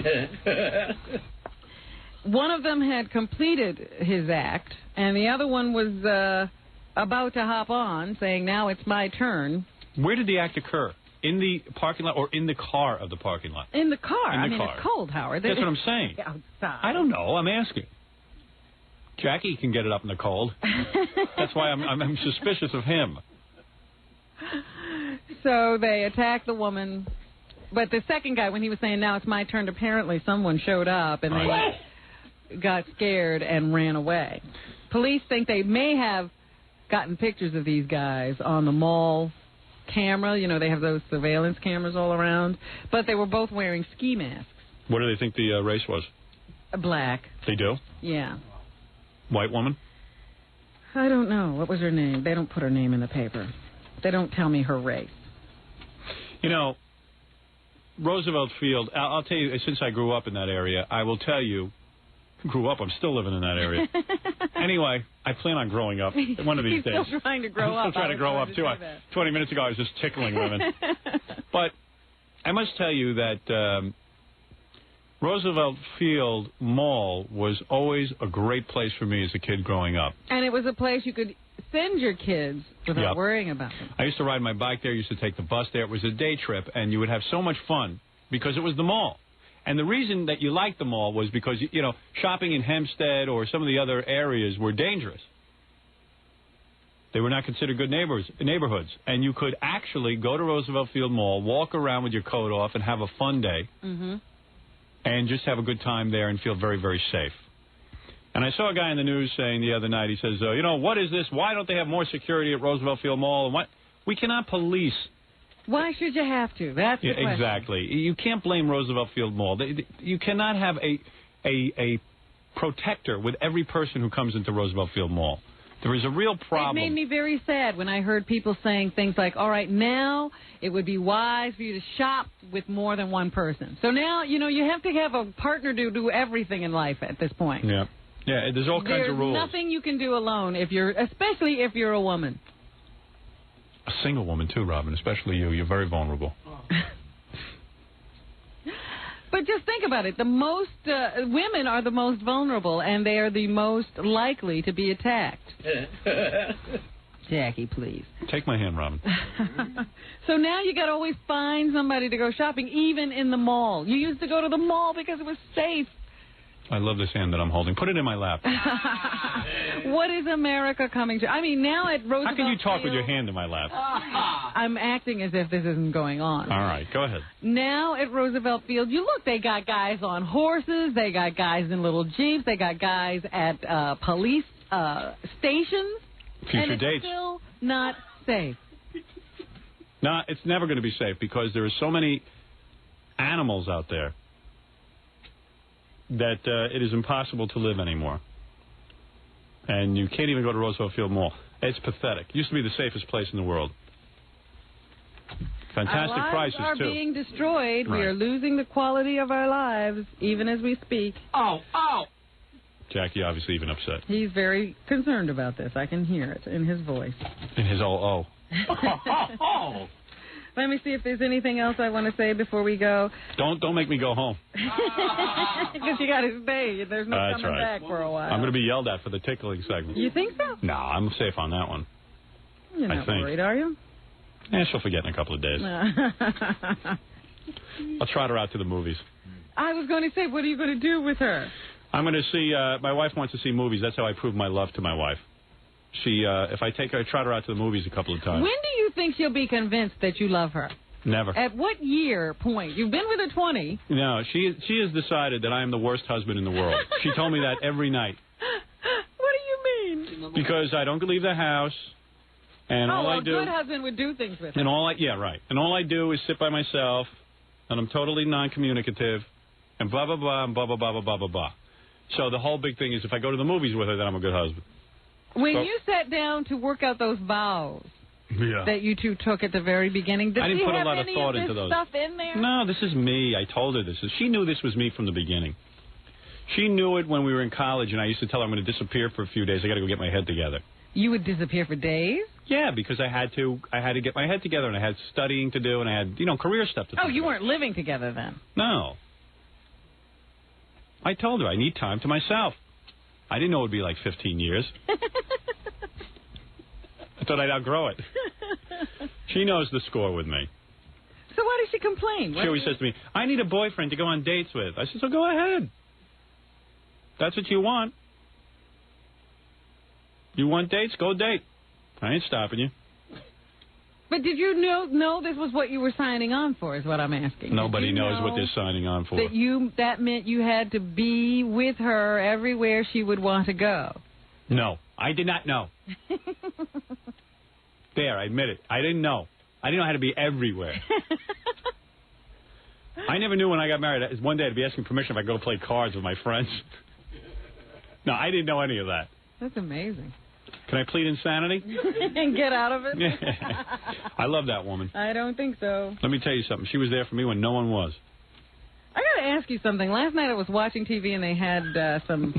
One of them had completed his act, and the other one was about to hop on, saying, now it's my turn. Where did the act occur? in the parking lot or in the car of the parking lot? In the car. In the I mean, car. it's cold, Howard. That's what I'm saying. Outside. I don't know. I'm asking. Jackie can get it up in the cold. That's why I'm suspicious of him. So they attacked the woman. But the second guy, when he was saying, now it's my turn, apparently someone showed up and they got scared and ran away. Police think they may have gotten pictures of these guys on the mall camera. You know, they have those surveillance cameras all around. But they were both wearing ski masks. What do they think the race was? Black. They do? Yeah. White woman? I don't know. What was her name? They don't put her name in the paper. They don't tell me her race. You know, Roosevelt Field, I'll tell you, since I grew up in that area, I will tell you, grew up, I'm still living in that area. Anyway, I plan on growing up one of these days. He's still trying to grow up. I'm still trying to grow up, too. 20 minutes ago, I was just tickling women. But I must tell you that Roosevelt Field Mall was always a great place for me as a kid growing up. And it was a place you could send your kids without worrying about them. I used to ride my bike there, used to take the bus there. It was a day trip, and you would have so much fun because it was the mall. And the reason that you liked the mall was because, you know, shopping in Hempstead or some of the other areas were dangerous. They were not considered good neighborhoods. And you could actually go to Roosevelt Field Mall, walk around with your coat off, and have a fun day. Mm-hmm. And just have a good time there and feel very, very safe. And I saw a guy in the news saying the other night, he says, you know, what is this? Why don't they have more security at Roosevelt Field Mall? And what? We cannot police. Why should you have to? That's the question. Exactly. You can't blame Roosevelt Field Mall. You cannot have a protector with every person who comes into Roosevelt Field Mall. There is a real problem. It made me very sad when I heard people saying things like, all right, now it would be wise for you to shop with more than one person. So now, you know, you have to have a partner to do everything in life at this point. Yeah. Yeah, there's all kinds of rules. There's nothing you can do alone, especially if you're a woman. A single woman, too, Robin, especially you. You're very vulnerable. But just think about it. The most women are the most vulnerable, and they are the most likely to be attacked. Jackie, please. Take my hand, Robin. So now you got to always find somebody to go shopping, even in the mall. You used to go to the mall because it was safe. I love this hand that I'm holding. Put it in my lap. What is America coming to? I mean, now at Roosevelt How can you talk Field, with your hand in my lap? I'm acting as if this isn't going on. All right, go ahead. Now at Roosevelt Field, you look, they got guys on horses, they got guys in little jeeps, they got guys at police stations. Future and it's dates. Still not safe. No, it's never going to be safe because there are so many animals out there that it is impossible to live anymore. And you can't even go to Roosevelt Field Mall. It's pathetic. It used to be the safest place in the world. Fantastic prices, our lives too. Are being destroyed. Right. We are losing the quality of our lives, even as we speak. Oh. Jackie, obviously, even upset. He's very concerned about this. I can hear it in his voice. In his oh. Let me see if there's anything else I want to say before we go. Don't make me go home. Because you got to stay. There's no That's coming right. back for a while. I'm going to be yelled at for the tickling segment. You think so? No, I'm safe on that one. You're not worried, are you? Yeah, she'll forget in a couple of days. I'll trot her out to the movies. I was going to say, what are you going to do with her? I'm going to see, my wife wants to see movies. That's how I prove my love to my wife. If I trot her out to the movies a couple of times. When do you think she'll be convinced that you love her? Never. At what year point? You've been with her 20. No, she has decided that I am the worst husband in the world. She told me that every night. What do you mean? Because I don't leave the house, and all I do. A good husband would do things with her. And And all I do is sit by myself, and I'm totally non-communicative, and blah blah blah and blah blah blah blah blah blah blah. So the whole big thing is, if I go to the movies with her, then I'm a good husband. When you sat down to work out those vows that you two took at the very beginning, did I didn't she put have a lot of any thought of into this those. stuff in there? No, this is me. I told her this. She knew this was me from the beginning. She knew it when we were in college, and I used to tell her I'm going to disappear for a few days. I got to go get my head together. You would disappear for days? Yeah, because I had to get my head together, and I had studying to do, and I had career stuff to do. Oh, you weren't living together then? No. I told her I need time to myself. I didn't know it would be like 15 years. I thought I'd outgrow it. She knows the score with me. she complain? She always says to me, I need a boyfriend to go on dates with. I said, so go ahead. That's what you want. You want dates? Go date. I ain't stopping you. But did you know this was what you were signing on for, is what I'm asking. Nobody knows what they're signing on for. That meant you had to be with her everywhere she would want to go. No, I did not know. There, I admit it. I didn't know. I didn't know how to be everywhere. I never knew when I got married. One day I'd be asking permission if I could go play cards with my friends. No, I didn't know any of that. That's amazing. Can I plead insanity? And get out of it? I love that woman. I don't think so. Let me tell you something. She was there for me when no one was. I got to ask you something. Last night I was watching TV and they had some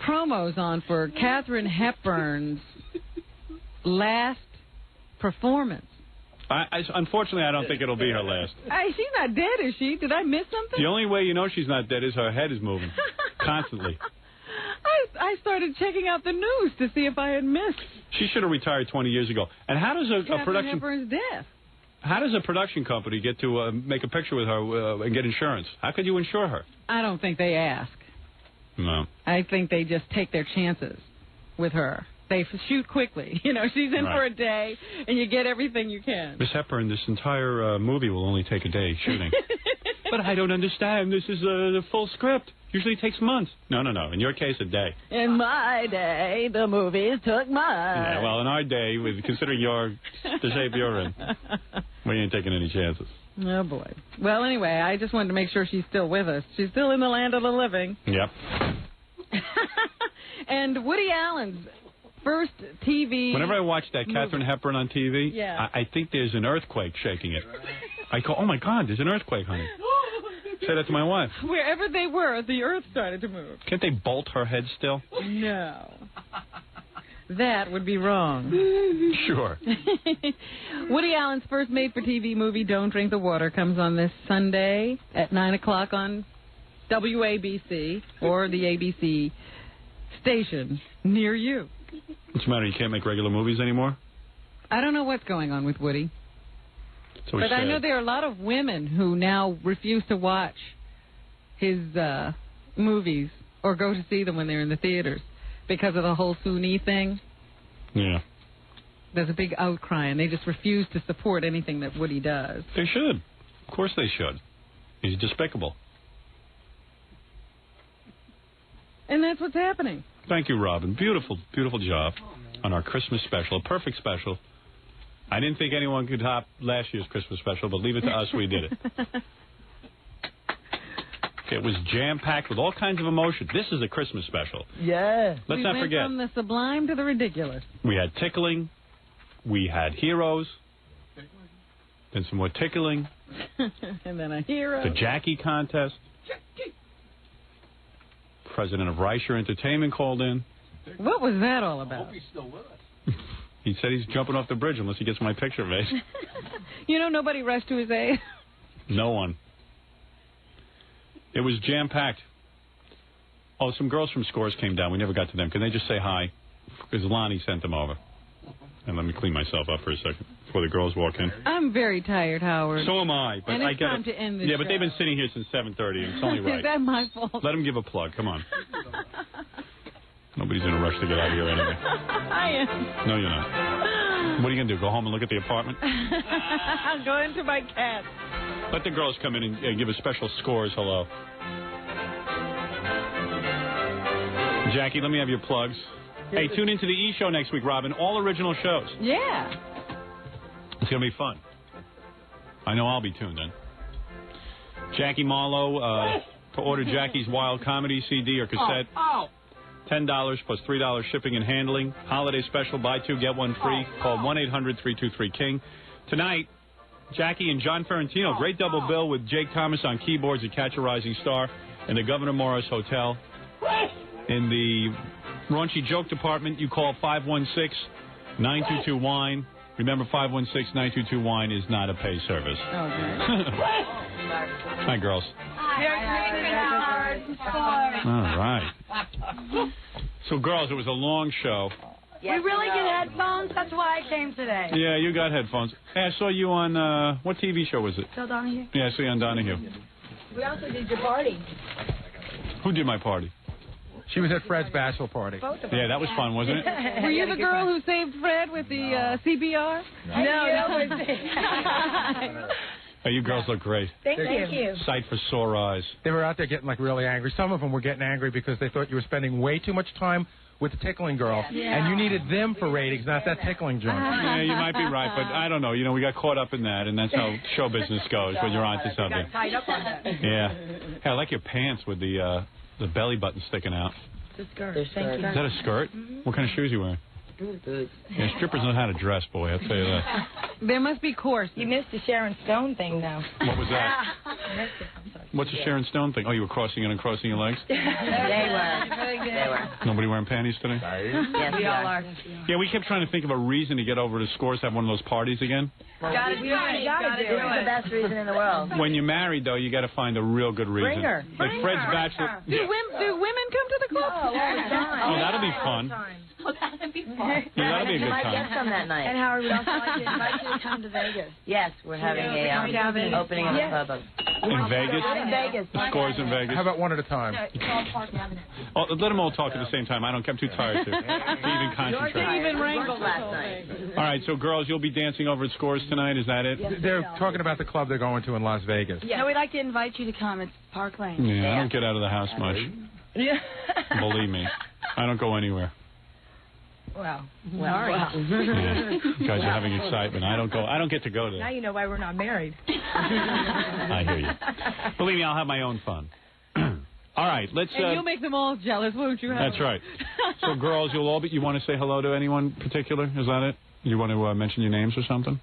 promos on for Katharine Hepburn's last performance. Unfortunately, I don't think it'll be her last. She's not dead, is she? Did I miss something? The only way you know she's not dead is her head is moving constantly. I started checking out the news to see if I had missed. She should have retired 20 years ago. And how does a production Hepburn's death? How does a production company get to make a picture with her and get insurance? How could you insure her? I don't think they ask. No. I think they just take their chances with her. They shoot quickly. You know, she's in for a day, and you get everything you can. Miss Hepburn, this entire movie will only take a day shooting. But I don't understand. This is the full script. Usually it takes months. No. In your case, a day. In my day, the movies took months. Yeah, well, in our day, considering the shape you're in, we ain't taking any chances. Oh, boy. Well, anyway, I just wanted to make sure she's still with us. She's still in the land of the living. Yep. And Woody Allen's first TV... Whenever I watch that Katharine Hepburn on TV, I think there's an earthquake shaking it. I go, oh, my God, there's an earthquake, honey. Say that to my wife. Wherever they were, the earth started to move. Can't they bolt her head still? No. That would be wrong. Sure. Woody Allen's first made-for-TV movie, Don't Drink the Water, comes on this Sunday at 9 o'clock on WABC or the ABC station near you. What's the matter? You can't make regular movies anymore? I don't know what's going on with Woody. But I know there are a lot of women who now refuse to watch his movies or go to see them when they're in the theaters because of the whole Phony thing. Yeah. There's a big outcry, and they just refuse to support anything that Woody does. They should. Of course they should. He's despicable. And that's what's happening. Thank you, Robin. Beautiful, beautiful job on our Christmas special. A perfect special. I didn't think anyone could top last year's Christmas special, but leave it to us, we did it. It was jam-packed with all kinds of emotion. This is a Christmas special. Yeah. Let's not forget. From the sublime to the ridiculous. We had tickling. We had heroes. Then some more tickling. And then a hero. The Jackie contest. President of Reicher Entertainment called in. What was that all about? I hope he's still with us. He said he's jumping off the bridge unless he gets my picture made. You know, nobody rushed to his aid. No one. It was jam-packed. Oh, some girls from Scores came down. We never got to them. Can they just say hi? Because Lonnie sent them over. And let me clean myself up for a second before the girls walk in. I'm very tired, Howard. So am I. But and it's I gotta, time to end this Yeah, but show. they've been sitting here since 7:30, and it's only right. Is that my fault? Let them give a plug. Come on. Nobody's in a rush to get out of here anyway. I am. No, you're not. What are you going to do, go home and look at the apartment? I'm going to my cat. Let the girls come in and give a special Scores hello. Jackie, let me have your plugs. Hey, tune into the E! Show next week, Robin. All original shows. Yeah. It's going to be fun. I know I'll be tuned in. Jackie Marlowe, to order Jackie's Wild Comedy CD or cassette. $10 plus $3 shipping and handling. Holiday special, buy two, get one free. Call 1-800-323-KING. Tonight, Jackie and John Ferrantino, great double bill with Jake Thomas on keyboards at Catch a Rising Star in the Governor Morris Hotel. In the raunchy joke department, you call 516-922-WINE. Remember, 516-922-WINE is not a pay service. Okay. Hi, girls. All right. So, girls, it was a long show. We really get headphones. That's why I came today. Yeah, you got headphones. Hey, I saw you on, what TV show was it? Phil Donahue. Yeah, I saw you on Donahue. We also did your party. Who did my party? She was at Fred's bachelor party. Yeah, that was fun, wasn't it? Were you the girl who saved Fred with the CBR? No. Hey, you girls look great. Thank you. Sight for sore eyes. They were out there getting like really angry. Some of them were getting angry because they thought you were spending way too much time with the tickling girl, and you needed them for ratings, not that tickling joint. Yeah, you might be right, but I don't know. You know, we got caught up in that, and that's how show business goes when you're onto something. Tied up on that. Yeah. Hey, I like your pants with the belly button sticking out. The skirt. Thank you. Is that a skirt? What kind of shoes are you wearing? Boots. Yeah, strippers know how to dress, boy, I'll tell you that. There must be course. You missed the Sharon Stone thing, though. What was that? What's the Sharon Stone thing? Oh, you were crossing and uncrossing your legs? They were. Nobody wearing panties today? Yes, we all are. Yeah, we kept trying to think of a reason to get over to Scores to have one of those parties again. Gotta do it. This is the best reason in the world. When you're married, though, you got to find a real good reason. Bring her. Like Fred's bachelor. Do women come to the club? Oh, that'll be fun. Oh, that'd be fun. Yeah, that'll be a good You might time. get some that night. And Howard, we'd also like to invite you to come to Vegas. Yes, we're having a opening of a club. In Vegas? In Vegas. Scores in Vegas. How about one at a time? Oh, let them all talk at the same time. I don't. I'm too tired to even concentrate. Even wrangle this whole thing. All right, so girls, you'll be dancing over at Scores tonight. Is that it? Yes, They're talking about the club they're going to in Las Vegas. Yeah. No, we'd like to invite you to come. It's Park Lane. Yeah, I don't get out of the house much. Yeah. Believe me, I don't go anywhere. Well. Yeah. You guys are having excitement. I don't get to go Now there. you know why we're not married. I hear you. Believe me, I'll have my own fun. All right, let's. And you'll make them all jealous, won't you? That's right. So, girls, you'll all be. You want to say hello to anyone particular? Is that it? You want to mention your names or something?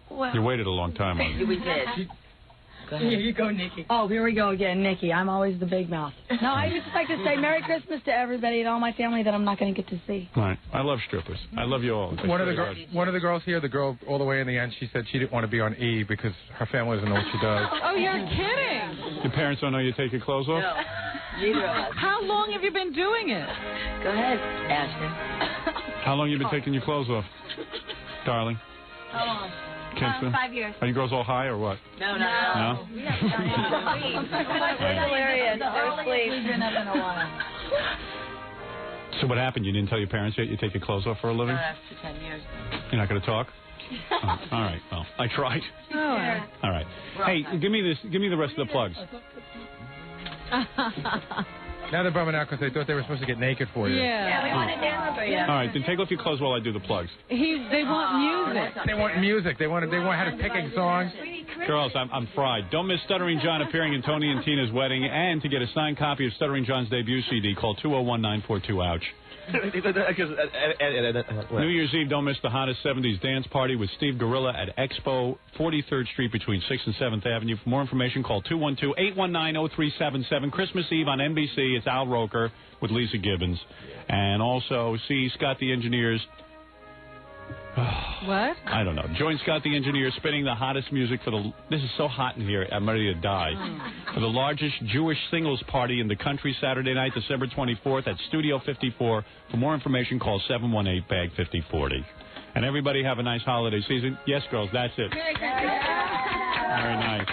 Well, you waited a long time on it. we did. Here you go, Nikki. Oh, here we go again, Nikki. I'm always the big mouth. No, I just like to say Merry Christmas to everybody and all my family that I'm not going to get to see. Right. I love strippers. I love you all. One of the girls here, the girl all the way in the end, she said she didn't want to be on E because her family doesn't know what she does. Oh, you're kidding. Your parents don't know you take your clothes off? No, neither of us. How long have you been doing it? Go ahead, Ashton. How long you been taking your clothes off, darling? How long? Kinston? 5 years. Are you girls all high or what? No. No? Hilarious. They're asleep. We've been up in a while. So what happened? You didn't tell your parents yet you take your clothes off for a living? No, after 10 years. You're not going to talk? Oh, all right. Well, I tried. Oh. All right. Hey, give me the rest of the plugs. Now they're bumming out because they thought they were supposed to get naked for you. Yeah, we want to dance for you. All right, then take off your clothes while I do the plugs. They want music. They want music. They want how to picking songs. Girls, I'm fried. Don't miss Stuttering John appearing in Tony and Tina's wedding, and to get a signed copy of Stuttering John's debut CD, call 201-942-OUCH. New Year's Eve, don't miss the hottest 70s dance party with Steve Gorilla at Expo, 43rd Street between 6th and 7th Avenue. For more information, call 212-819-0377. Christmas Eve on NBC. It's Al Roker with Lisa Gibbons. And also see Scott the Engineer's... What? I don't know. Join Scott the Engineer spinning the hottest music for the... This is so hot in here, I'm ready to die. For the largest Jewish singles party in the country, Saturday night, December 24th at Studio 54. For more information, call 718-BAG-5040. And everybody have a nice holiday season. Yes, girls, that's it. Very nice.